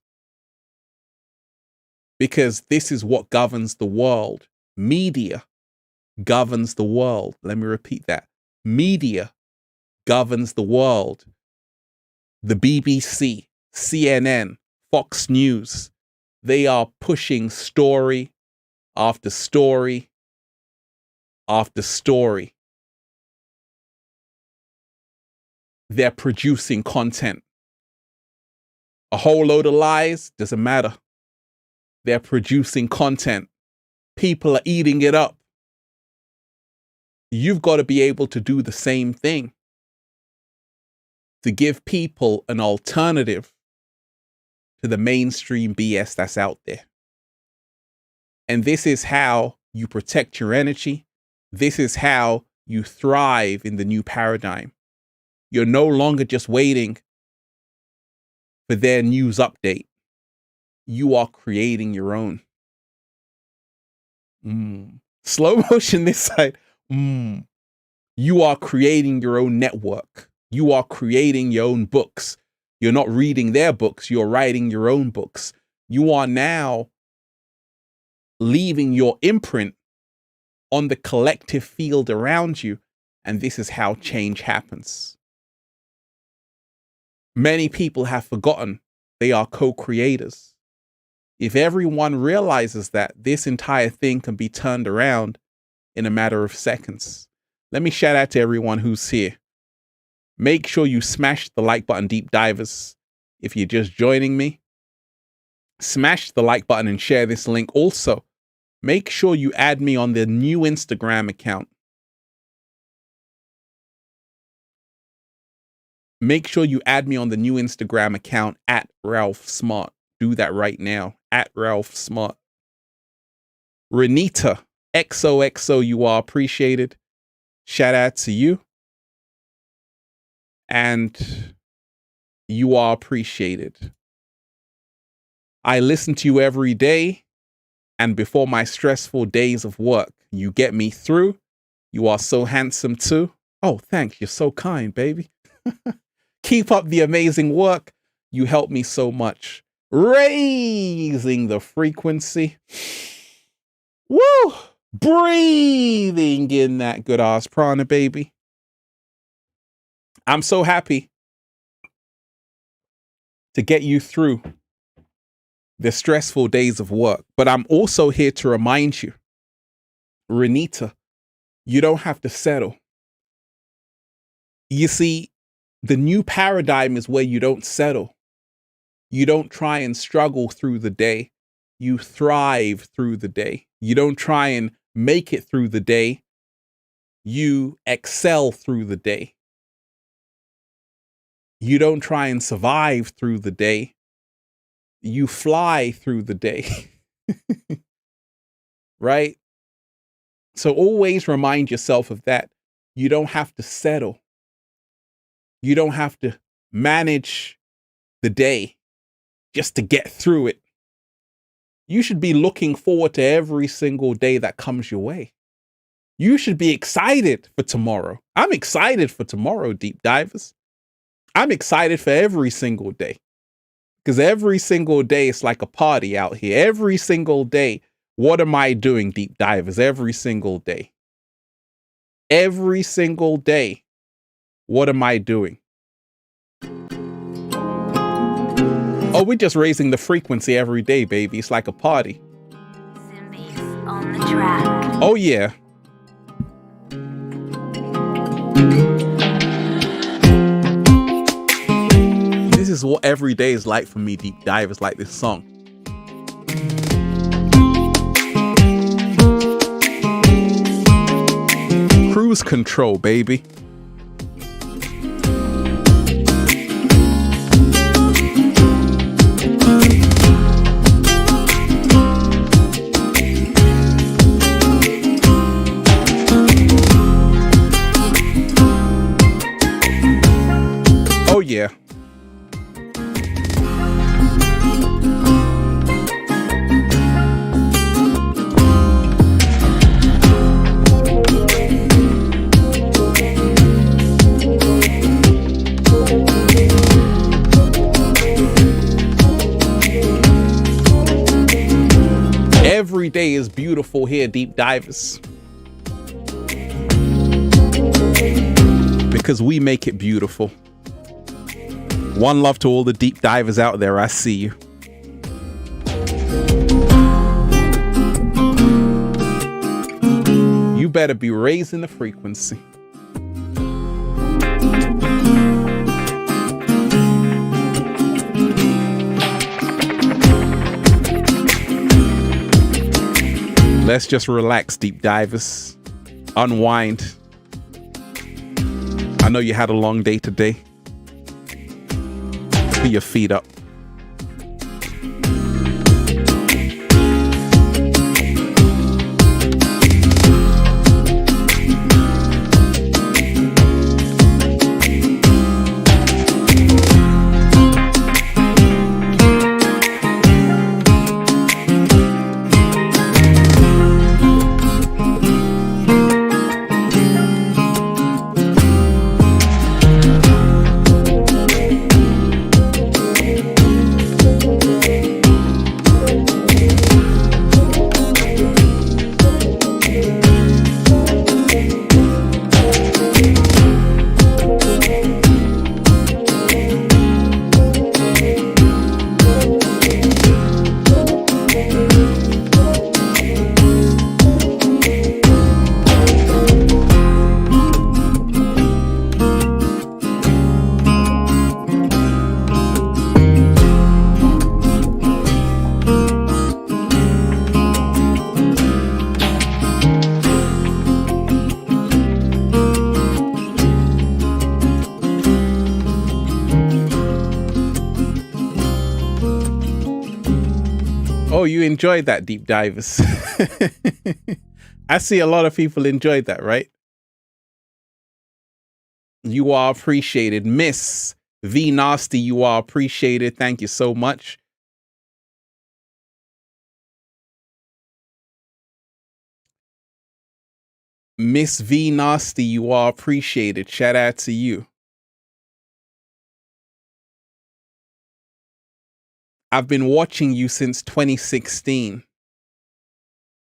because this is what governs the world. Media governs the world. Let me repeat that. Media governs the world. The BBC, CNN, Fox News, they are pushing story after story after story. They're producing content. A whole load of lies, doesn't matter. They're producing content. People are eating it up. You've got to be able to do the same thing to give people an alternative to the mainstream BS that's out there. And this is how you protect your energy. This is how you thrive in the new paradigm. You're no longer just waiting for their news update. You are creating your own. Slow motion this side. You are creating your own network. You are creating your own books. You're not reading their books. You're writing your own books. You are now leaving your imprint on the collective field around you. And this is how change happens. Many people have forgotten they are co-creators. If everyone realizes that, this entire thing can be turned around in a matter of seconds. Let me shout out to everyone who's here. Make sure you smash the like button, deep divers. If you're just joining me, smash the like button and share this link. Also, make sure you add me on the new Instagram account. Make sure you add me on the new Instagram account at Ralph Smart. Do that right now, at Ralph Smart. Renita, XOXO, you are appreciated. Shout out to you. And you are appreciated. I listen to you every day. And before my stressful days of work, you get me through. You are so handsome too. Oh, thanks. You're so kind, baby. Keep up the amazing work. You help me so much. Raising the frequency. Woo! Breathing in that good ass prana, baby. I'm so happy to get you through the stressful days of work. But I'm also here to remind you, Renita, you don't have to settle. You see, the new paradigm is where you don't settle. You don't try and struggle through the day. You thrive through the day. You don't try and make it through the day. You excel through the day. You don't try and survive through the day. You fly through the day. Right? So always remind yourself of that. You don't have to settle. You don't have to manage the day just to get through it. You should be looking forward to every single day that comes your way. You should be excited for tomorrow. I'm excited for tomorrow, deep divers. I'm excited for every single day. Because every single day it's like a party out here. Every single day, what am I doing, deep divers? Every single day. Every single day, what am I doing? Oh, we're just raising the frequency every day, baby. It's like a party.
Zimbies on the track.
Oh, yeah. This is what every day is like for me, deep divers, like this song. Cruise control, baby. Oh, yeah. Every day is beautiful here, deep divers. Because we make it beautiful. One love to all the deep divers out there. I see you. You better be raising the frequency. Let's just relax, deep divers. Unwind. I know you had a long day today. Put your feet up. Oh, you enjoyed that, deep divers. I see a lot of people enjoyed that, right? You are appreciated. Miss V Nasty, you are appreciated. Thank you so much. Miss V Nasty, you are appreciated. Shout out to you. I've been watching you since 2016.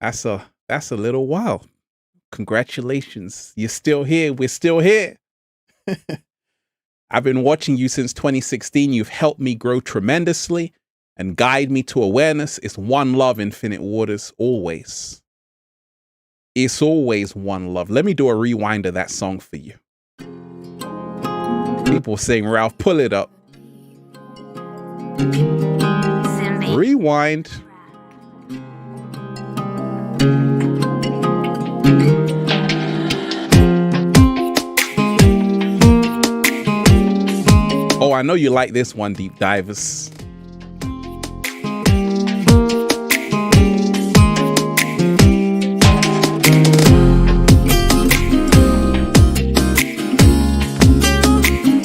That's a little while. Congratulations. You're still here. We're still here. I've been watching you since 2016. You've helped me grow tremendously and guide me to awareness. It's one love, Infinite Waters, always. It's always one love. Let me do a rewind of that song for you. People saying, Ralph, pull it up. Rewind. Oh, I know you like this one, deep divers.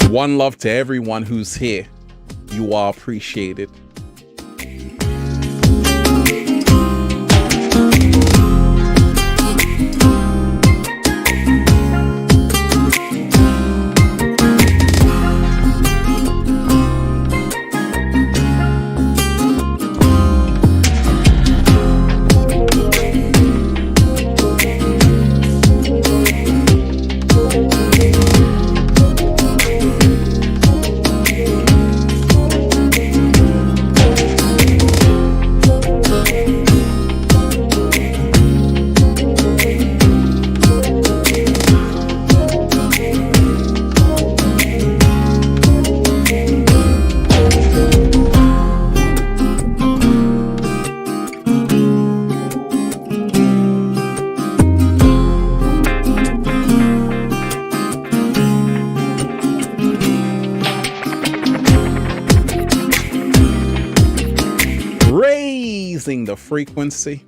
One love to everyone who's here. You are appreciated. Raising the frequency.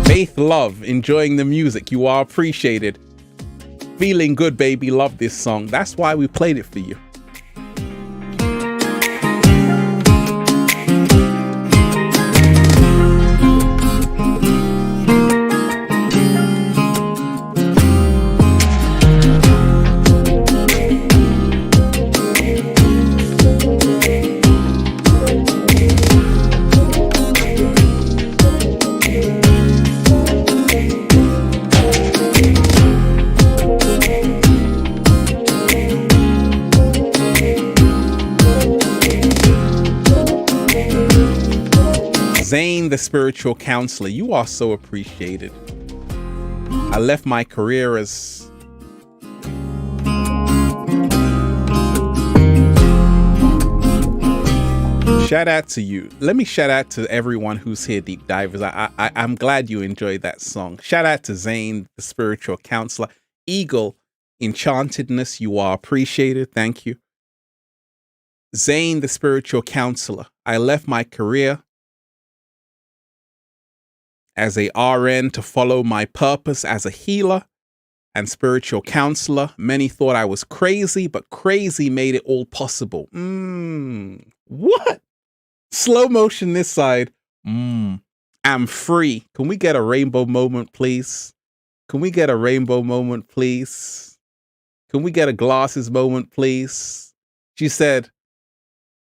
Faith, love, enjoying the music. You are appreciated. Feeling good, baby. Love this song. That's why we played it for you. Zane, the spiritual counselor, you are so appreciated. I left my career as shout out to you. Let me shout out to everyone who's here, deep divers. I'm glad you enjoyed that song. Shout out to Zane, the spiritual counselor. Eagle, enchantedness, you are appreciated. Thank you. Zane, the spiritual counselor. I left my career as a RN to follow my purpose as a healer and spiritual counselor. Many thought I was crazy, but crazy made it all possible. What? Slow motion this side. I'm free. Can we get a rainbow moment, please? Can we get a rainbow moment, please? Can we get a glasses moment, please? She said,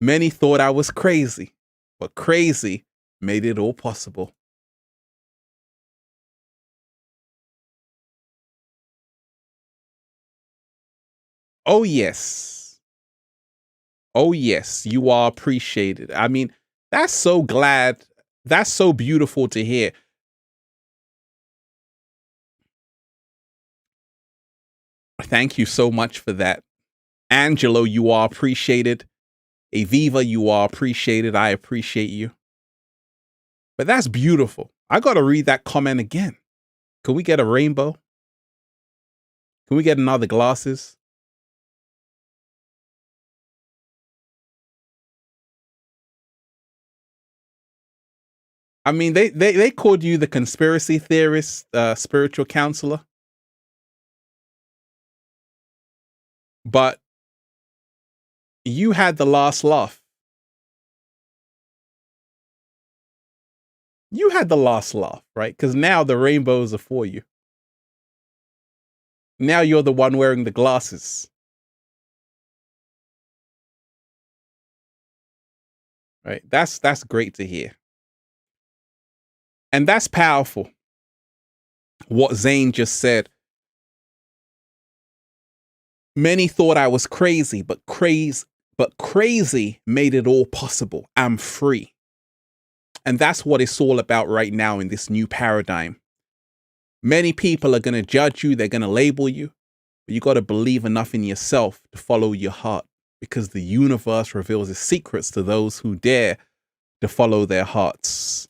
many thought I was crazy, but crazy made it all possible. Oh, yes. Oh, yes. You are appreciated. I mean, that's so glad. That's so beautiful to hear. Thank you so much for that. Angelo, you are appreciated. Aviva, you are appreciated. I appreciate you. But that's beautiful. I got to read that comment again. Can we get a rainbow? Can we get another glasses? I mean, they called you the conspiracy theorist, spiritual counselor. But you had the last laugh. You had the last laugh, right? Because now the rainbows are for you. Now you're the one wearing the glasses. Right? That's great to hear. And that's powerful. What Zane just said. Many thought I was crazy, but crazy made it all possible. I'm free. And that's what it's all about right now in this new paradigm. Many people are going to judge you. They're going to label you. But you got to believe enough in yourself to follow your heart, because the universe reveals its secrets to those who dare to follow their hearts.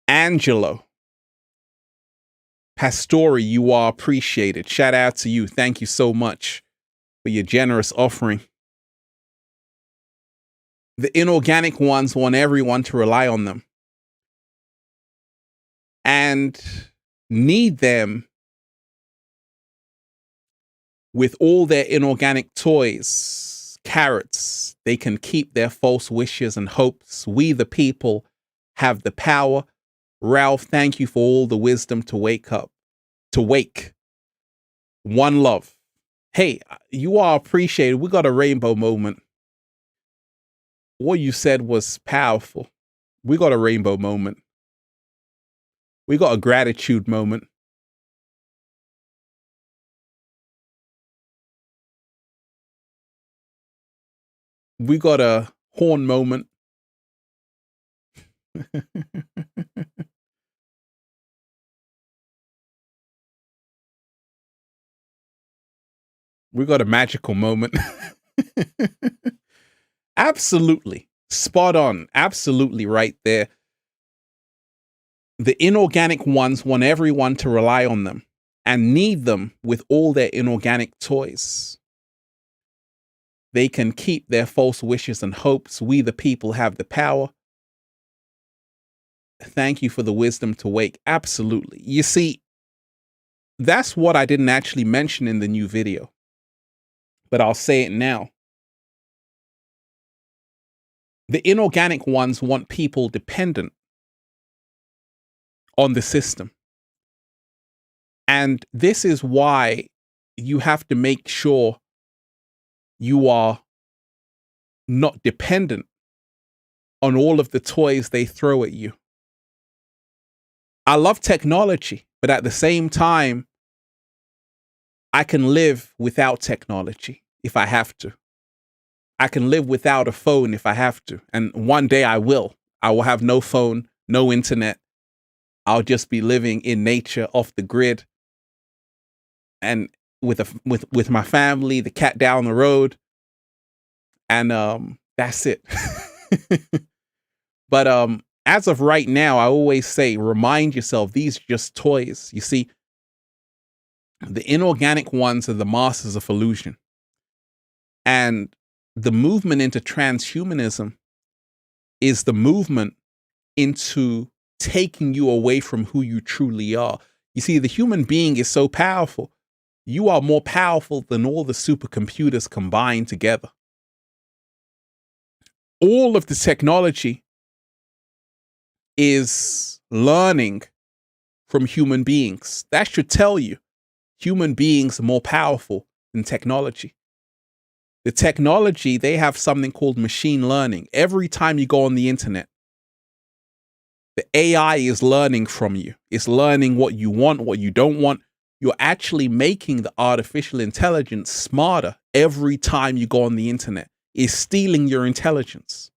Angelo Pastori, you are appreciated. Shout out to you. Thank you so much for your generous offering. The inorganic ones want everyone to rely on them and need them with all their inorganic toys, carrots. They can keep their false wishes and hopes. We, the people, have the power. Ralph, thank you for all the wisdom to wake up, to wake. One love. Hey, you are appreciated. We got a rainbow moment. What you said was powerful. We got a rainbow moment. We got a gratitude moment. We got a horn moment. We got a magical moment. Absolutely. Spot on. Absolutely right there. The inorganic ones want everyone to rely on them and need them with all their inorganic toys. They can keep their false wishes and hopes. We, the people, have the power. Thank you for the wisdom to wake. Absolutely. You see, that's what I didn't actually mention in the new video, but I'll say it now. The inorganic ones want people dependent on the system. And this is why you have to make sure you are not dependent on all of the toys they throw at you. I love technology, but at the same time, I can live without technology if I have to. I can live without a phone if I have to. And one day I will. I will have no phone, no internet. I'll just be living in nature, off the grid, and with my family, the cat down the road, and that's it. But as of right now, I always say, remind yourself, these are just toys. You see, the inorganic ones are the masters of illusion. And the movement into transhumanism is the movement into taking you away from who you truly are. You see, the human being is so powerful. You are more powerful than all the supercomputers combined together. All of the technology is learning from human beings. That should tell you human beings are more powerful than technology. The technology, they have something called machine learning. Every time you go on the internet, the AI is learning from you. It's learning what you want, what you don't want. You're actually making the artificial intelligence smarter every time you go on the internet. It's stealing your intelligence.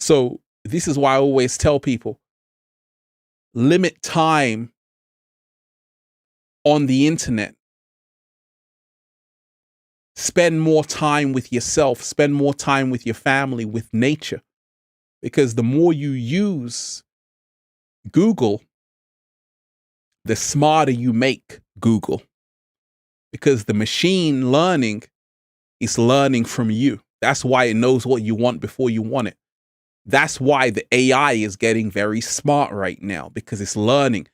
So this is why I always tell people, limit time on the internet. Spend more time with yourself. Spend more time with your family, with nature. Because the more you use Google, the smarter you make Google. Because the machine learning is learning from you. That's why it knows what you want before you want it. That's why the AI is getting very smart right now, because it's learning.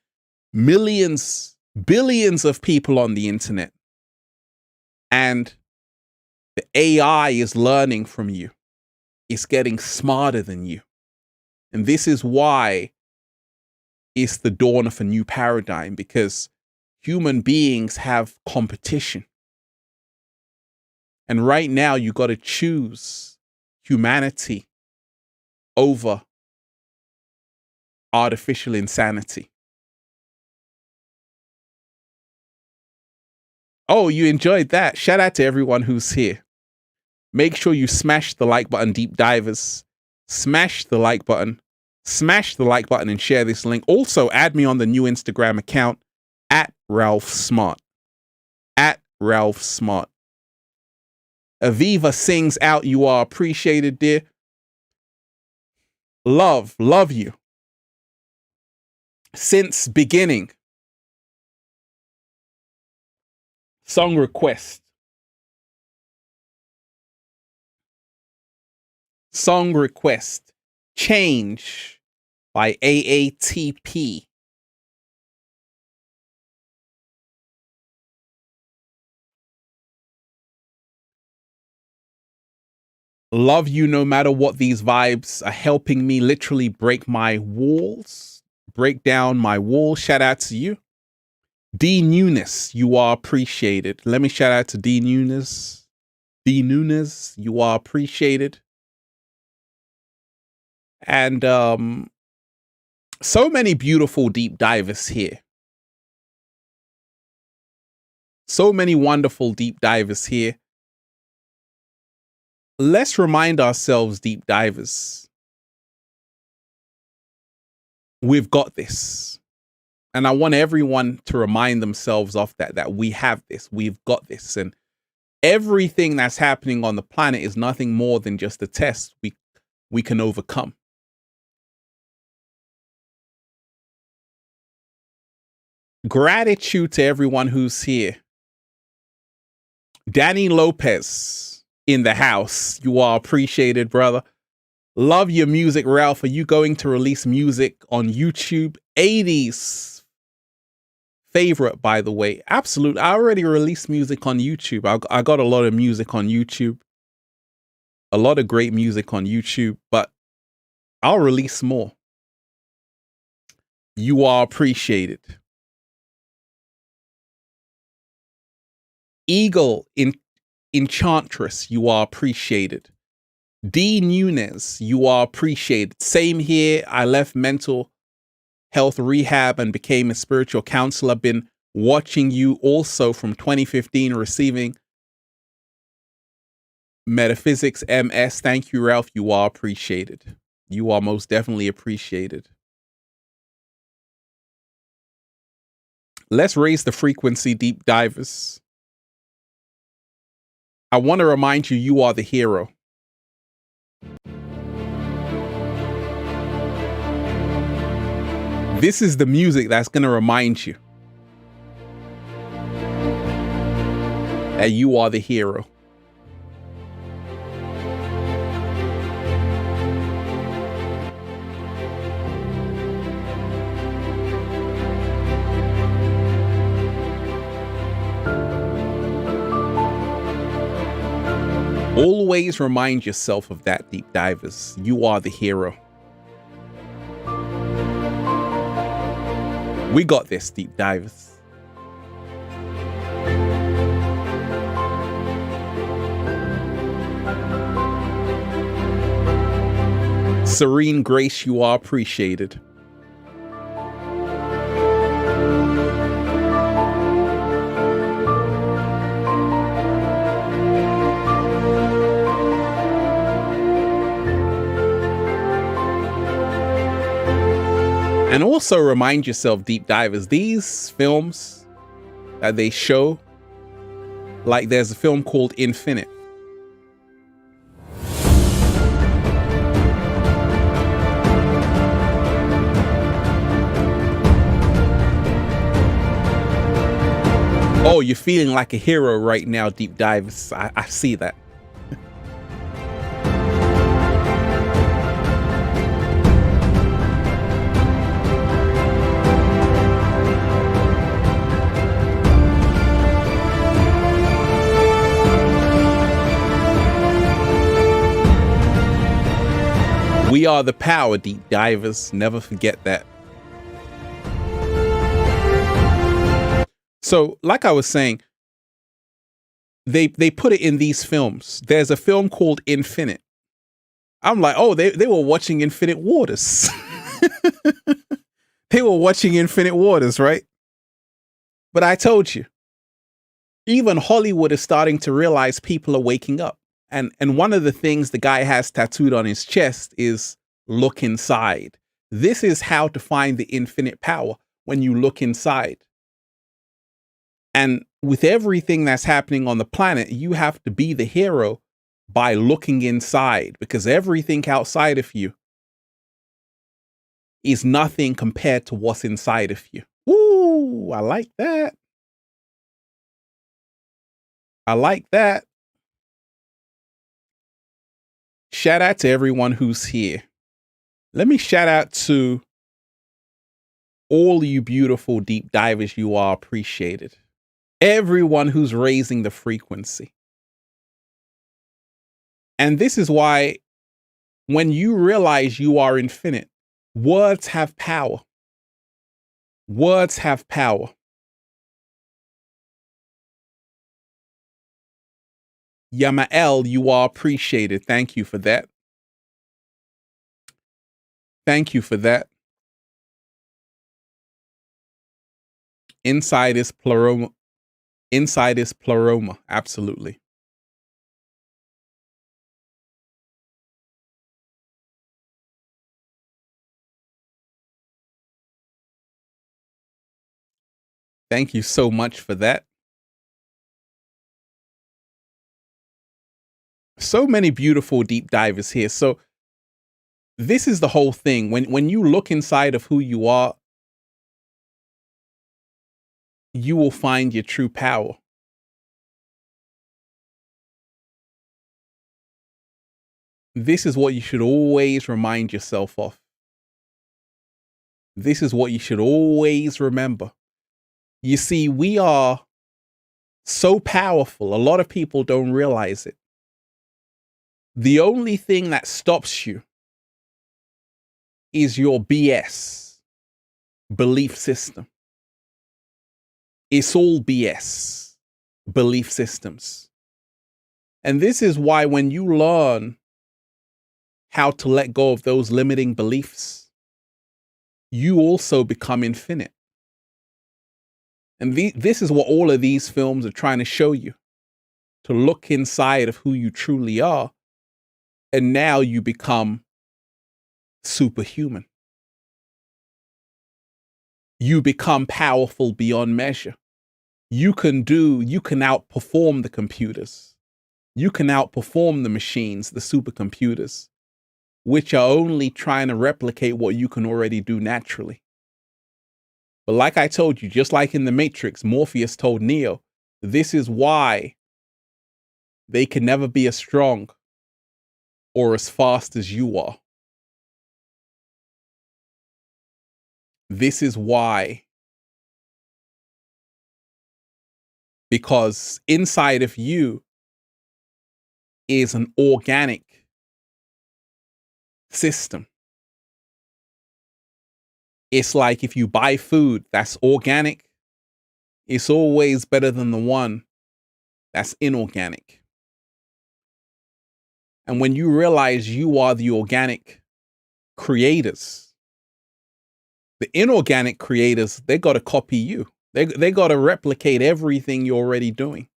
Millions, billions of people on the internet. And the AI is learning from you. It's getting smarter than you. And this is why it's the dawn of a new paradigm, because human beings have competition. And right now, you got to choose humanity over artificial insanity. Oh, you enjoyed that. Shout out to everyone who's here. Make sure you smash the like button, deep divers. Smash the like button. Smash the like button and share this link. Also, add me on the new Instagram account at Ralph Smart. At Ralph Smart. Aviva sings out, "You are appreciated, dear." Love you. Since beginning. Song request. Song request. Change by AATP. Love you no matter what. These vibes are helping me literally break my walls, break down my walls. Shout out to you. D Nunes, you are appreciated. Let me shout out to D Nunes. D Nunes, you are appreciated. And so many beautiful deep divers here. So many wonderful deep divers here. Let's remind ourselves, deep divers, we've got this. And I want everyone to remind themselves of that we have this, we've got this. And everything that's happening on the planet is nothing more than just a test we can overcome. Gratitude to everyone who's here. Danny Lopez in the house. You are appreciated, brother. Love your music, Ralph. Are you going to release music on YouTube? 80s favorite, by the way. Absolutely. I already released music on YouTube. I got a lot of music on YouTube. A lot of great music on YouTube, but I'll release more. You are appreciated. Eagle Enchantress, you are appreciated. D Nunes, you are appreciated. Same here. I left mental health rehab and became a spiritual counselor. Been watching you also from 2015, receiving metaphysics MS. Thank you, Ralph. You are appreciated. You are most definitely appreciated. Let's raise the frequency, deep divers. I want to remind you, you are the hero. This is the music that's going to remind you that you are the hero. Always remind yourself of that, deep divers. You are the hero. We got this, deep divers. Serene Grace, you are appreciated. And also remind yourself, deep divers, these films that they show, like there's a film called Infinite. Oh, you're feeling like a hero right now, Deep Divers. I see that. We are the power, Deep Divers. Never forget that. So, like I was saying, they put it in these films. There's a film called Infinite. I'm like, oh, they were watching Infinite Waters. They were watching Infinite Waters, right? But I told you, even Hollywood is starting to realize people are waking up. And one of the things the guy has tattooed on his chest is look inside. This is how to find the infinite power, when you look inside. And with everything that's happening on the planet, you have to be the hero by looking inside, because everything outside of you is nothing compared to what's inside of you. Ooh, I like that. I like that. Shout out to everyone who's here. Let me shout out to all you beautiful deep divers. You are appreciated. Everyone who's raising the frequency. And this is why when you realize you are infinite, words have power. Words have power. Yamael, you are appreciated. Thank you for that. Thank you for that. Inside is pleroma. Inside is pleroma. Absolutely. Thank you so much for that. So many beautiful deep divers here. So this is the whole thing. When you look inside of who you are, you will find your true power. This is what you should always remind yourself of. This is what you should always remember. You see, we are so powerful. A lot of people don't realize it. The only thing that stops you is your BS belief system. It's all BS belief systems. And this is why when you learn how to let go of those limiting beliefs, you also become infinite. And this is what all of these films are trying to show you, to look inside of who you truly are. And now you become superhuman. You become powerful beyond measure. You can outperform the computers. You can outperform the machines, the supercomputers, which are only trying to replicate what you can already do naturally. But like I told you, just like in the Matrix, Morpheus told Neo, this is why they can never be as strong or as fast as you are. This is why. Because inside of you is an organic system. It's like if you buy food that's organic, it's always better than the one that's inorganic. And when you realize you are the organic creators, the inorganic creators, they got to copy you. They got to replicate everything you're already doing.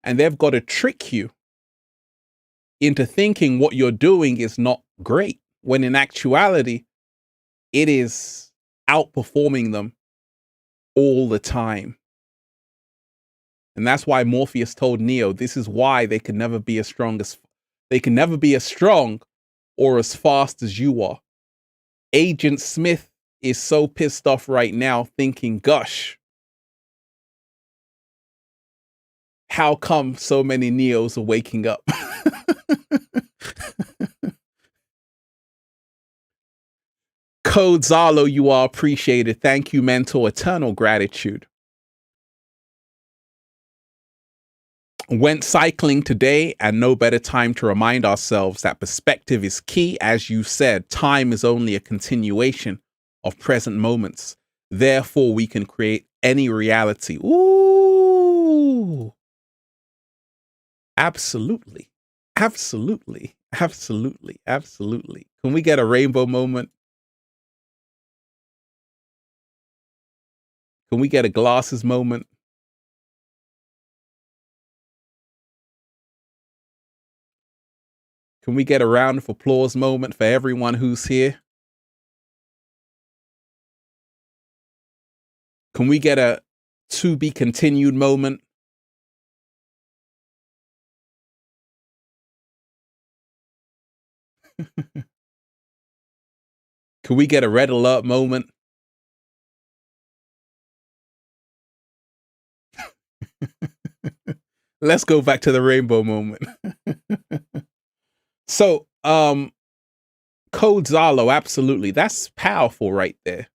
And they've got to trick you into thinking what you're doing is not great, when in actuality, it is outperforming them all the time. And that's why Morpheus told Neo, this is why they can never be as strong or as fast as you are. Agent Smith is so pissed off right now thinking, gosh, how come so many Neos are waking up? Code Zalo, you are appreciated. Thank you, mentor. Eternal gratitude. Went cycling today, and no better time to remind ourselves that perspective is key. As you said, time is only a continuation of present moments. Therefore, we can create any reality. Ooh. Absolutely. Absolutely. Absolutely. Absolutely. Can we get a rainbow moment? Can we get a glasses moment? Can we get a round of applause moment for everyone who's here? Can we get a to be continued moment? Can we get a red alert moment? Let's go back to the rainbow moment. So, Code Zalo, absolutely. That's powerful right there.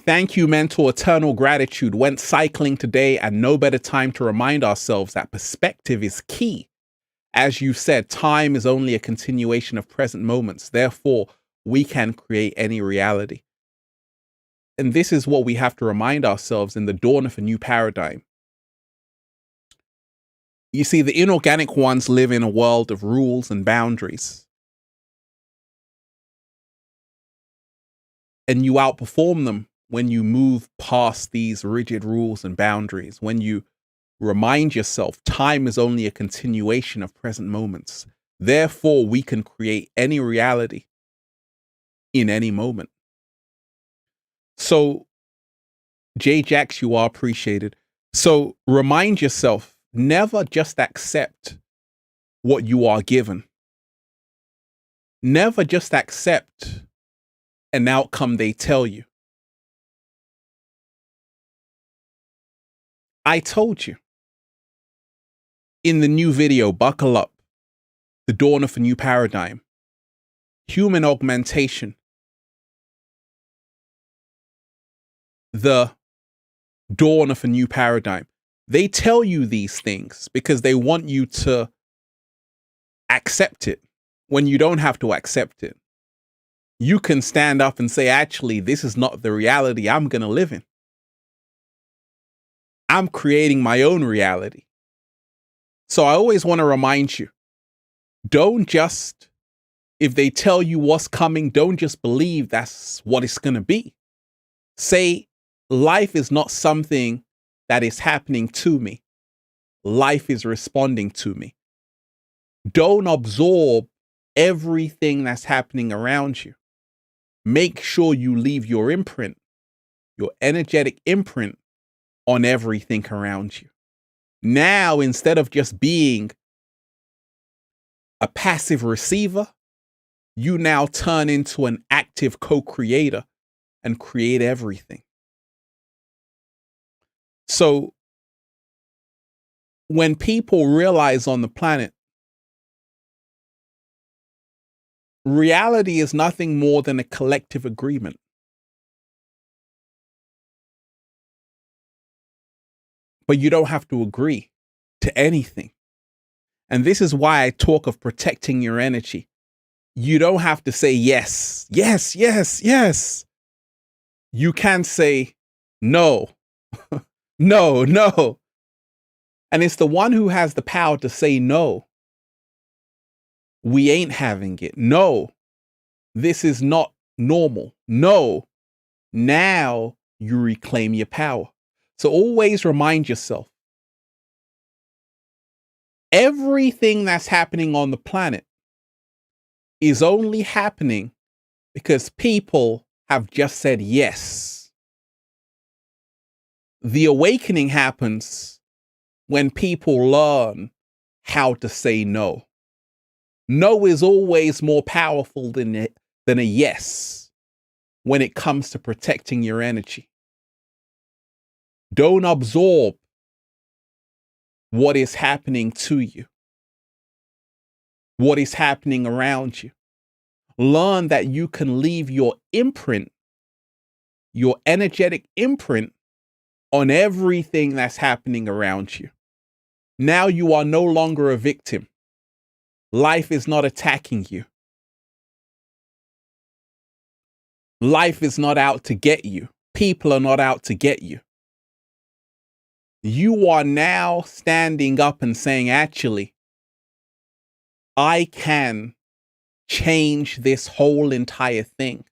Thank you, mentor. Eternal gratitude. Went cycling today, and no better time to remind ourselves that perspective is key. As you said, time is only a continuation of present moments. Therefore, we can create any reality. And this is what we have to remind ourselves in the dawn of a new paradigm. You see, the inorganic ones live in a world of rules and boundaries. And you outperform them when you move past these rigid rules and boundaries, when you remind yourself time is only a continuation of present moments. Therefore, we can create any reality in any moment. So, J. Jax, you are appreciated. So remind yourself, never just accept what you are given. Never just accept an outcome they tell you. I told you in the new video, buckle up, the dawn of a new paradigm, human augmentation, the dawn of a new paradigm. They tell you these things because they want you to accept it when you don't have to accept it. You can stand up and say, actually, this is not the reality I'm going to live in. I'm creating my own reality. So I always want to remind you, don't just, if they tell you what's coming, don't just believe that's what it's going to be. Say, life is not something that is happening to me. Life is responding to me. Don't absorb everything that's happening around you. Make sure you leave your imprint, your energetic imprint on everything around you. Now, instead of just being a passive receiver, you now turn into an active co-creator and create everything. So when people realize on the planet, reality is nothing more than a collective agreement. But you don't have to agree to anything. And this is why I talk of protecting your energy. You don't have to say yes, yes, yes, yes. You can say no, no, no. And it's the one who has the power to say no. We ain't having it. No, this is not normal. No, now you reclaim your power. So always remind yourself, everything that's happening on the planet is only happening because people have just said yes. The awakening happens when people learn how to say no. No is always more powerful than a yes when it comes to protecting your energy. Don't absorb what is happening to you, what is happening around you. Learn that you can leave your imprint, your energetic imprint, on everything that's happening around you. Now you are no longer a victim. Life is not attacking you. Life is not out to get you. People are not out to get you. You are now standing up and saying, actually, I can change this whole entire thing.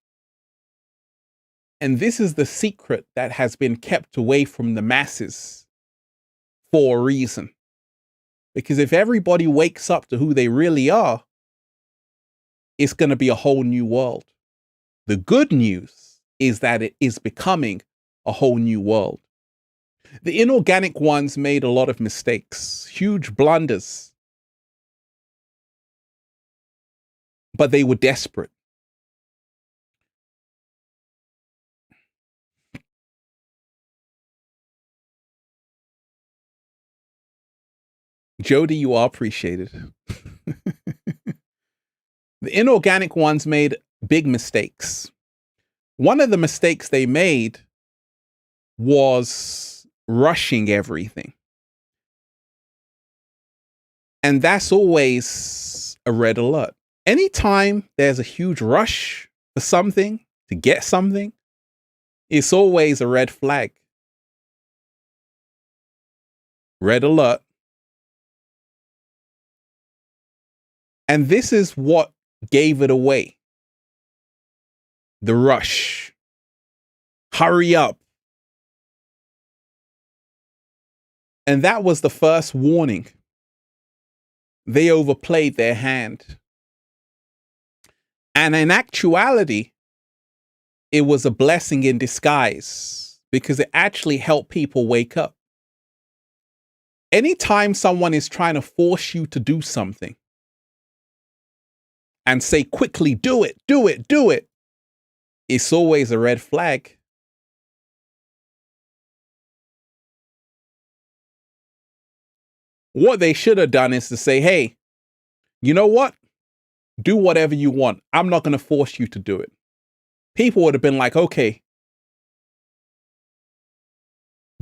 And this is the secret that has been kept away from the masses for a reason. Because if everybody wakes up to who they really are, it's going to be a whole new world. The good news is that it is becoming a whole new world. The inorganic ones made a lot of mistakes, huge blunders, but they were desperate. Jody, you are appreciated. The inorganic ones made big mistakes. One of the mistakes they made was rushing everything. And that's always a red alert. Anytime there's a huge rush for something, to get something, it's always a red flag. Red alert. And this is what gave it away. The rush. Hurry up. And that was the first warning. They overplayed their hand. And in actuality, it was a blessing in disguise because it actually helped people wake up. Anytime someone is trying to force you to do something and say quickly, do it, do it, do it, it's always a red flag. What they should have done is to say, hey, you know what? Do whatever you want. I'm not going to force you to do it. People would have been like, okay,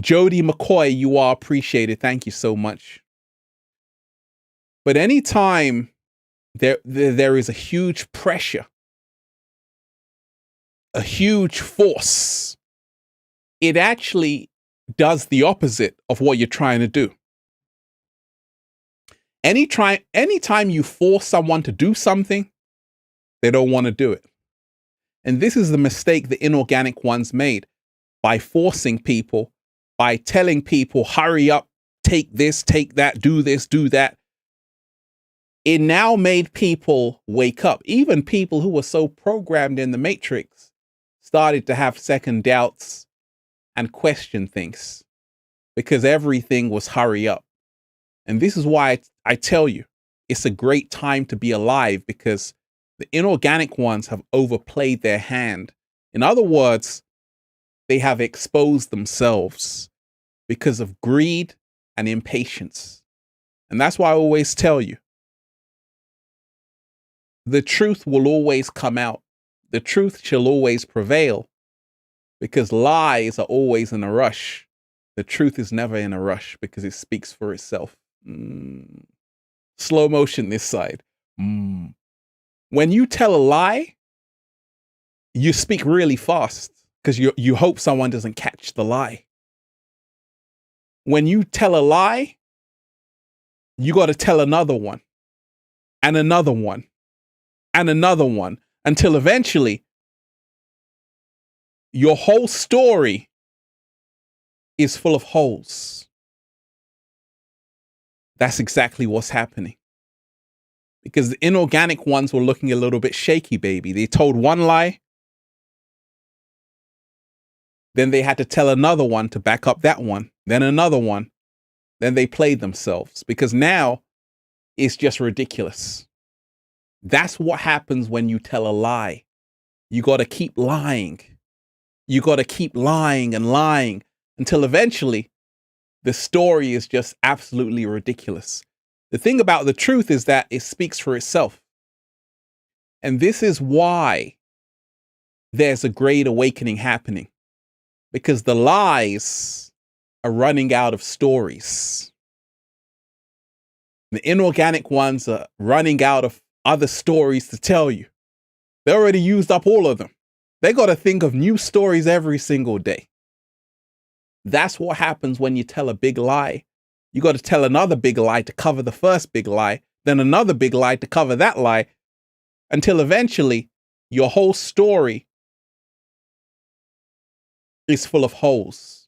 Jody McCoy, you are appreciated. Thank you so much. But anytime there is a huge pressure, a huge force, it actually does the opposite of what you're trying to do. Anytime you force someone to do something, they don't want to do it. And this is the mistake the inorganic ones made by forcing people, by telling people, hurry up, take this, take that, do this, do that. It now made people wake up. Even people who were so programmed in the matrix started to have second doubts and question things because everything was hurry up. And this is why I tell you, it's a great time to be alive because the inorganic ones have overplayed their hand. In other words, they have exposed themselves because of greed and impatience. And that's why I always tell you, the truth will always come out. The truth shall always prevail because lies are always in a rush. The truth is never in a rush because it speaks for itself. Slow motion this side. When you tell a lie, you speak really fast because you hope someone doesn't catch the lie. When you tell a lie, you got to tell another one and another one and another one until eventually your whole story is full of holes. That's exactly what's happening. Because the inorganic ones were looking a little bit shaky, baby. They told one lie, then they had to tell another one to back up that one, then another one. Then they played themselves because now it's just ridiculous. That's what happens when you tell a lie. You got to keep lying. You got to keep lying and lying until eventually the story is just absolutely ridiculous. The thing about the truth is that it speaks for itself. And this is why there's a great awakening happening, because the lies are running out of stories. The inorganic ones are running out of other stories to tell you. They already used up all of them. They got to think of new stories every single day. That's what happens when you tell a big lie. You got to tell another big lie to cover the first big lie, then another big lie to cover that lie, until eventually your whole story is full of holes.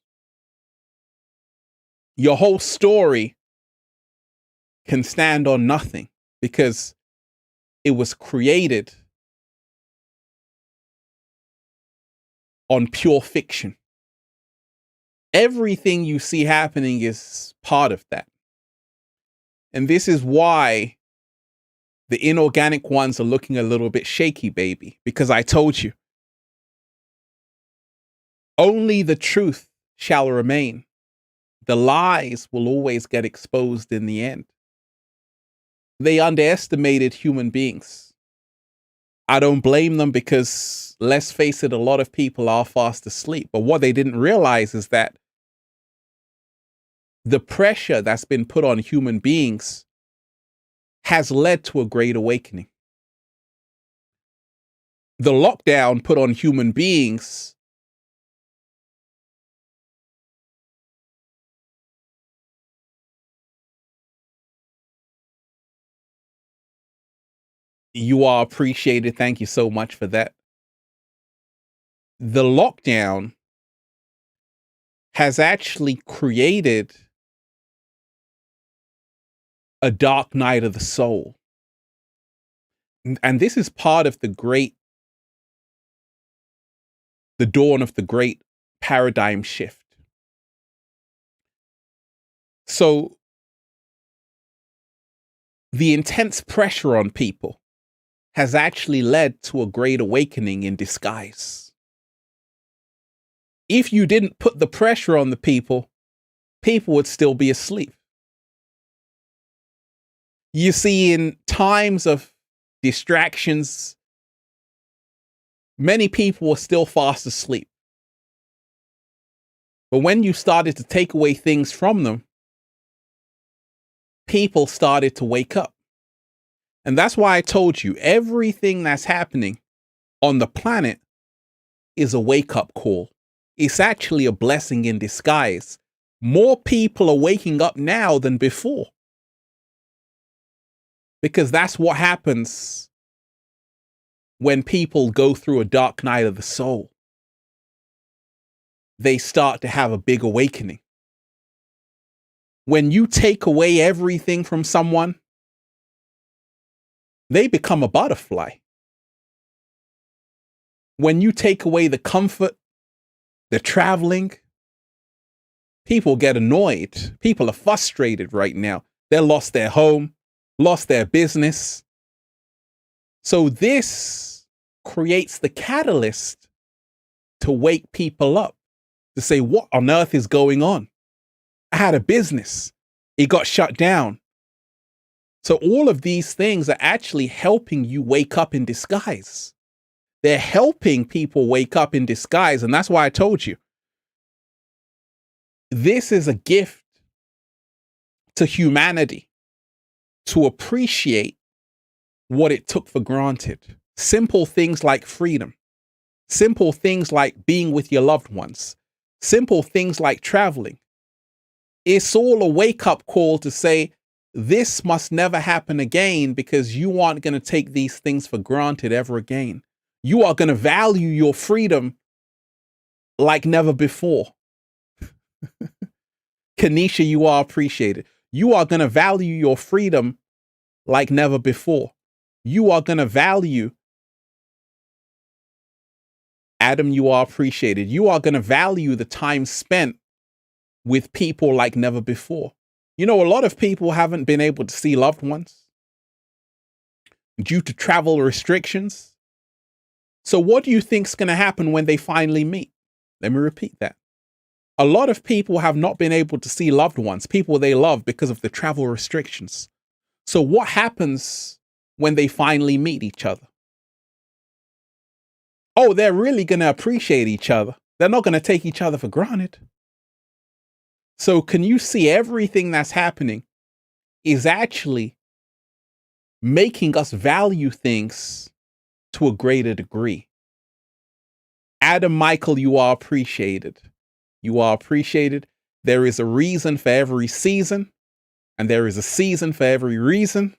Your whole story can stand on nothing because it was created on pure fiction. Everything you see happening is part of that. And this is why the inorganic ones are looking a little bit shaky, baby, because I told you, only the truth shall remain. The lies will always get exposed in the end. They underestimated human beings. I don't blame them because, let's face it, a lot of people are fast asleep. But what they didn't realize is that the pressure that's been put on human beings has led to a great awakening. The lockdown put on human beings You are appreciated. Thank you so much for that. The lockdown has actually created a dark night of the soul. And this is part of the dawn of the great paradigm shift. So the intense pressure on people has actually led to a great awakening in disguise. If you didn't put the pressure on the people, people would still be asleep. You see, in times of distractions, many people were still fast asleep. But when you started to take away things from them, people started to wake up. And that's why I told you, everything that's happening on the planet is a wake-up call. It's actually a blessing in disguise. More people are waking up now than before. Because that's what happens when people go through a dark night of the soul. They start to have a big awakening. When you take away everything from someone, they become a butterfly. When you take away the comfort, the traveling, people get annoyed. People are frustrated right now. They lost their home, lost their business. So this creates the catalyst to wake people up, to say, what on earth is going on? I had a business. It got shut down. So all of these things are actually helping you wake up in disguise. They're helping people wake up in disguise. And that's why I told you, this is a gift to humanity to appreciate what it took for granted. Simple things like freedom, simple things like being with your loved ones, simple things like traveling. It's all a wake-up call to say, this must never happen again, because you aren't going to take these things for granted ever again. You are going to value your freedom like never before. Kanisha, you are appreciated. You are going to value your freedom like never before. You are going to value, Adam, you are appreciated. You are going to value the time spent with people like never before. You know, a lot of people haven't been able to see loved ones due to travel restrictions. So what do you think is going to happen when they finally meet? Let me repeat that. A lot of people have not been able to see loved ones, people they love, because of the travel restrictions. So what happens when they finally meet each other? Oh, they're really going to appreciate each other. They're not going to take each other for granted. So can you see everything that's happening is actually making us value things to a greater degree? Adam Michael, you are appreciated. You are appreciated. There is a reason for every season, and there is a season for every reason.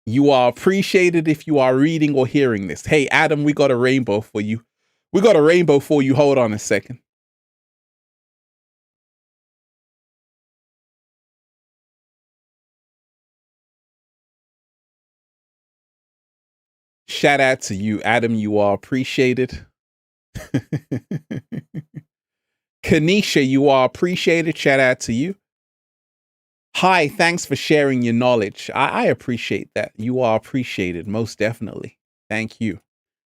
You are appreciated if you are reading or hearing this. Hey, Adam, we got a rainbow for you. We got a rainbow for you. Hold on a second. Shout out to you, Adam. You are appreciated. Kanisha, you are appreciated. Shout out to you. Hi, thanks for sharing your knowledge. I appreciate that. You are appreciated, most definitely. Thank you.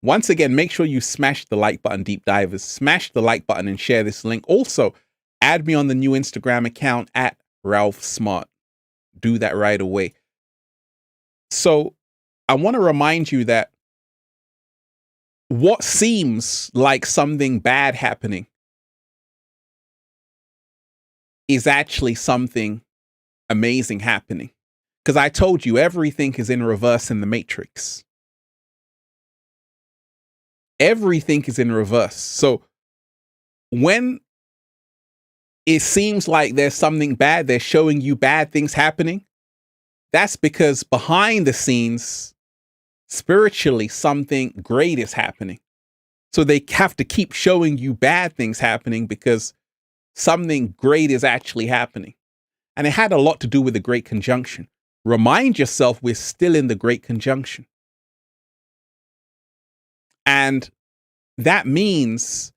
Once again, make sure you smash the like button, deep divers. Smash the like button and share this link. Also, add me on the new Instagram account at Ralph Smart. Do that right away. So I want to remind you that what seems like something bad happening is actually something amazing happening. Because I told you everything is in reverse in the Matrix. Everything is in reverse. So when it seems like there's something bad, they're showing you bad things happening, that's because behind the scenes, spiritually, something great is happening. So they have to keep showing you bad things happening because something great is actually happening. And it had a lot to do with the Great Conjunction. Remind yourself we're still in the Great Conjunction. And that means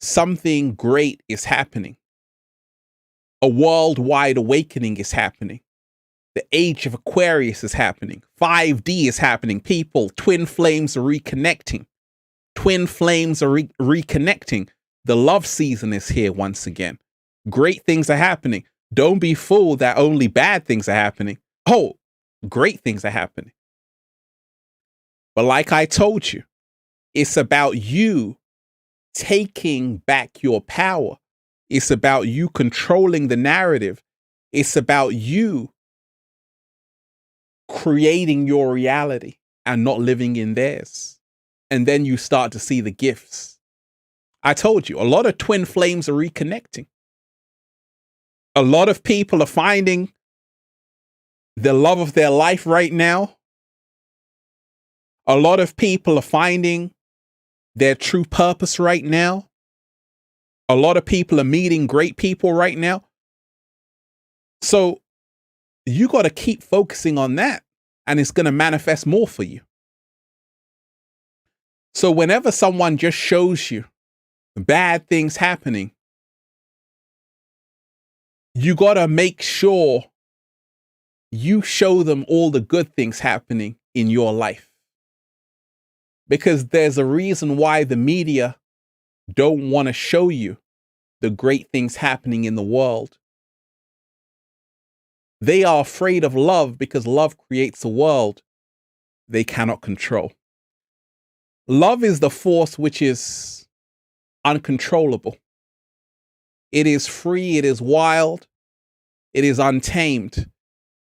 something great is happening. A worldwide awakening is happening. The age of Aquarius is happening. 5D is happening. People, twin flames are reconnecting. Twin flames are reconnecting. The love season is here once again. Great things are happening. Don't be fooled that only bad things are happening. Oh, great things are happening. But like I told you, it's about you taking back your power. It's about you controlling the narrative. It's about you creating your reality and not living in theirs. And then you start to see the gifts. I told you, a lot of twin flames are reconnecting. A lot of people are finding the love of their life right now. A lot of people are finding their true purpose right now. A lot of people are meeting great people right now. So you got to keep focusing on that, and it's going to manifest more for you. So whenever someone just shows you bad things happening, you got to make sure you show them all the good things happening in your life. Because there's a reason why the media don't want to show you the great things happening in the world. They are afraid of love because love creates a world they cannot control. Love is the force which is uncontrollable. It is free, it is wild, it is untamed.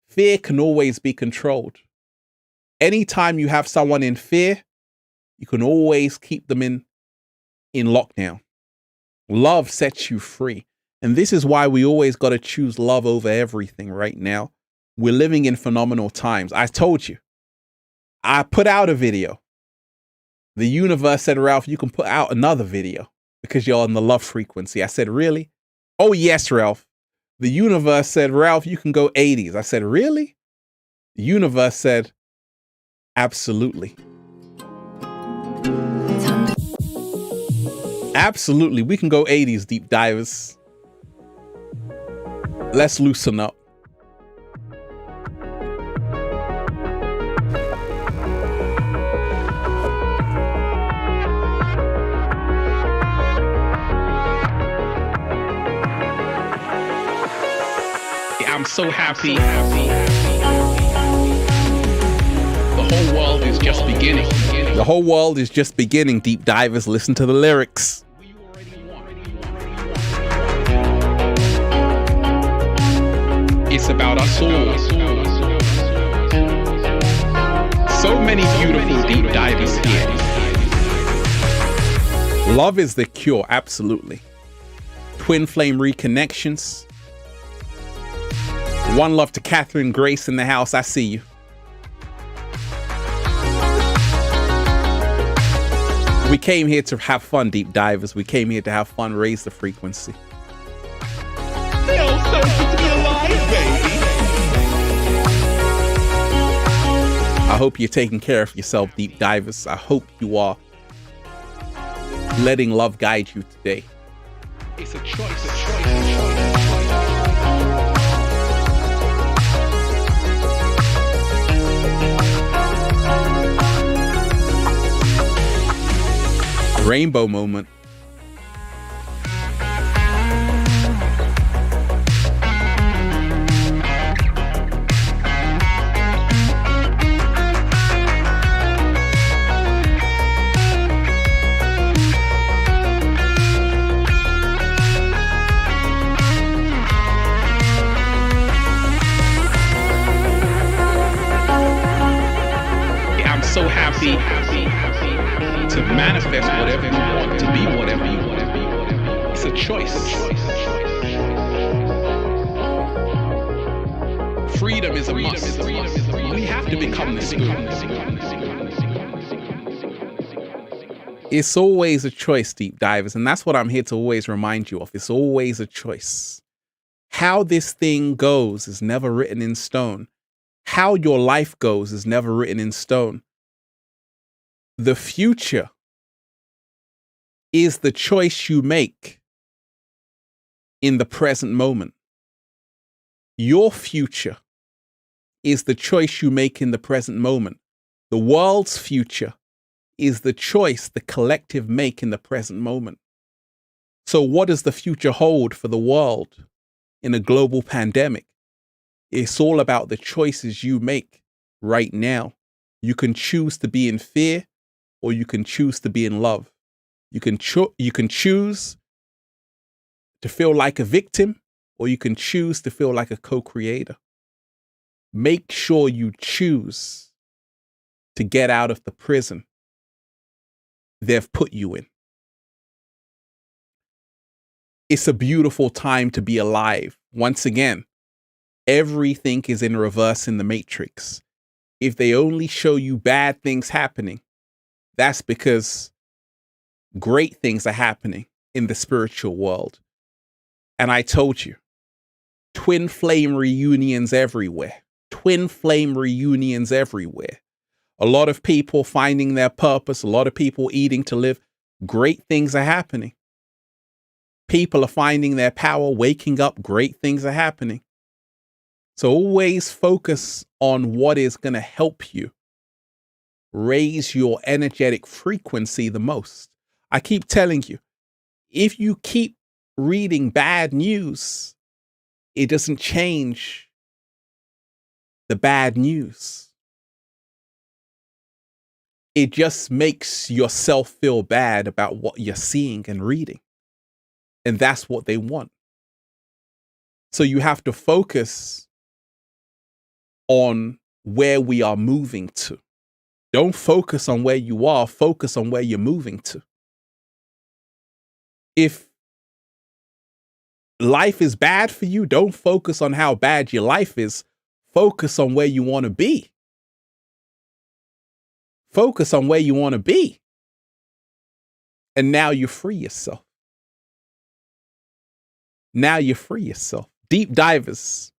Fear can always be controlled. Anytime you have someone in fear, you can always keep them in lockdown. Love sets you free. And this is why we always got to choose love over everything right now. We're living in phenomenal times. I told you. I put out a video. The universe said, Ralph, you can put out another video because you're on the love frequency. I said, really? Oh, yes, Ralph. The universe said, Ralph, you can go 80s. I said, really? The universe said, absolutely. Absolutely. We can go 80s, deep divers. Let's loosen up. so happy. The whole world is just beginning. The whole world is just beginning, deep divers. Listen to the lyrics. It's about us all. So many beautiful deep divers here. Love is the cure, absolutely. Twin flame reconnections. One love to Catherine Grace in the house. I see you. We came here to have fun, deep divers. We came here to have fun, raise the frequency. Feels so good to be alive, baby. I hope you're taking care of yourself, deep divers. I hope you are letting love guide you today. It's a choice, a choice, a choice. Rainbow moment. I'm so happy to manifest whatever you want, to be whatever you want. It's a choice. Freedom is a must. We have to become the school. It's always a choice, deep divers, and that's what I'm here to always remind you of. It's always a choice. How this thing goes is never written in stone. How your life goes is never written in stone. The future is the choice you make in the present moment. Your future is the choice you make in the present moment. The world's future is the choice the collective make in the present moment. So what does the future hold for the world in a global pandemic? It's all about the choices you make right now. You can choose to be in fear, or you can choose to be in love. You can choose to feel like a victim, or you can choose to feel like a co-creator. Make sure you choose to get out of the prison they've put you in. It's a beautiful time to be alive. Once again, everything is in reverse in the Matrix. If they only show you bad things happening, that's because great things are happening in the spiritual world. And I told you, twin flame reunions everywhere. Twin flame reunions everywhere. A lot of people finding their purpose, a lot of people eating to live. Great things are happening. People are finding their power, waking up. Great things are happening. So always focus on what is going to help you raise your energetic frequency the most. I keep telling you, if you keep reading bad news, it doesn't change the bad news. It just makes yourself feel bad about what you're seeing and reading. And that's what they want. So you have to focus on where we are moving to. Don't focus on where you are, focus on where you're moving to. If life is bad for you, don't focus on how bad your life is. Focus on where you want to be. Focus on where you want to be. And now you free yourself. Now you free yourself. Deep divers,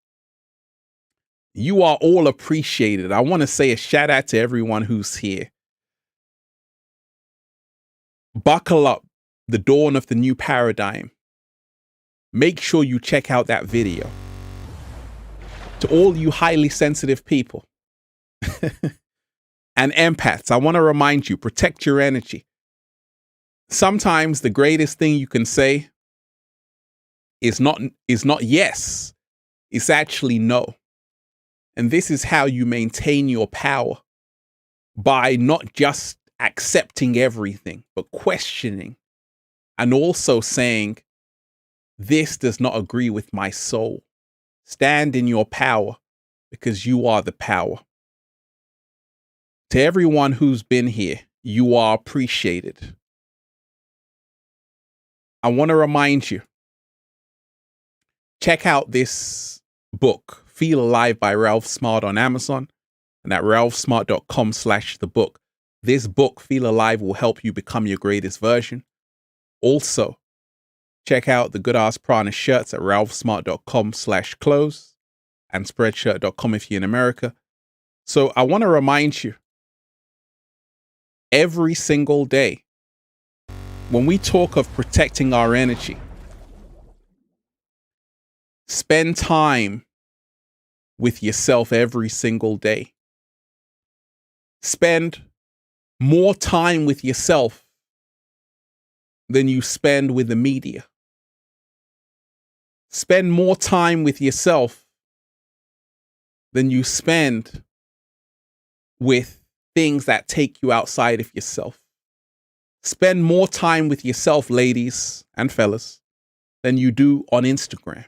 you are all appreciated. I want to say a shout out to everyone who's here. Buckle up. The dawn of the new paradigm. Make sure you check out that video. To all you highly sensitive people and empaths, I want to remind you, protect your energy. Sometimes the greatest thing you can say is not yes. It's actually no. And this is how you maintain your power, by not just accepting everything, but questioning and also saying, this does not agree with my soul. Stand in your power because you are the power. To everyone who's been here, you are appreciated. I want to remind you, check out this book, Feel Alive by Ralph Smart on Amazon and at ralphsmart.com/the-book. This book, Feel Alive, will help you become your greatest version. Also, check out the Good Ass Prana shirts at ralphsmart.com/clothes and spreadshirt.com if you're in America. So I want to remind you, every single day, when we talk of protecting our energy, spend time with yourself every single day. Spend more time with yourself than you spend with the media. Spend more time with yourself than you spend with things that take you outside of yourself. Spend more time with yourself, ladies and fellas, than you do on Instagram.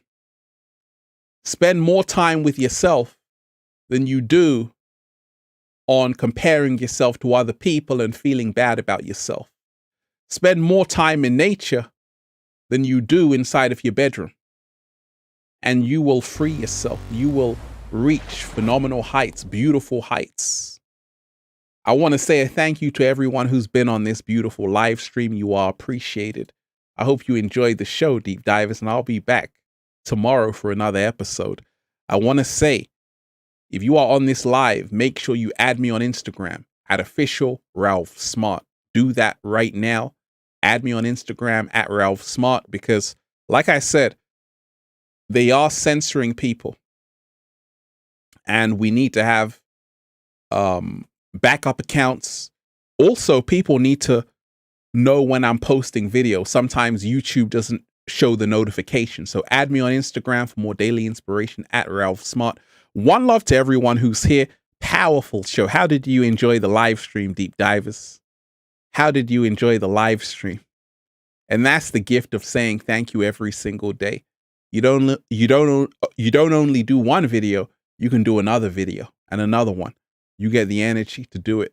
Spend more time with yourself than you do on comparing yourself to other people and feeling bad about yourself. Spend more time in nature than you do inside of your bedroom. And you will free yourself. You will reach phenomenal heights, beautiful heights. I want to say a thank you to everyone who's been on this beautiful live stream. You are appreciated. I hope you enjoyed the show, Deep Divers, and I'll be back tomorrow for another episode. I want to say, if you are on this live, make sure you add me on Instagram at official Ralph Smart. Do that right now. Add me on Instagram at Ralph Smart, because like I said, they are censoring people and we need to have backup accounts. Also, people need to know when I'm posting videos. Sometimes YouTube doesn't show the notification. So add me on Instagram for more daily inspiration at Ralph Smart. One love to everyone who's here. Powerful show. How did you enjoy the live stream, Deep Divers? How did you enjoy the live stream? And that's the gift of saying thank you every single day. You don't only do one video, you can do another video and another one. You get the energy to do it.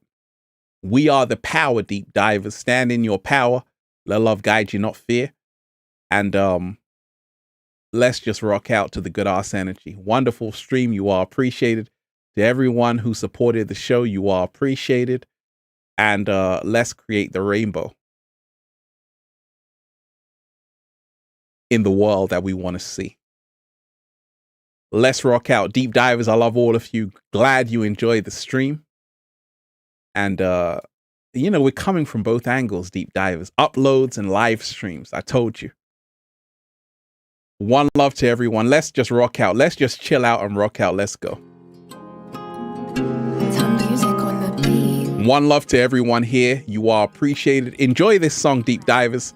We are the power, Deep Divers. Stand in your power. Let love guide you, not fear. And let's just rock out to the good ass energy. Wonderful stream. You are appreciated. To everyone who supported the show, you are appreciated. And let's create the rainbow in the world that we want to see. Let's rock out. Deep Divers, I love all of you. Glad you enjoyed the stream. And, you know, we're coming from both angles, Deep Divers. Uploads and live streams. I told you. One love to everyone. Let's just rock out. Let's just chill out and rock out. Let's go. One love to everyone here. You are appreciated. Enjoy this song, Deep Divers.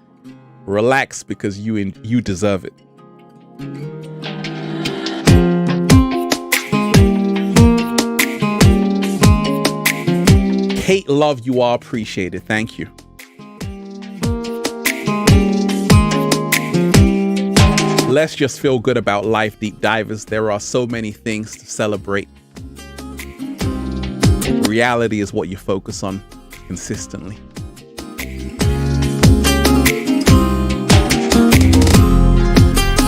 Relax, because you deserve it. Kate Love, you are appreciated. Thank you. Let's just feel good about life, Deep Divers. There are so many things to celebrate. Reality is what you focus on consistently.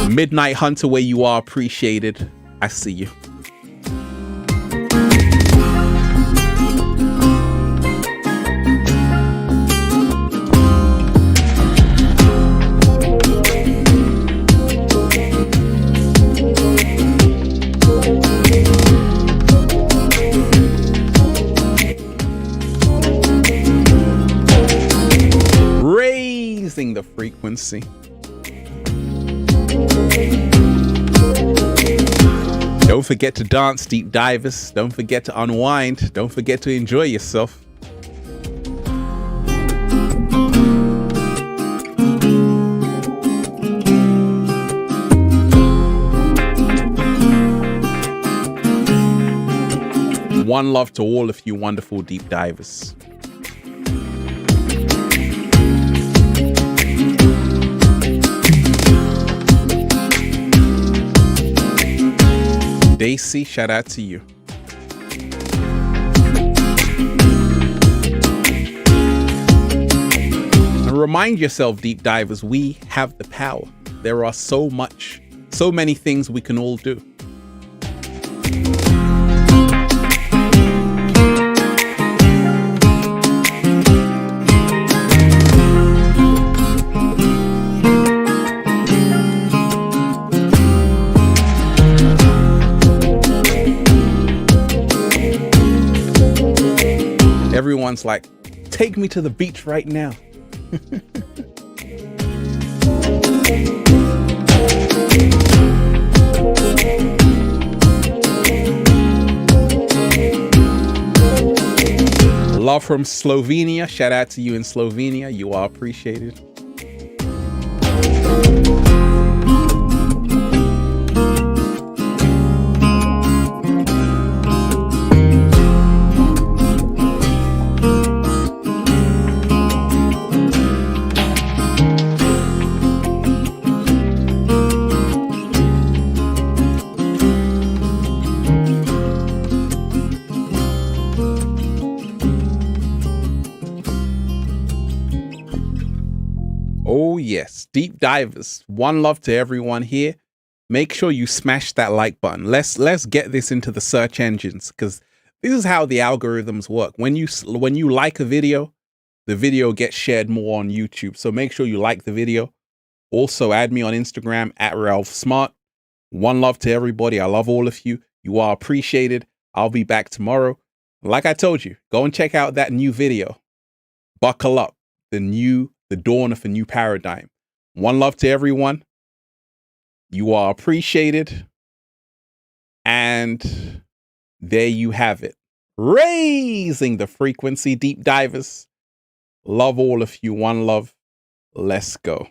Midnight Hunter, where you are appreciated. I see you. Raising the frequency. Don't forget to dance, Deep Divers. Don't forget to unwind. Don't forget to enjoy yourself. One love to all of you wonderful deep divers. Daisy, shout out to you. And remind yourself, deep divers, we have the power. There are so many things we can all do. Everyone's like, take me to the beach right now. Love from Slovenia. Shout out to you in Slovenia. You are appreciated. Oh yes, deep divers. One love to everyone here. Make sure you smash that like button. Let's get this into the search engines, because this is how the algorithms work. When you like a video, the video gets shared more on YouTube. So make sure you like the video. Also add me on Instagram at RalphSmart. One love to everybody. I love all of you. You are appreciated. I'll be back tomorrow. Like I told you, go and check out that new video. Buckle up. The dawn of a new paradigm. One love to everyone. You are appreciated. And there you have it. Raising the frequency, deep divers. Love all of you. One love. Let's go.